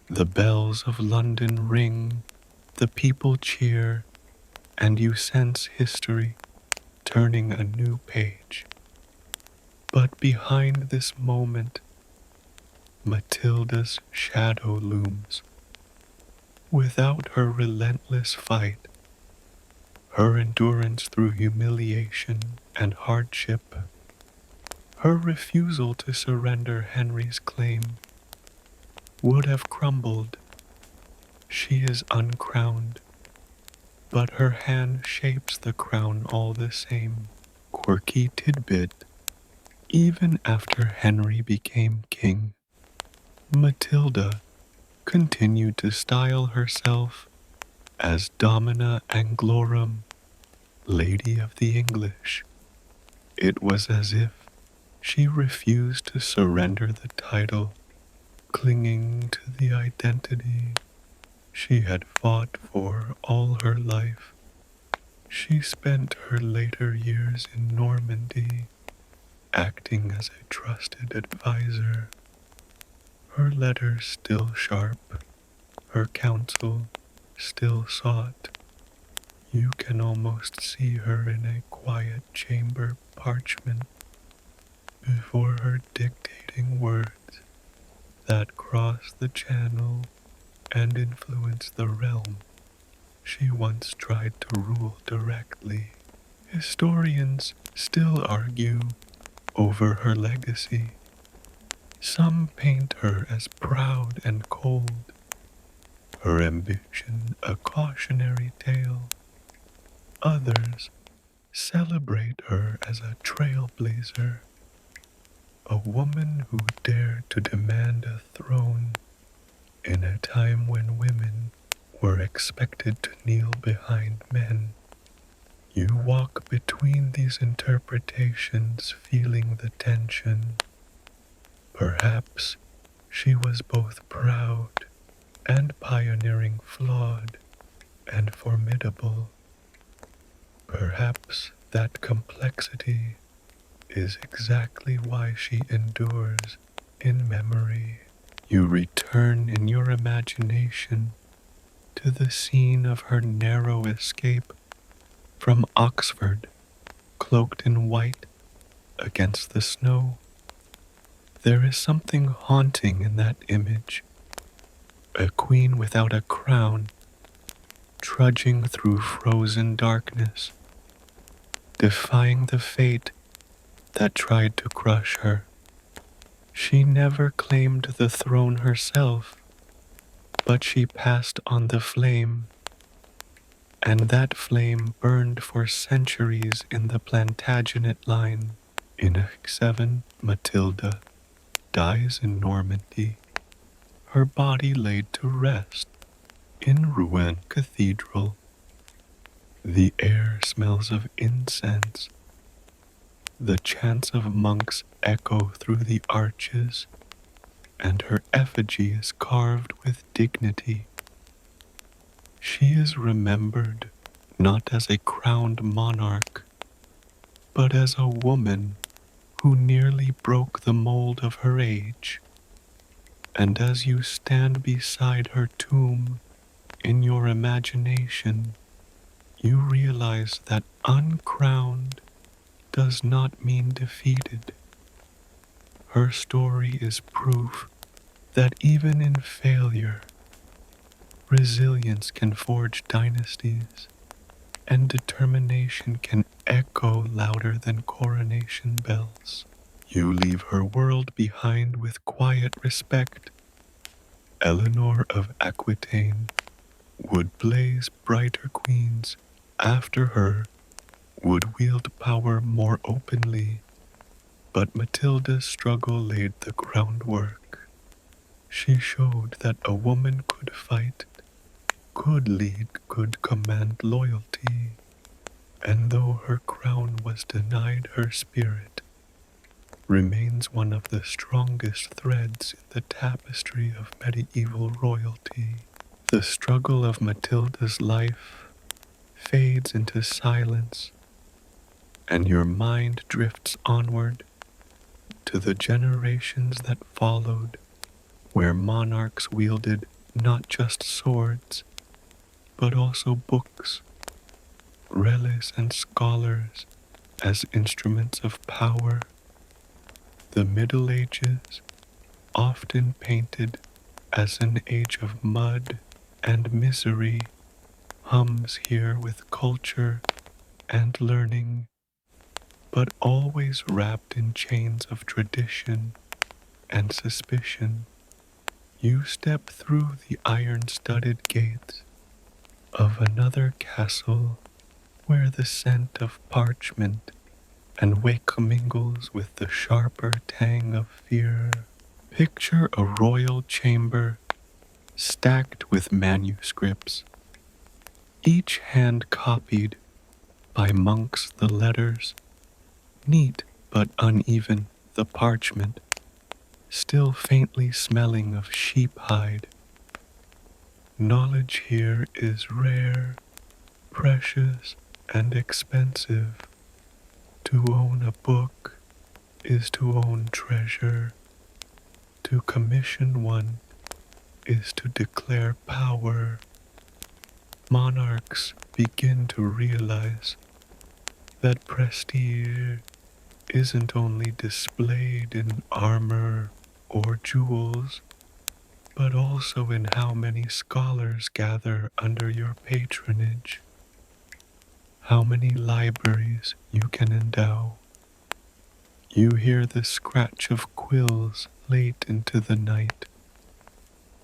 The bells of London ring, the people cheer, and you sense history turning a new page. But behind this moment, Matilda's shadow looms. Without her relentless fight, her endurance through humiliation and hardship, her refusal to surrender Henry's claim, would have crumbled. She is uncrowned, but her hand shapes the crown all the same. Quirky tidbit: even after Henry became king, Matilda continued to style herself as Domina Anglorum, Lady of the English. It was as if she refused to surrender the title, clinging to the identity she had fought for all her life. She spent her later years in Normandy, acting as a trusted advisor. Her letters still sharp, her counsel still sought. You can almost see her in a quiet chamber parchment before her dictating words that cross the channel and influence the realm she once tried to rule directly. Historians still argue over her legacy. Some paint her as proud and cold, her ambition a cautionary tale. Others celebrate her as a trailblazer, a woman who dared to demand a throne in a time when women were expected to kneel behind men. You walk between these interpretations, feeling the tension. Perhaps she was both proud and pioneering, flawed and formidable. Perhaps that complexity is exactly why she endures in memory. You return in your imagination to the scene of her narrow escape from Oxford, cloaked in white against the snow. There is something haunting in that image, a queen without a crown, trudging through frozen darkness, defying the fate that tried to crush her. She never claimed the throne herself, but she passed on the flame, and that flame burned for centuries in the Plantagenet line. In 7, Matilda dies in Normandy, her body laid to rest in Rouen Cathedral. The air smells of incense. The chants of monks echo through the arches, and her effigy is carved with dignity. She is remembered not as a crowned monarch, but as a woman who nearly broke the mold of her age. And as you stand beside her tomb in your imagination, you realize that uncrowned does not mean defeated. Her story is proof that even in failure, resilience can forge dynasties, and determination can echo louder than coronation bells. You leave her world behind with quiet respect. Eleanor of Aquitaine would blaze brighter queens after her, would wield power more openly, but Matilda's struggle laid the groundwork. She showed that a woman could fight, could lead, could command loyalty, and though her crown was denied, her spirit remains one of the strongest threads in the tapestry of medieval royalty. The struggle of Matilda's life fades into silence, and your mind drifts onward to the generations that followed, where monarchs wielded not just swords, but also books, relics, and scholars as instruments of power. The Middle Ages, often painted as an age of mud and misery, hums here with culture and learning, but always wrapped in chains of tradition and suspicion. You step through the iron-studded gates of another castle where the scent of parchment and wake mingles with the sharper tang of fear. Picture a royal chamber stacked with manuscripts, each hand copied by monks, the letters, neat but uneven, the parchment, still faintly smelling of sheep hide. Knowledge here is rare, precious, and expensive. To own a book is to own treasure. To commission one is to declare power. Monarchs begin to realize that prestige isn't only displayed in armor or jewels, but also in how many scholars gather under your patronage, how many libraries you can endow. You hear the scratch of quills late into the night.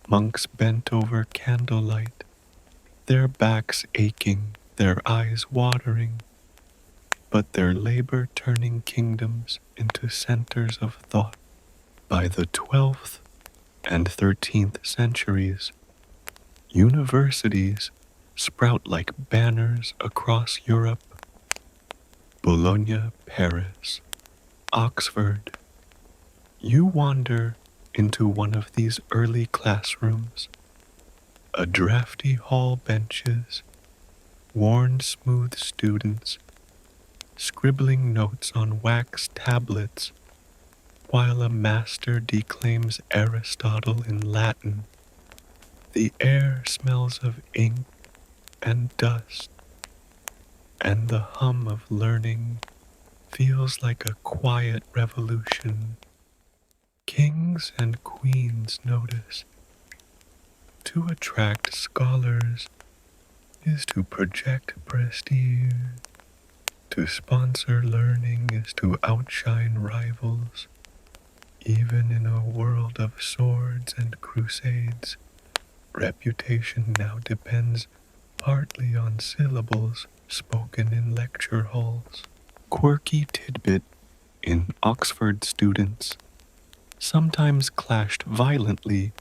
Monks bent over candlelight, their backs aching, their eyes watering, but their labor turning kingdoms into centers of thought. By the 12th and 13th centuries, universities sprout like banners across Europe. Bologna, Paris, Oxford. You wander into one of these early classrooms. A drafty hall benches, worn smooth students, scribbling notes on wax tablets, while a master declaims Aristotle in Latin. The air smells of ink and dust, and the hum of learning feels like a quiet revolution. Kings and queens notice. To attract scholars is to project prestige. To sponsor learning is to outshine rivals. Even in a world of swords and crusades, reputation now depends partly on syllables spoken in lecture halls. Quirky tidbit: in Oxford, students sometimes clashed violently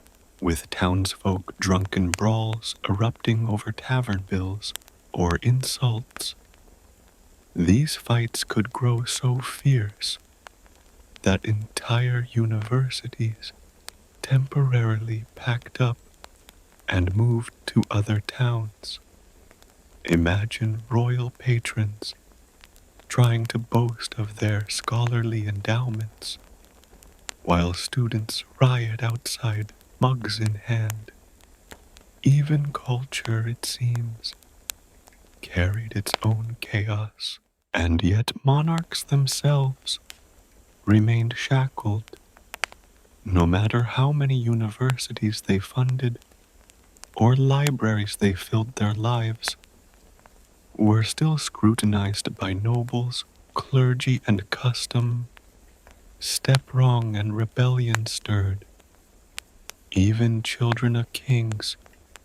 with townsfolk, drunken brawls erupting over tavern bills or insults. These fights could grow so fierce that entire universities temporarily packed up and moved to other towns. Imagine royal patrons trying to boast of their scholarly endowments, while students riot outside, mugs in hand. Even culture, it seems, carried its own chaos, and yet monarchs themselves remained shackled. No matter how many universities they funded or libraries they filled their lives, were still scrutinized by nobles, clergy, and custom. Step wrong and rebellion stirred. Even children of kings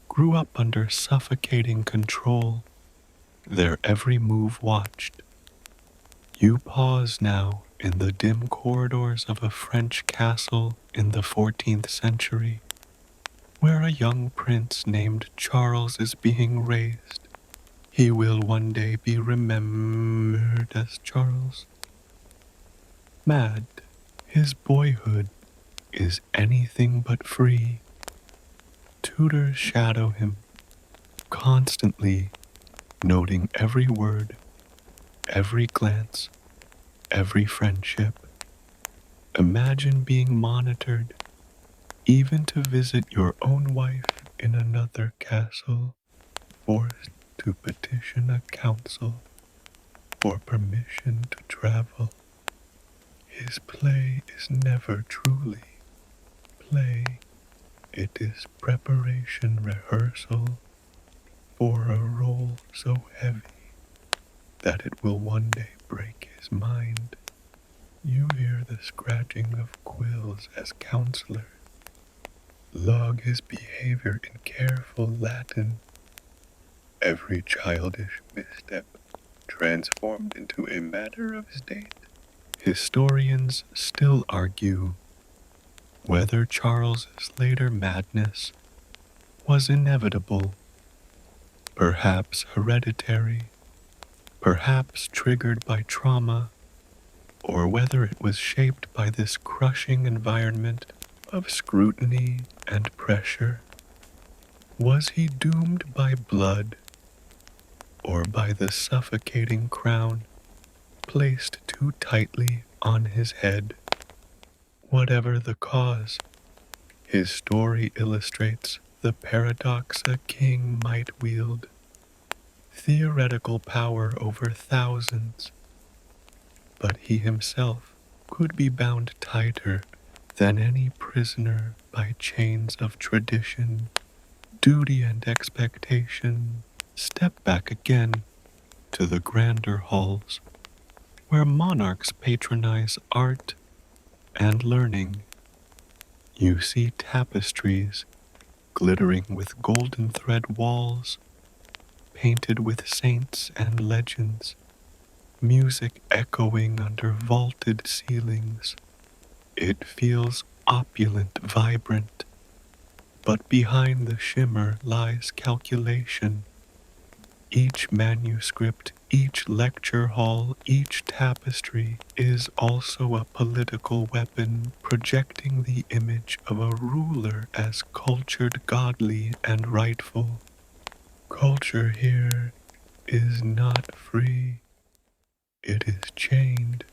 grew up under suffocating control, their every move watched. You pause now in the dim corridors of a French castle in the 14th century. where a young prince named Charles is being raised. He will one day be remembered as Charles. Mad, his boyhood is anything but free. Tutors shadow him, constantly noting every word, every glance, every friendship. Imagine being monitored, even to visit your own wife in another castle, forced to petition a council for permission to travel. His play is never truly play. It is preparation rehearsal for a role so heavy that it will one day break his mind. You hear the scratching of quills as counselor log his behavior in careful Latin. Every childish misstep transformed into a matter of state. Historians still argue whether Charles's later madness was inevitable, perhaps hereditary, perhaps triggered by trauma, or whether it was shaped by this crushing environment of scrutiny and pressure. Was he doomed by blood, or by the suffocating crown placed too tightly on his head? Whatever the cause, his story illustrates the paradox a king might wield theoretical power over thousands, but he himself could be bound tighter than any prisoner by chains of tradition, duty, and expectation. Step back again to the grander halls, where monarchs patronize art and learning. You see tapestries glittering with golden thread walls, painted with saints and legends, music echoing under vaulted ceilings. It feels opulent, vibrant, but behind the shimmer lies calculation. Each manuscript, each lecture hall, each tapestry is also a political weapon, projecting the image of a ruler as cultured, godly, and rightful. Culture here is not free. It is chained,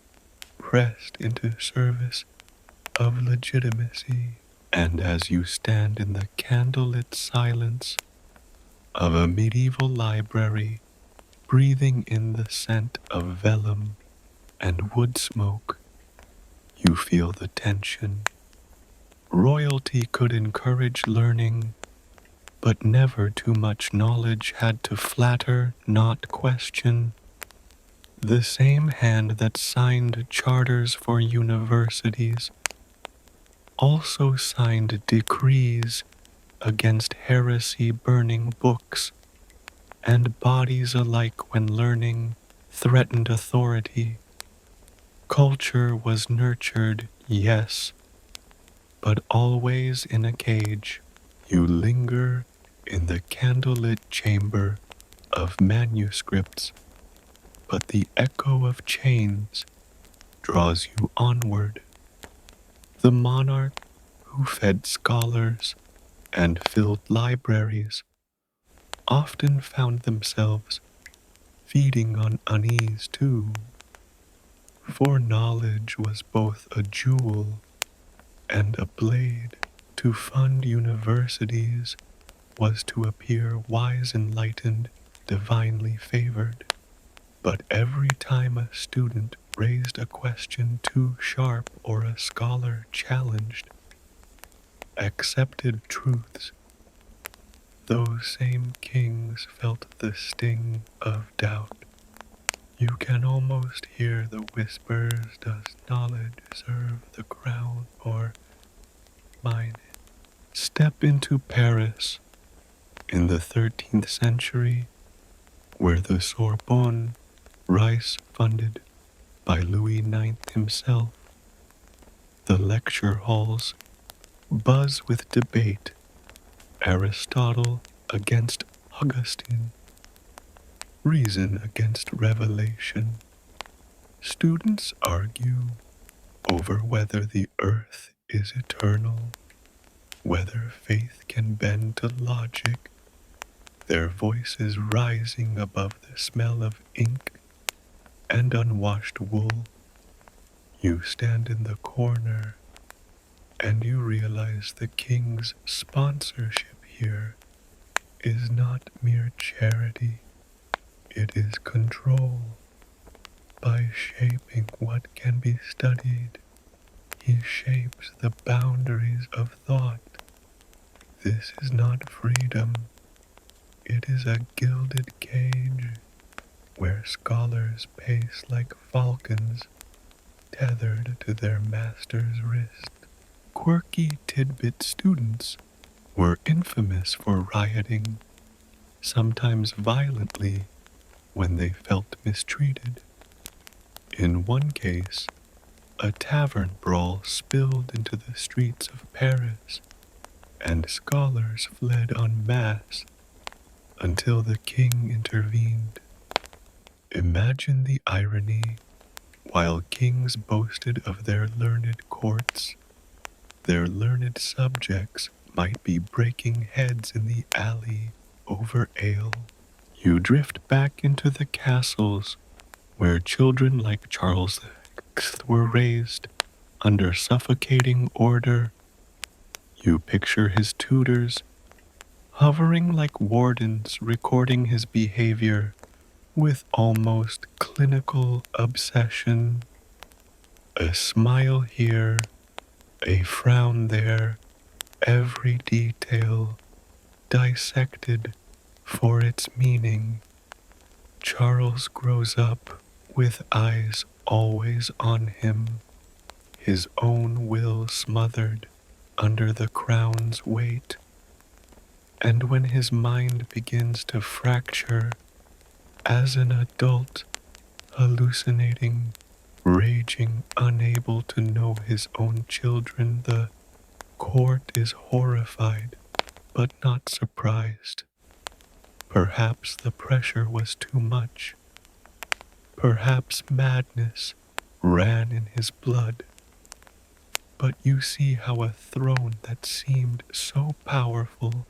pressed into service of legitimacy. And as you stand in the candlelit silence of a medieval library, breathing in the scent of vellum and wood smoke, you feel the tension. Royalty could encourage learning, but never too much knowledge had to flatter, not question. The same hand that signed charters for universities also signed decrees against heresy, burning books and bodies alike when learning threatened authority. Culture was nurtured, yes, but always in a cage. You linger in the candlelit chamber of manuscripts, but the echo of chains draws you onward. The monarch who fed scholars and filled libraries often found themselves feeding on unease too, for knowledge was both a jewel and a blade. To fund universities was to appear wise, enlightened, divinely favored. But every time a student raised a question too sharp or a scholar challenged accepted truths, those same kings felt the sting of doubt. You can almost hear the whispers, does knowledge deserve the crown or mine? Step into Paris in the 13th century, where the Sorbonne, rice funded by Louis IX himself, the lecture halls buzz with debate, Aristotle against Augustine, reason against revelation. Students argue over whether the earth is eternal, whether faith can bend to logic, their voices rising above the smell of ink and unwashed wool. You stand in the corner and you realize the king's sponsorship here is not mere charity, it is control. By shaping what can be studied, he shapes the boundaries of thought. This is not freedom, it is a gilded cage where scholars pace like falcons tethered to their master's wrist. Quirky tidbit students were infamous for rioting, sometimes violently, when they felt mistreated. In one case, a tavern brawl spilled into the streets of Paris, and scholars fled en masse until the king intervened. Imagine the irony. While kings boasted of their learned courts, their learned subjects might be breaking heads in the alley over ale. You drift back into the castles where children like Charles VI were raised under suffocating order. You picture his tutors hovering like wardens, recording his behavior with almost clinical obsession. A smile here, a frown there, every detail dissected for its meaning. Charles grows up with eyes always on him, his own will smothered under the crown's weight. And when his mind begins to fracture, as an adult, hallucinating, raging, unable to know his own children, the court is horrified, but not surprised. Perhaps the pressure was too much. Perhaps madness ran in his blood. But you see how a throne that seemed so powerful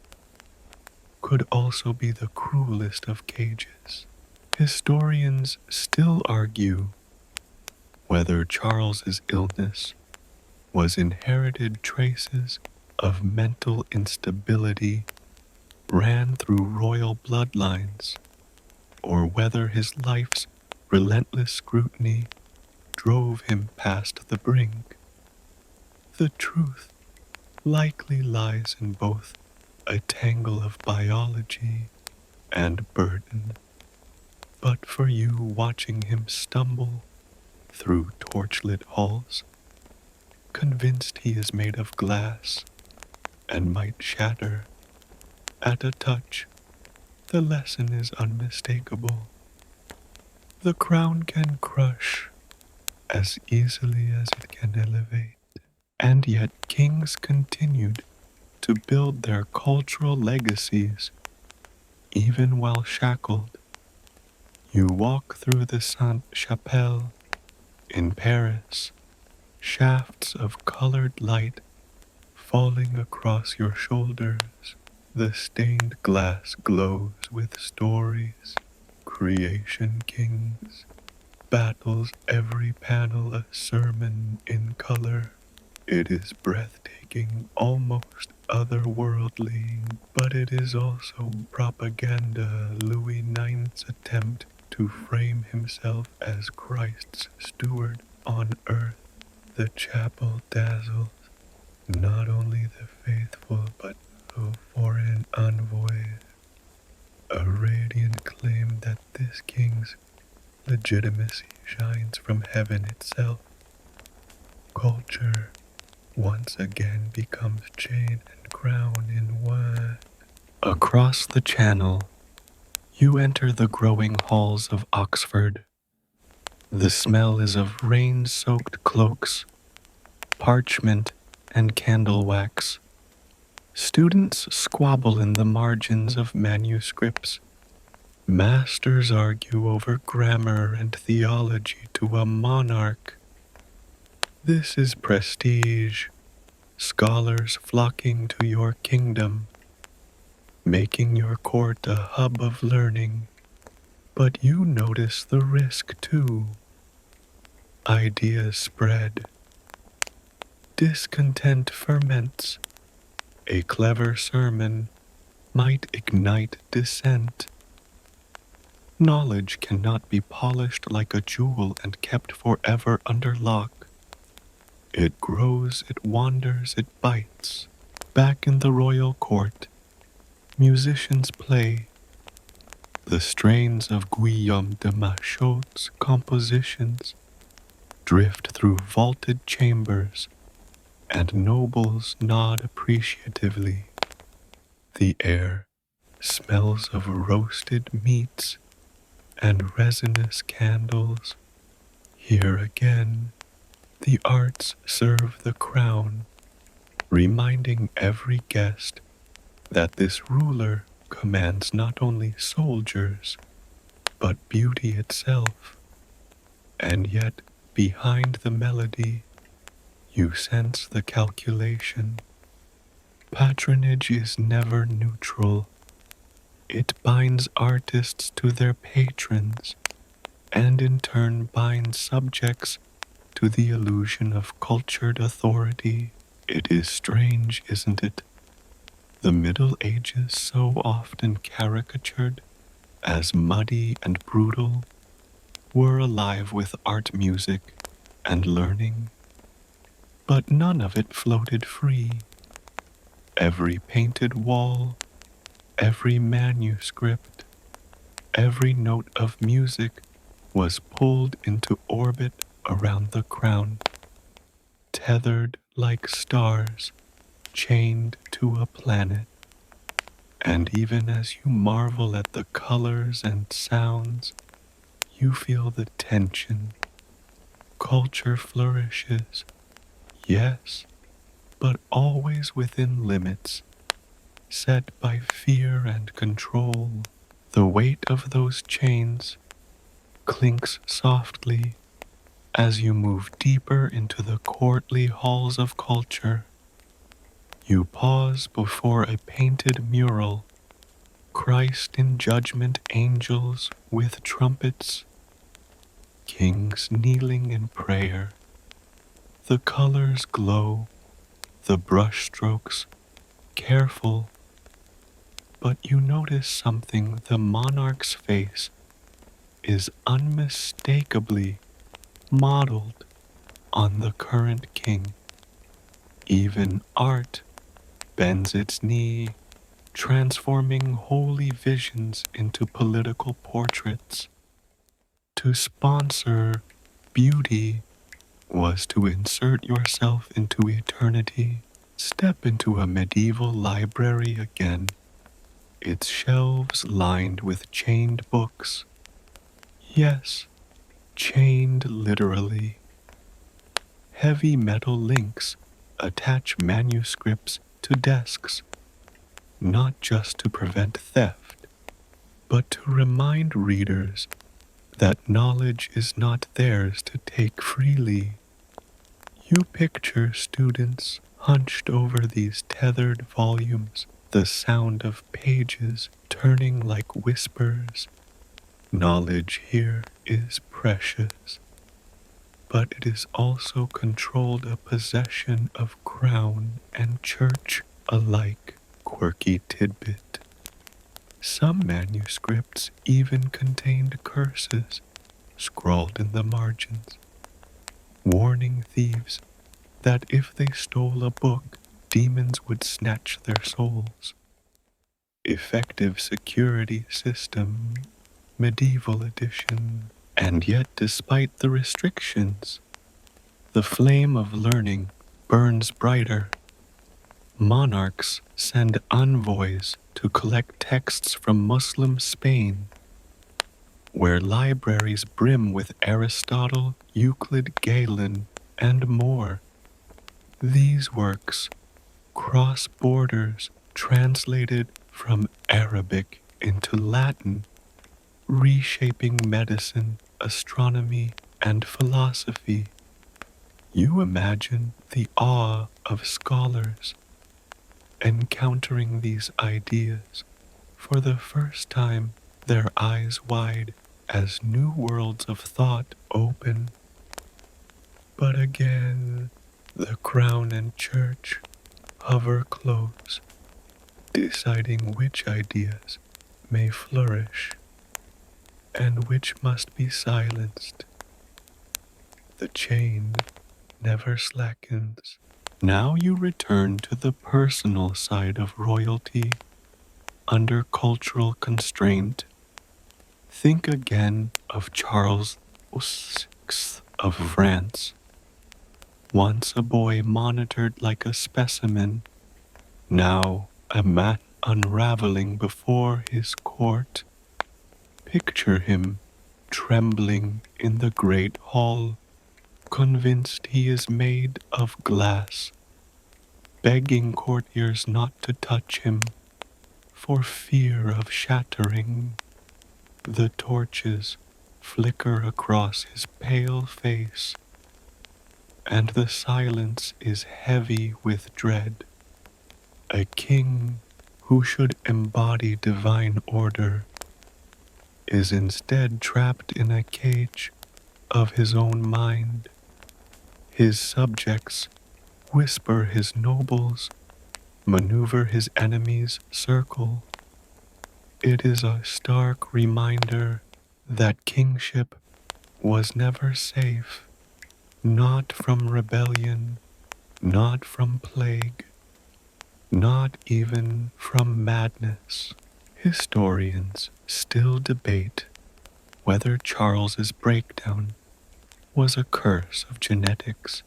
could also be the cruelest of cages. Historians still argue whether Charles's illness was inherited traces of mental instability ran through royal bloodlines, or whether his life's relentless scrutiny drove him past the brink. The truth likely lies in both a tangle of biology and burden. But for you watching him stumble through torchlit halls, convinced he is made of glass and might shatter at a touch, the lesson is unmistakable. The crown can crush as easily as it can elevate, and yet kings continued to build their cultural legacies even while shackled. You walk through the Sainte-Chapelle in Paris, shafts of colored light falling across your shoulders. The stained glass glows with stories, creation kings, battles, every panel a sermon in color. It is breathtaking, almost otherworldly, but it is also propaganda. Louis IX's attempt to frame himself as Christ's steward on earth. The chapel dazzles not only the faithful but foreign envoys. A radiant claim that this king's legitimacy shines from heaven itself. Culture once again becomes chain and crown in one. Across the channel, you enter the growing halls of Oxford. The smell is of rain-soaked cloaks, parchment, and candle wax. Students squabble in the margins of manuscripts. Masters argue over grammar and theology to a monarch. This is prestige, scholars flocking to your kingdom, making your court a hub of learning. But you notice the risk too. Ideas spread. Discontent ferments. A clever sermon might ignite dissent. Knowledge cannot be polished like a jewel and kept forever under lock. It grows, it wanders, it bites. Back in the royal court, musicians play the strains of Guillaume de Machaut's compositions, drift through vaulted chambers, and nobles nod appreciatively. The air smells of roasted meats and resinous candles. Here again, the arts serve the crown, reminding every guest that this ruler commands not only soldiers, but beauty itself. And yet, behind the melody, you sense the calculation. Patronage is never neutral. It binds artists to their patrons, and in turn binds subjects to the illusion of cultured authority. It is strange, isn't it? The Middle Ages, so often caricatured as muddy and brutal, were alive with art, music, and learning. But none of it floated free. Every painted wall, every manuscript, every note of music was pulled into orbit around the crown, tethered like stars, chained to a planet. And even as you marvel at the colors and sounds, you feel the tension. Culture flourishes, yes, but always within limits, set by fear and control. The weight of those chains clinks softly as you move deeper into the courtly halls of culture. You pause before a painted mural, Christ in judgment, angels with trumpets, kings kneeling in prayer. The colors glow, the brushstrokes careful, but you notice something. The monarch's face is unmistakably modeled on the current king. Even art bends its knee, transforming holy visions into political portraits. To sponsor beauty was to insert yourself into eternity. Step into a medieval library again, its shelves lined with chained books. Yes, chained literally. Heavy metal links attach manuscripts to desks, not just to prevent theft, but to remind readers that knowledge is not theirs to take freely. You picture students hunched over these tethered volumes, the sound of pages turning like whispers. Knowledge here is precious, but it is also controlled, a possession of crown and church alike. Quirky tidbit. Some manuscripts even contained curses scrawled in the margins, warning thieves that if they stole a book, demons would snatch their souls. Effective security system, medieval edition. And yet, despite the restrictions, the flame of learning burns brighter. Monarchs send envoys to collect texts from Muslim Spain, where libraries brim with Aristotle, Euclid, Galen, and more. These works, cross borders translated from Arabic into Latin, reshaping medicine, astronomy, and philosophy. You imagine the awe of scholars encountering these ideas for the first time, their eyes wide as new worlds of thought open. But again, the crown and church hover close, deciding which ideas may flourish and which must be silenced. The chain never slackens. Now you return to the personal side of royalty under cultural constraint. Think again of Charles VI of France, once a boy monitored like a specimen, now a man unraveling before his court. Picture him trembling in the great hall, convinced he is made of glass, begging courtiers not to touch him for fear of shattering. The torches flicker across his pale face, and the silence is heavy with dread. A king who should embody divine order is instead trapped in a cage of his own mind. His subjects whisper his nobles, maneuver his enemies' circle. It is a stark reminder that kingship was never safe, not from rebellion, not from plague, not even from madness. Historians still debate whether Charles's breakdown was a curse of genetics.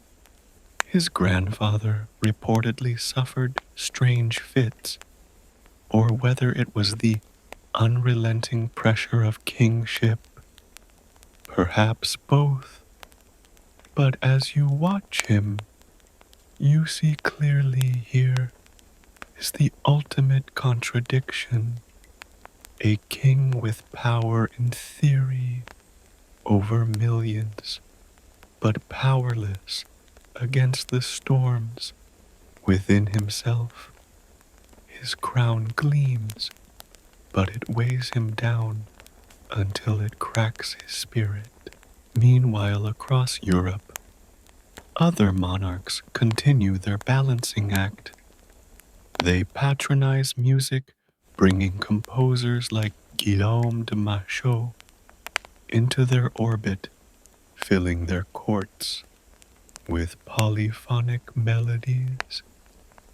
His grandfather reportedly suffered strange fits, or whether it was the unrelenting pressure of kingship. Perhaps both. But as you watch him, you see clearly here is the ultimate contradiction. A king with power in theory over millions, but powerless against the storms within himself. His crown gleams, but it weighs him down until it cracks his spirit. Meanwhile, across Europe, other monarchs continue their balancing act. They patronize music, bringing composers like Guillaume de Machaut into their orbit, filling their courts with polyphonic melodies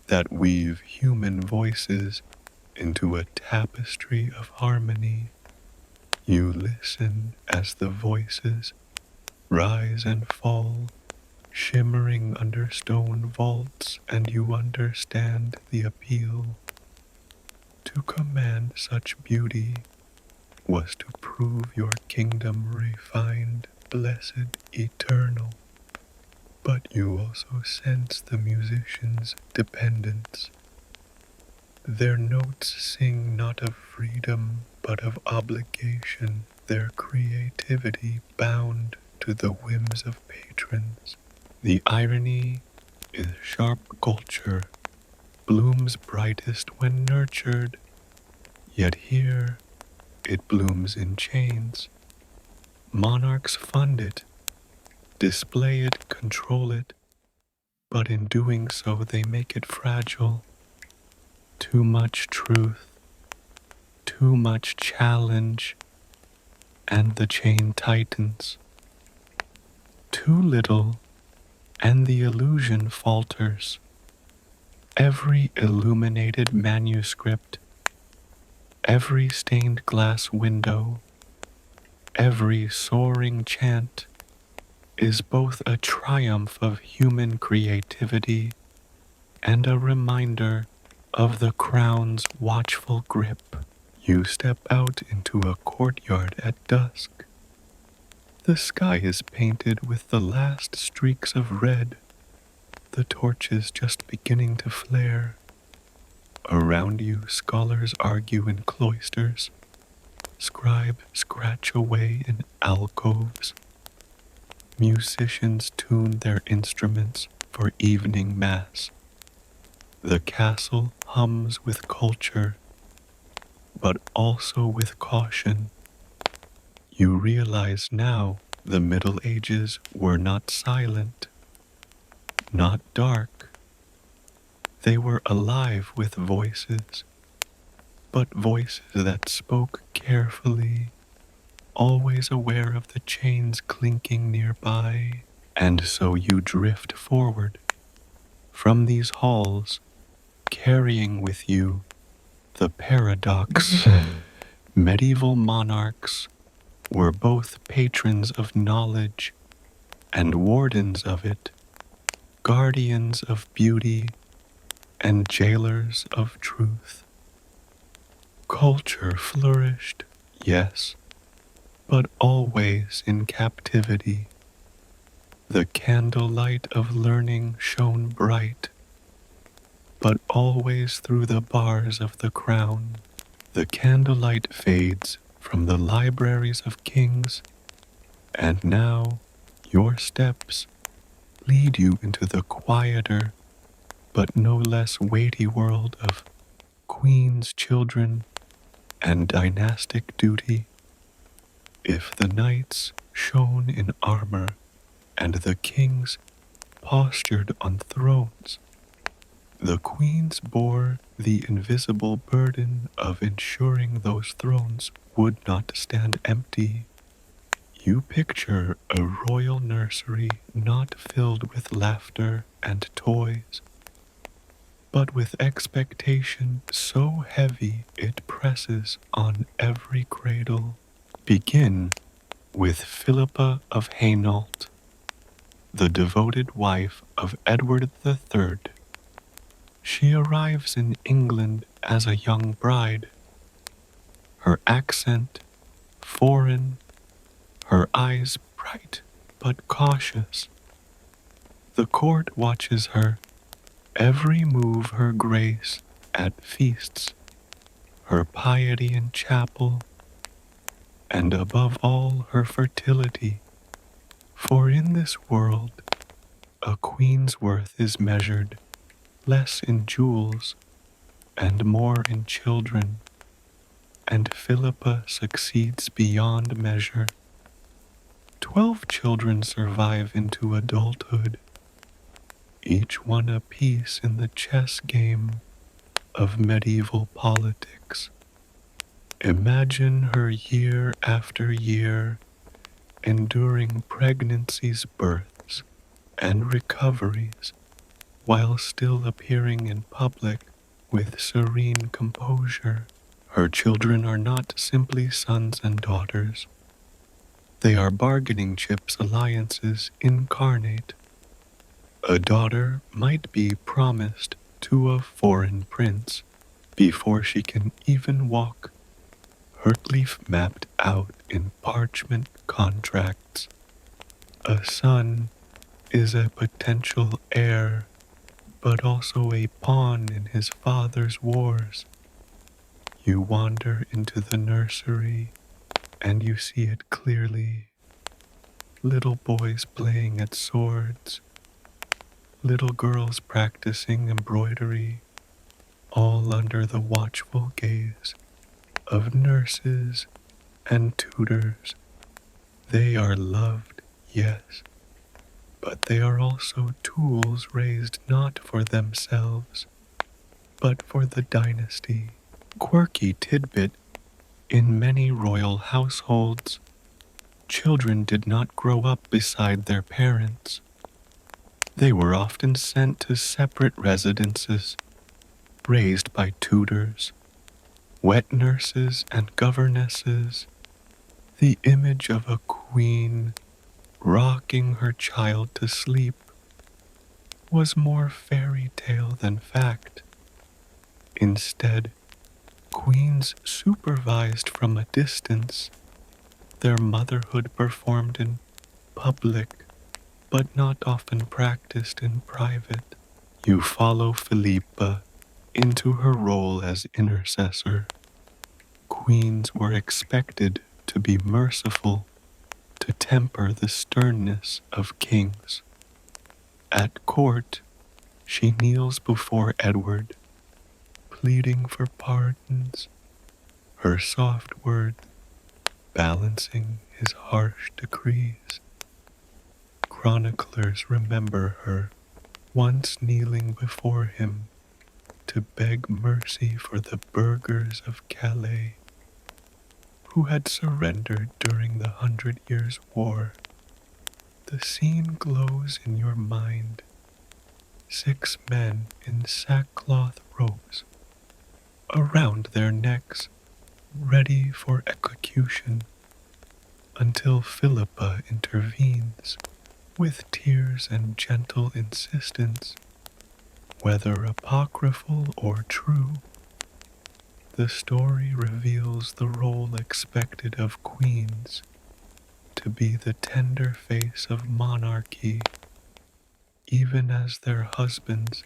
that weave human voices into a tapestry of harmony. You listen as the voices rise and fall, shimmering under stone vaults, and you understand the appeal. To command such beauty was to prove your kingdom refined, blessed, eternal. But you also sense the musician's dependence. Their notes sing not of freedom, but of obligation, their creativity bound to the whims of patrons. The irony is sharp culture blooms brightest when nurtured, yet here it blooms in chains. Monarchs fund it, display it, control it, but in doing so they make it fragile. Too much truth, too much challenge, and the chain tightens. Too little, and the illusion falters. Every illuminated manuscript, every stained glass window, every soaring chant is both a triumph of human creativity and a reminder of the crown's watchful grip. You step out into a courtyard at dusk. The sky is painted with the last streaks of red, the torches just beginning to flare. Around you, scholars argue in cloisters, scribe scratch away in alcoves, musicians tune their instruments for evening mass. The castle hums with culture, but also with caution. You realize now the Middle Ages were not silent, not dark. They were alive with voices, but voices that spoke carefully, always aware of the chains clinking nearby. And so you drift forward from these halls, carrying with you the paradox. Medieval monarchs were both patrons of knowledge and wardens of it, guardians of beauty and jailers of truth. Culture flourished, yes, but always in captivity. The candlelight of learning shone bright, but always through the bars of the crown. The candlelight fades from the libraries of kings, and now your steps lead you into the quieter but no less weighty world of queens, children, and dynastic duty. If the knights shone in armor and the kings postured on thrones, the queens bore the invisible burden of ensuring those thrones would not stand empty. You picture a royal nursery not filled with laughter and toys, but with expectation so heavy it presses on every cradle. Begin with Philippa of Hainault, the devoted wife of Edward III. She arrives in England as a young bride, her accent foreign, her eyes bright but cautious. The court watches her, every move her grace at feasts, her piety in chapel, and above all her fertility. For in this world a queen's worth is measured less in jewels and more in children, and Philippa succeeds beyond measure. 12 children survive into adulthood, each one a piece in the chess game of medieval politics. Imagine her year after year enduring pregnancies, births, and recoveries while still appearing in public with serene composure. Her children are not simply sons and daughters. They are bargaining chips alliances incarnate. A daughter might be promised to a foreign prince before she can even walk, her leaf mapped out in parchment contracts. A son is a potential heir, but also a pawn in his father's wars. You wander into the nursery, and you see it clearly. Little boys playing at swords, little girls practicing embroidery, all under the watchful gaze of nurses and tutors. They are loved, yes, but they are also tools raised not for themselves, but for the dynasty. Quirky tidbit: in many royal households, children did not grow up beside their parents. They were often sent to separate residences, raised by tutors, wet nurses, and governesses. The image of a queen rocking her child to sleep was more fairy tale than fact. Instead, queens supervised from a distance, their motherhood performed in public, but not often practiced in private. You follow Philippa into her role as intercessor. Queens were expected to be merciful, to temper the sternness of kings. At court, she kneels before Edward, pleading for pardons, her soft words balancing his harsh decrees. Chroniclers remember her once kneeling before him to beg mercy for the burghers of Calais who had surrendered during the Hundred Years' War. The scene glows in your mind. 6 men in sackcloth robes, around their necks, ready for execution, until Philippa intervenes with tears and gentle insistence. Whether apocryphal or true, the story reveals the role expected of queens to be the tender face of monarchy, even as their husbands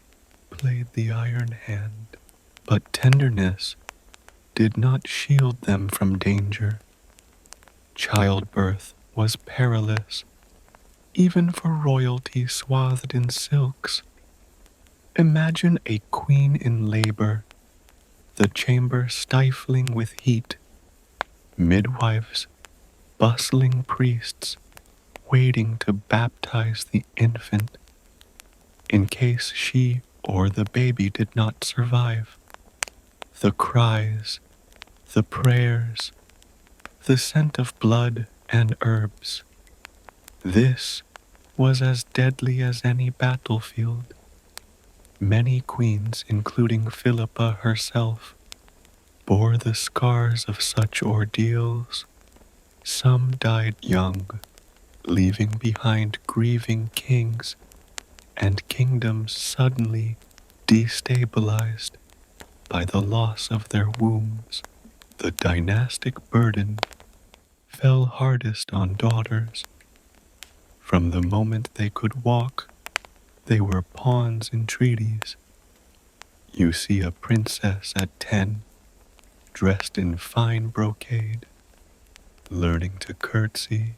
played the iron hand. But tenderness did not shield them from danger. Childbirth was perilous, even for royalty swathed in silks. Imagine a queen in labor, the chamber stifling with heat, midwives, bustling priests, waiting to baptize the infant in case she or the baby did not survive. The cries, the prayers, the scent of blood and herbs. This was as deadly as any battlefield. Many queens, including Philippa herself, bore the scars of such ordeals. Some died young, leaving behind grieving kings and kingdoms suddenly destabilized by the loss of their wombs. The dynastic burden fell hardest on daughters. From the moment they could walk, they were pawns in treaties. You see a princess at 10, dressed in fine brocade, learning to curtsy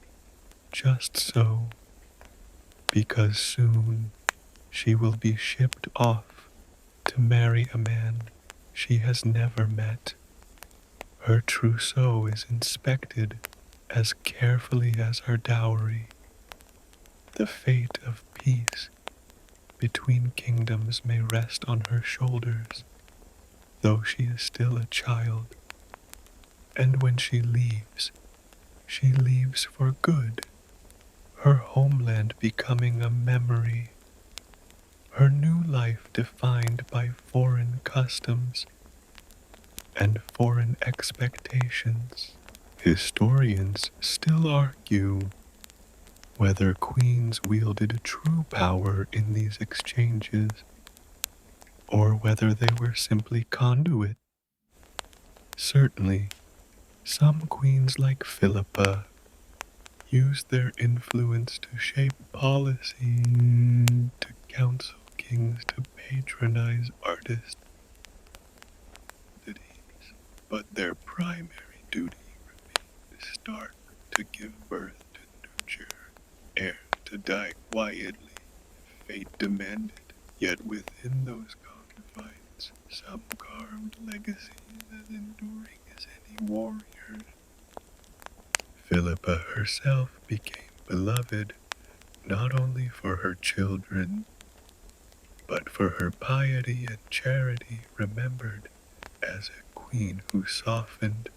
just so, because soon she will be shipped off to marry a man she has never met. Her trousseau is inspected as carefully as her dowry. The fate of peace between kingdoms may rest on her shoulders, though she is still a child. And when she leaves for good, her homeland becoming a memory, her new life defined by foreign customs and foreign expectations. Historians still argue whether queens wielded true power in these exchanges, or whether they were simply conduit. Certainly, some queens like Philippa used their influence to shape policy, to counsel kings to patronize artists, but their primary duty remained stark: to give birth to nurture, heirs to die quietly if fate demanded. Yet within those confines, some carved legacies as enduring as any warrior. Philippa herself became beloved not only for her children, but for her piety and charity, remembered as a queen who softened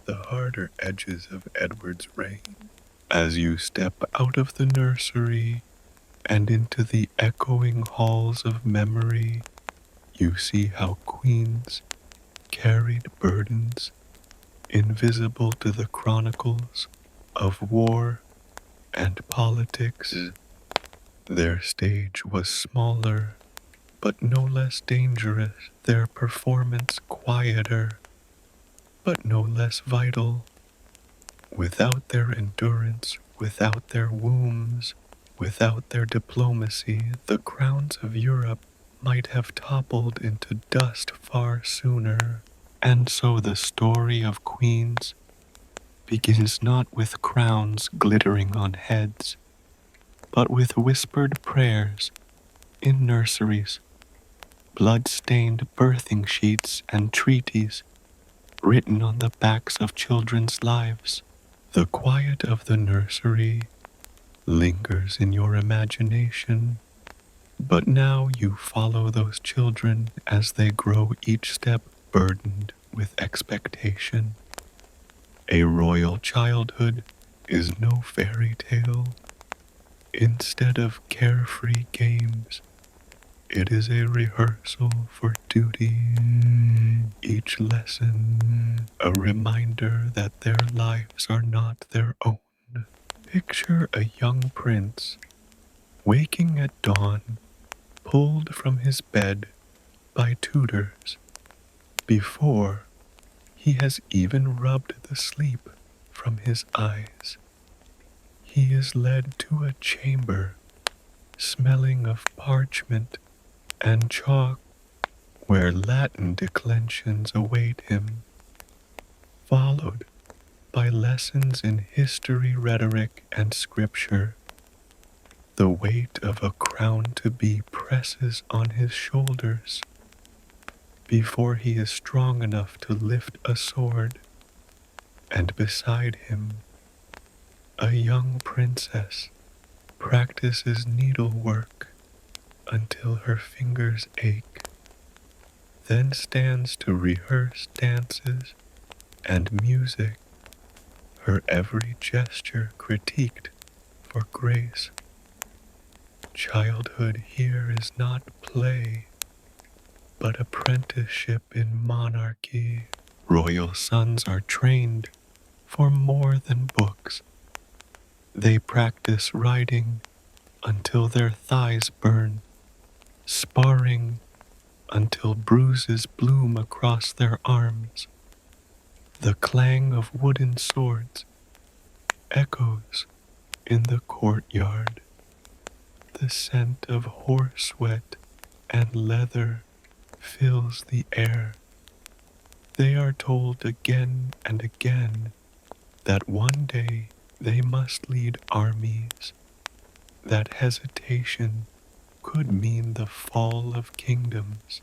the harder edges of Edward's reign. As you step out of the nursery and into the echoing halls of memory, you see how queens carried burdens invisible to the chronicles of war and politics. Their stage was smaller, but no less dangerous, their performance quieter, but no less vital. Without their endurance, without their wombs, Without their diplomacy, the crowns of Europe might have toppled into dust far sooner. And so the story of queens begins not with crowns glittering on heads, but with whispered prayers in nurseries, blood-stained birthing sheets and treaties written on the backs of children's lives. The quiet of the nursery lingers in your imagination, but now you follow those children as they grow, each step burdened with expectation. A royal childhood is no fairy tale. Instead of carefree games, it is a rehearsal for duty. Each lesson a reminder that their lives are not their own. Picture a young prince waking at dawn, pulled from his bed by tutors before he has even rubbed the sleep from his eyes. He is led to a chamber smelling of parchment and chalk, where Latin declensions await him, followed by lessons in history, rhetoric, and scripture. The weight of a crown to be presses on his shoulders before he is strong enough to lift a sword, and beside him a young princess practices needlework until her fingers ache, then stands to rehearse dances and music, her every gesture critiqued for grace. Childhood here is not play, but apprenticeship in monarchy. Royal sons are trained for more than books. They practice riding until their thighs burn, sparring until bruises bloom across their arms. The clang of wooden swords echoes in the courtyard. The scent of horse sweat and leather fills the air. They are told again and again that one day they must lead armies, that hesitation could mean the fall of kingdoms.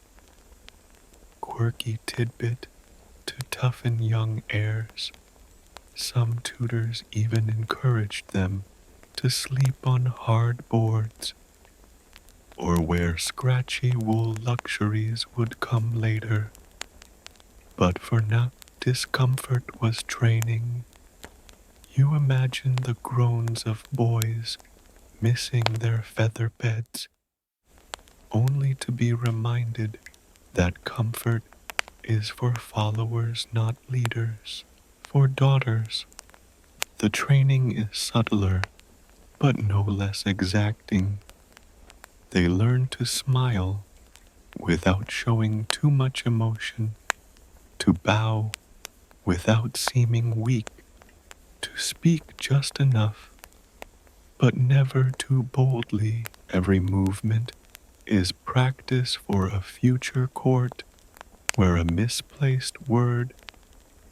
Quirky tidbit to toughen young heirs. Some tutors even encouraged them to sleep on hard boards, or wear scratchy wool luxuries would come later. But for now, discomfort was training. You imagine the groans of boys missing their feather beds, only to be reminded that comfort is for followers, not leaders. For daughters, the training is subtler, but no less exacting. They learn to smile without showing too much emotion, to bow without seeming weak, to speak just enough, but never too boldly. Every movement is practice for a future court where a misplaced word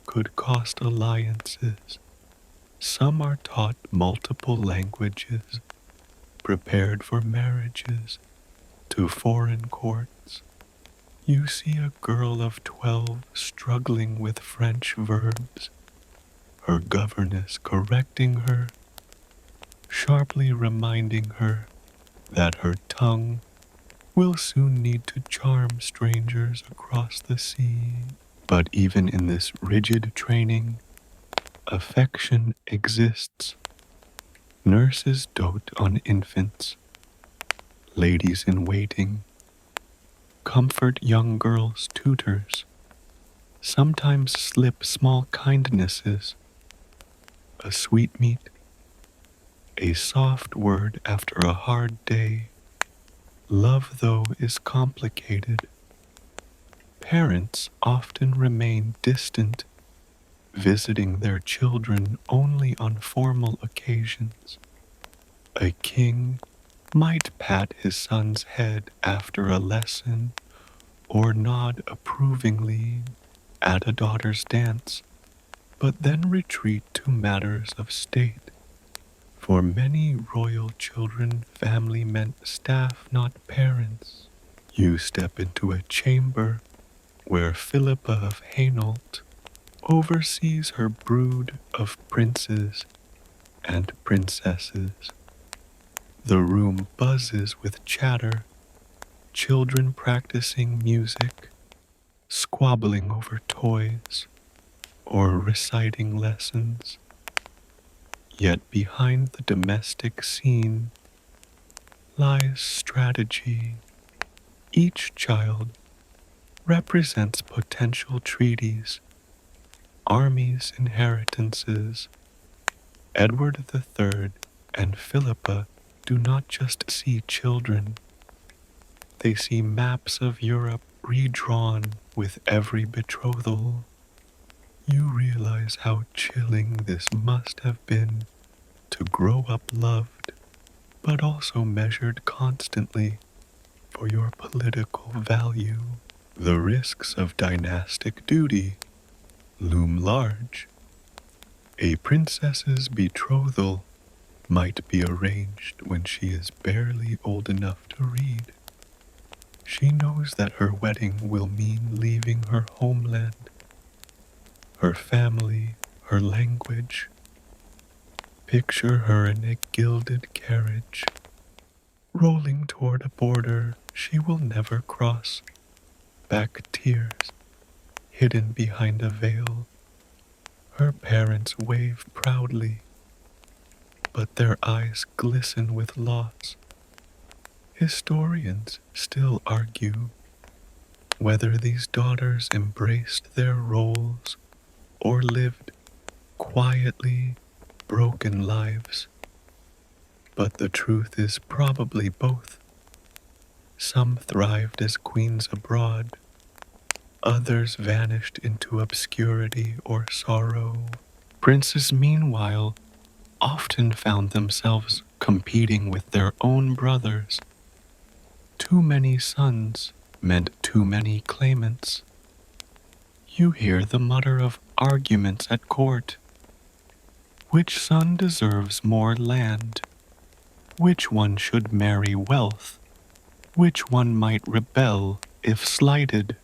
could cost alliances. Some are taught multiple languages, prepared for marriages to foreign courts. You see a girl of 12 struggling with French verbs, her governess correcting her, sharply reminding her that her tongue will soon need to charm strangers across the sea. But even in this rigid training, affection exists. Nurses dote on infants. Ladies in waiting comfort young girls' tutors, sometimes slip small kindnesses, a sweetmeat, a soft word after a hard day. Love, though, is complicated. Parents often remain distant, visiting their children only on formal occasions. A king might pat his son's head after a lesson or nod approvingly at a daughter's dance, but then retreat to matters of state. For many royal children, family meant staff, not parents. You step into a chamber where Philippa of Hainault oversees her brood of princes and princesses. The room buzzes with chatter, children practicing music, squabbling over toys, or reciting lessons. Yet behind the domestic scene lies strategy. Each child represents potential treaties, armies, inheritances. Edward III and Philippa do not just see children, they see maps of Europe redrawn with every betrothal. You realize how chilling this must have been to grow up loved, but also measured constantly for your political value. The risks of dynastic duty loom large. A princess's betrothal might be arranged when she is barely old enough to read. She knows that her wedding will mean leaving her homeland, her family, her language. Picture her in a gilded carriage, rolling toward a border she will never cross, back tears, hidden behind a veil. Her parents wave proudly, but their eyes glisten with loss. Historians still argue whether these daughters embraced their roles or lived quietly broken lives. But the truth is probably both. Some thrived as queens abroad, others vanished into obscurity or sorrow. Princes, meanwhile, often found themselves competing with their own brothers. Too many sons meant too many claimants. You hear the mutter of arguments at court. Which son deserves more land? Which one should marry wealth? Which one might rebel if slighted?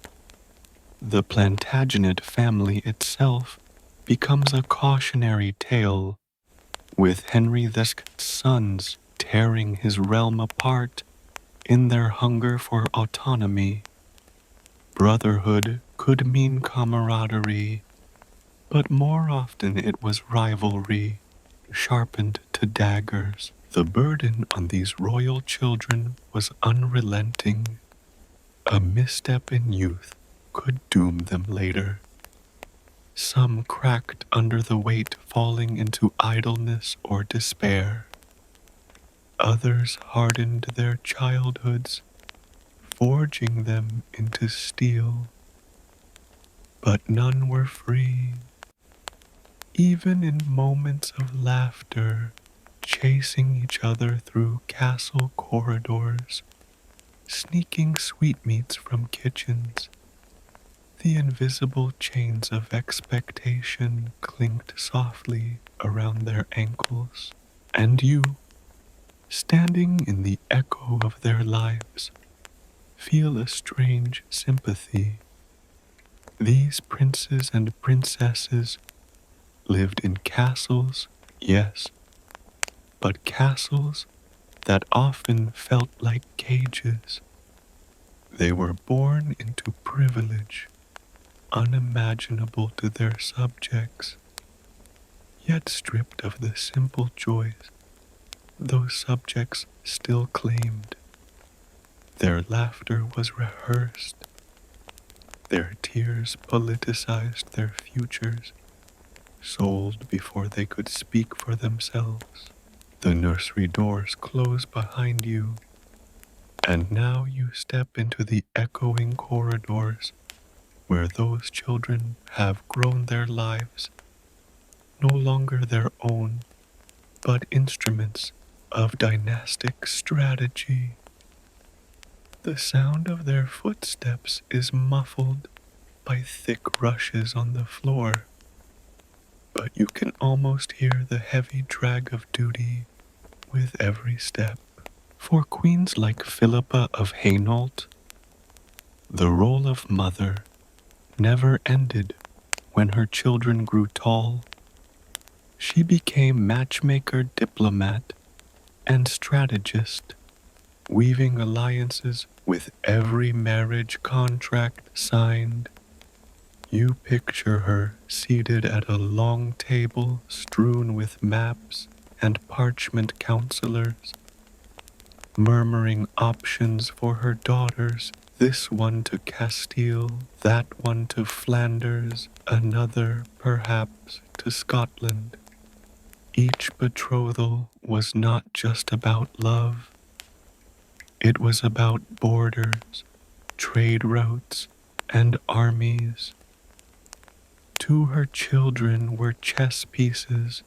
The Plantagenet family itself becomes a cautionary tale, with Henry VI's sons tearing his realm apart in their hunger for autonomy. Brotherhood could mean camaraderie, but more often it was rivalry, sharpened to daggers. The burden on these royal children was unrelenting. A misstep in youth could doom them later. Some cracked under the weight, falling into idleness or despair. Others hardened their childhoods, forging them into steel. But none were free. Even in moments of laughter, chasing each other through castle corridors, sneaking sweetmeats from kitchens, the invisible chains of expectation clinked softly around their ankles, and you, standing in the echo of their lives, feel a strange sympathy. These princes and princesses lived in castles, yes, but castles that often felt like cages. They were born into privilege, unimaginable to their subjects, yet stripped of the simple joys those subjects still claimed. Their laughter was rehearsed, their tears politicized their futures, sold before they could speak for themselves. The nursery doors close behind you, and now you step into the echoing corridors where those children have grown their lives, no longer their own, but instruments of dynastic strategy. The sound of their footsteps is muffled by thick rushes on the floor, but you can almost hear the heavy drag of duty with every step. For queens like Philippa of Hainault, the role of mother never ended when her children grew tall. She became matchmaker, diplomat, and strategist, weaving alliances with every marriage contract signed. You picture her seated at a long table strewn with maps and parchment counselors, murmuring options for her daughters, this one to Castile, that one to Flanders, another perhaps to Scotland. Each betrothal was not just about love, it was about borders, trade routes, and armies. To her children were chess pieces,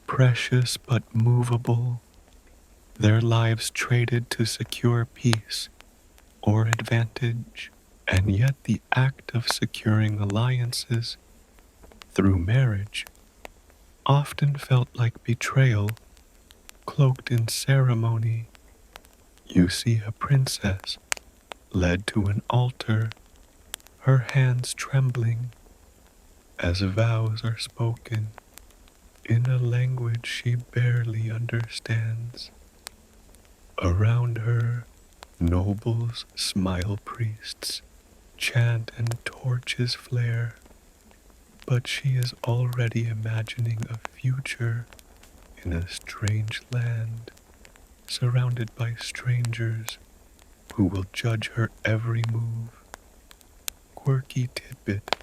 precious but movable, their lives traded to secure peace or advantage. And yet the act of securing alliances through marriage often felt like betrayal cloaked in ceremony. You see a princess led to an altar, her hands trembling as vows are spoken in a language she barely understands. Around her, nobles smile, priests chant, and torches flare, but she is already imagining a future in a strange land, surrounded by strangers who will judge her every move. Quirky tidbit: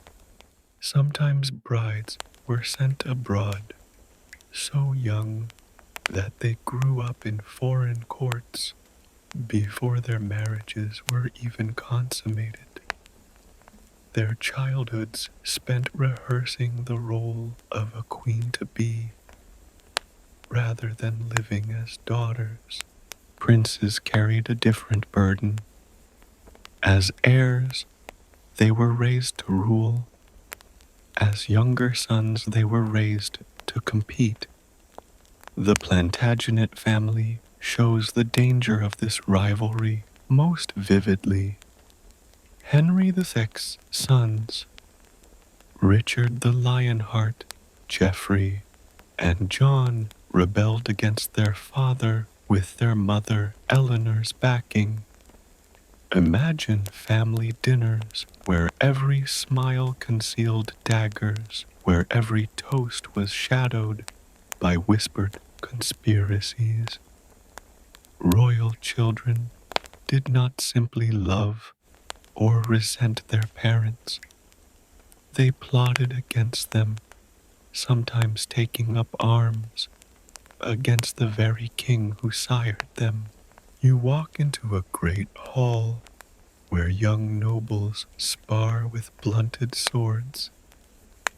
sometimes brides were sent abroad so young that they grew up in foreign courts before their marriages were even consummated. Their childhoods spent rehearsing the role of a queen-to-be rather than living as daughters. Princes carried a different burden. As heirs, they were raised to rule. As younger sons, they were raised to compete. The Plantagenet family shows the danger of this rivalry most vividly. Henry VI's sons, Richard the Lionheart, Geoffrey, and John, rebelled against their father with their mother Eleanor's backing. Imagine family dinners where every smile concealed daggers, where every toast was shadowed by whispered conspiracies. Royal children did not simply love or resent their parents. They plotted against them, sometimes taking up arms against the very king who sired them. You walk into a great hall where young nobles spar with blunted swords,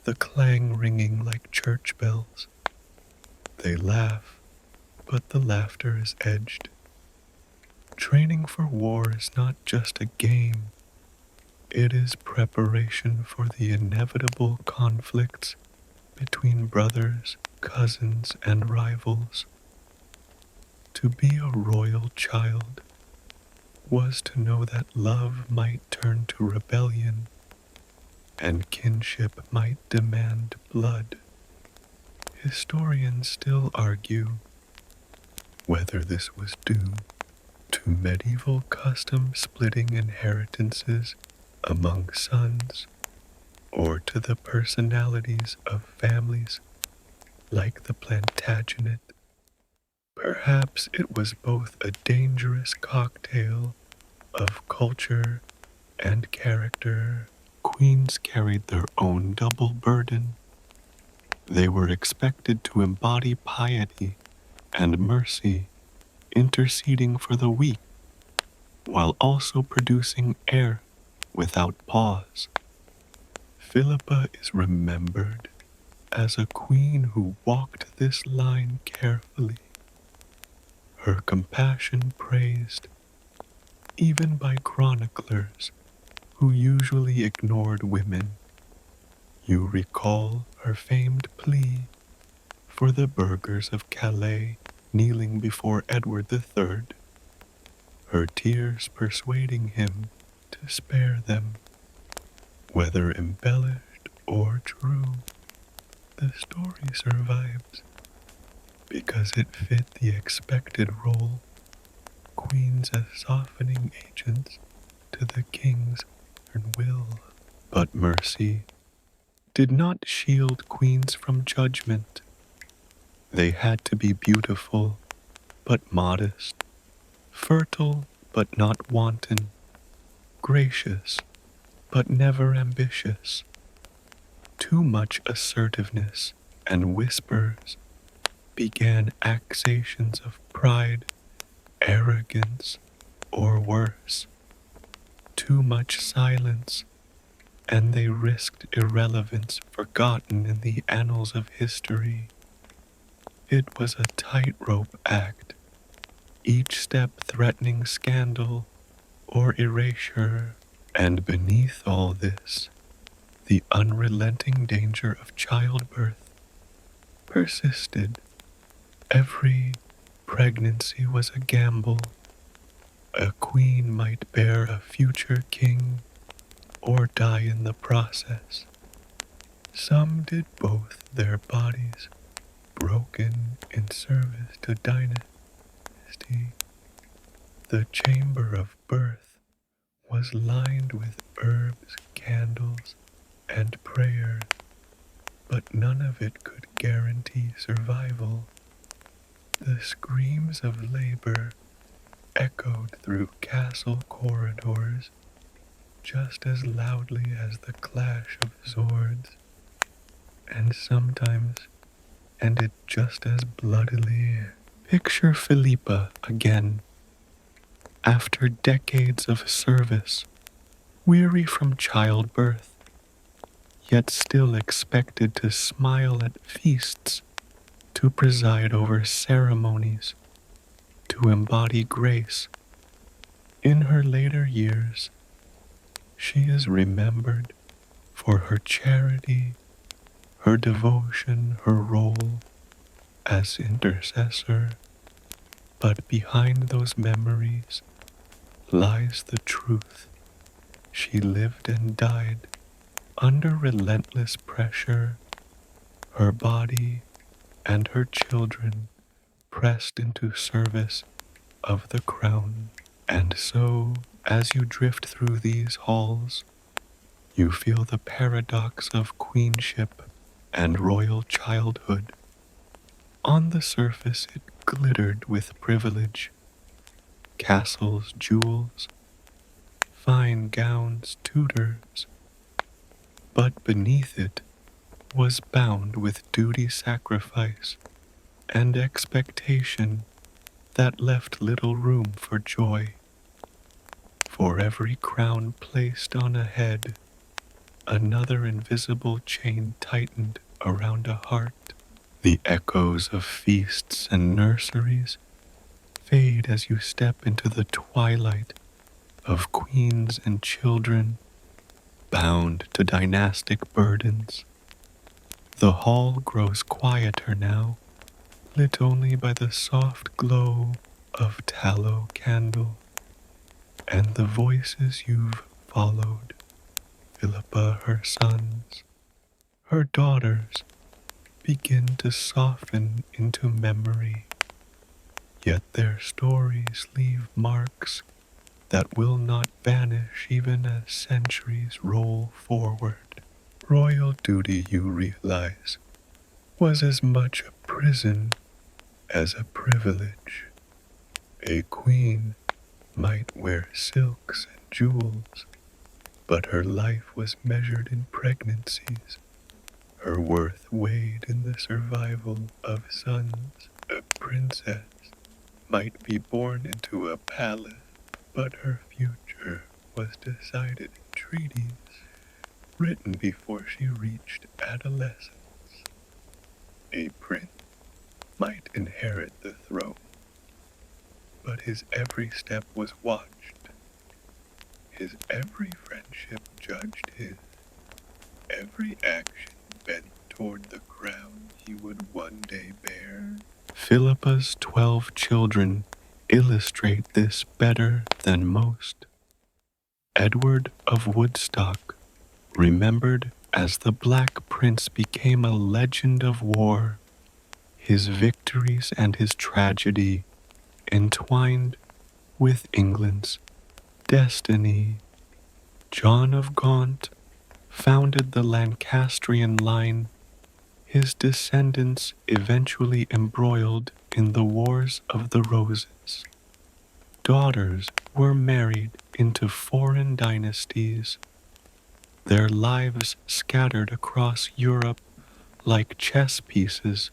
the clang ringing like church bells. They laugh, but the laughter is edged. Training for war is not just a game, it is preparation for the inevitable conflicts between brothers, cousins, and rivals. To be a royal child was to know that love might turn to rebellion and kinship might demand blood. Historians still argue whether this was due to medieval custom splitting inheritances among sons or to the personalities of families like the Plantagenet. Perhaps it was both a dangerous cocktail of culture and character. Queens carried their own double burden. They were expected to embody piety and mercy, interceding for the weak, while also producing air without pause. Philippa is remembered as a queen who walked this line carefully. her compassion praised, even by chroniclers who usually ignored women. You recall her famed plea for the burghers of Calais kneeling before Edward III, her tears persuading him to spare them. Whether embellished or true, the story survives because it fit the expected role, queens as softening agents to the king's iron will. But mercy did not shield queens from judgment. They had to be beautiful but modest, fertile but not wanton, gracious but never ambitious. Too much assertiveness and whispers began accusations of pride, arrogance, or worse. Too much silence, and they risked irrelevance forgotten in the annals of history. It was a tightrope act, each step threatening scandal or erasure. And beneath all this, the unrelenting danger of childbirth persisted. Every pregnancy was a gamble. A queen might bear a future king or die in the process. Some did both, their bodies broken in service to dynasty. The chamber of birth was lined with herbs, candles, and prayers, but none of it could guarantee survival. The screams of labor echoed through castle corridors just as loudly as the clash of swords, and sometimes ended just as bloodily. Picture Philippa again, after decades of service, weary from childbirth, yet still expected to smile at feasts, to preside over ceremonies, to embody grace. In her later years, she is remembered for her charity, her devotion, her role as intercessor. But behind those memories lies the truth. She lived and died under relentless pressure, her body and her children pressed into service of the crown. And so, as you drift through these halls, you feel the paradox of queenship and royal childhood. On the surface it glittered with privilege, castles, jewels, fine gowns, tutors, but beneath it was bound with duty, sacrifice, and expectation that left little room for joy. For every crown placed on a head, another invisible chain tightened around a heart. The echoes of feasts and nurseries fade as you step into the twilight of queens and children bound to dynastic burdens. The hall grows quieter now, lit only by the soft glow of tallow candle, and the voices you've followed, Philippa, her sons, her daughters, begin to soften into memory, yet their stories leave marks that will not vanish even as centuries roll forward. Royal duty, you realize, was as much a prison as a privilege. A queen might wear silks and jewels, but her life was measured in pregnancies. Her worth weighed in the survival of sons. A princess might be born into a palace, but her future was decided in treaties written before she reached adolescence. A prince might inherit the throne, but his every step was watched, his every friendship judged, his every action bent toward the crown he would one day bear. Philippa's 12 children illustrate this better than most. Edward of Woodstock, remembered as the Black Prince, became a legend of war, his victories and his tragedy entwined with England's destiny. John of Gaunt founded the Lancastrian line, his descendants eventually embroiled in the Wars of the Roses. Daughters were married into foreign dynasties, their lives scattered across Europe like chess pieces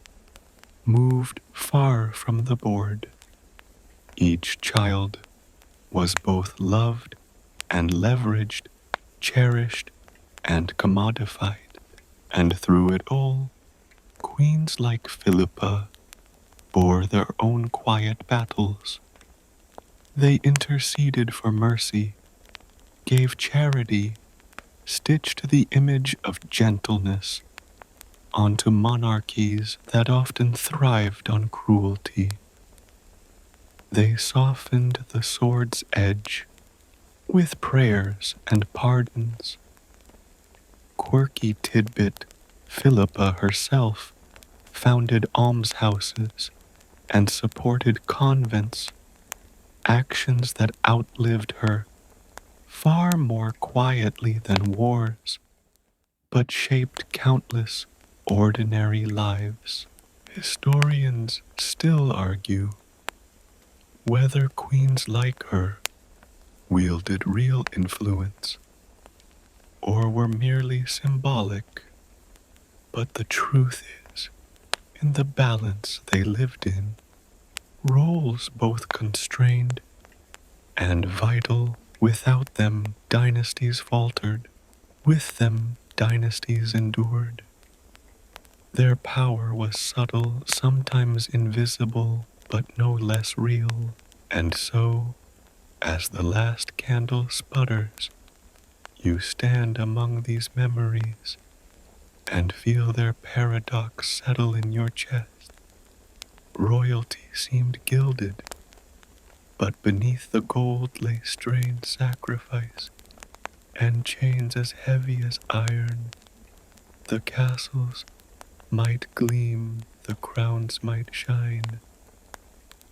moved far from the board. Each child was both loved and leveraged, cherished and commodified, and through it all, queens like Philippa bore their own quiet battles. They interceded for mercy, gave charity, stitched the image of gentleness onto monarchies that often thrived on cruelty. They softened the sword's edge with prayers and pardons. Quirky tidbit, Philippa herself founded almshouses and supported convents, actions that outlived her far more quietly than wars, but shaped countless ordinary lives. Historians still argue whether queens like her wielded real influence or were merely symbolic, but the truth is, in the balance they lived in, roles both constrained and vital. Without them, dynasties faltered. With them, dynasties endured. Their power was subtle, sometimes invisible, but no less real. And so, as the last candle sputters, you stand among these memories and feel their paradox settle in your chest. Royalty seemed gilded, but beneath the gold lay strained sacrifice and chains as heavy as iron. The castles might gleam, the crowns might shine,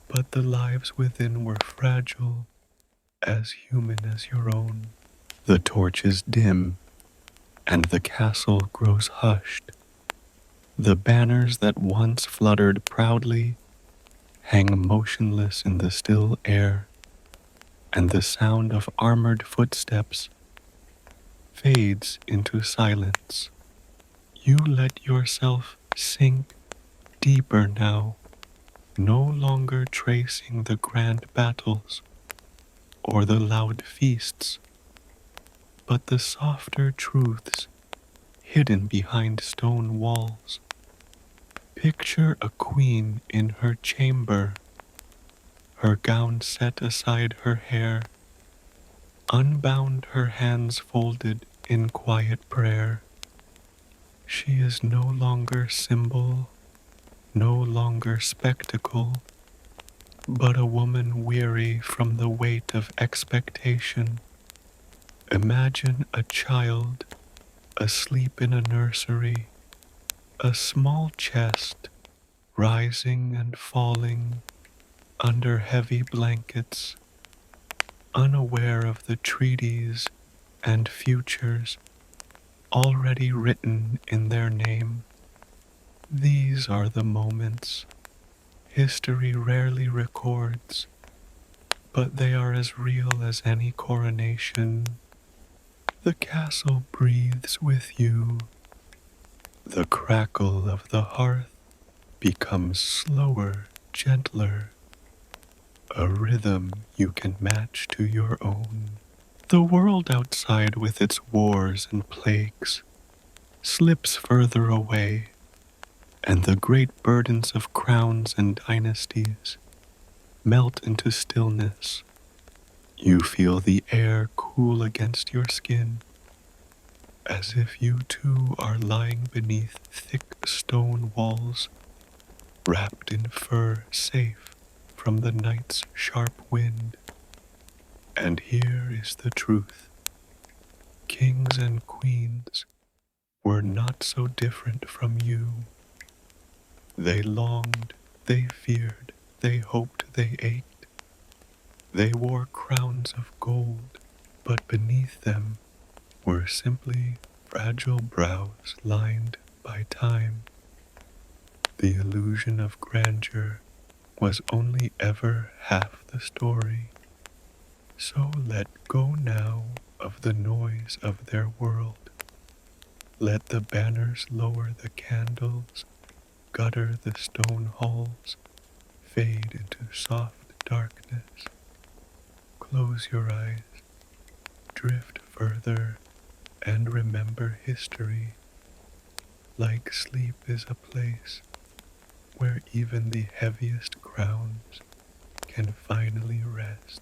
but the lives within were fragile, as human as your own. The torches dim, and the castle grows hushed. The banners that once fluttered proudly hang motionless in the still air, and the sound of armored footsteps fades into silence. You let yourself sink deeper now, no longer tracing the grand battles or the loud feasts, but the softer truths hidden behind stone walls. Picture a queen in her chamber, her gown set aside her hair, unbound, her hands folded in quiet prayer. She is no longer symbol, no longer spectacle, but a woman weary from the weight of expectation. Imagine a child asleep in a nursery, a small chest rising and falling under heavy blankets, unaware of the treaties and futures already written in their name. These are the moments history rarely records, but they are as real as any coronation. The castle breathes with you. The crackle of the hearth becomes slower, gentler, a rhythm you can match to your own. The world outside, with its wars and plagues, slips further away, and the great burdens of crowns and dynasties melt into stillness. You feel the air cool against your skin, as if you too are lying beneath thick stone walls, wrapped in fur safe from the night's sharp wind. And here is the truth. Kings and queens were not so different from you. They longed, they feared, they hoped, they ached. They wore crowns of gold, but beneath them were simply fragile brows lined by time. The illusion of grandeur was only ever half the story. So let go now of the noise of their world. Let the banners lower the candles, gutter the stone halls, fade into soft darkness. Close your eyes, drift further, and remember history. Like sleep is a place where even the heaviest crowns can finally rest.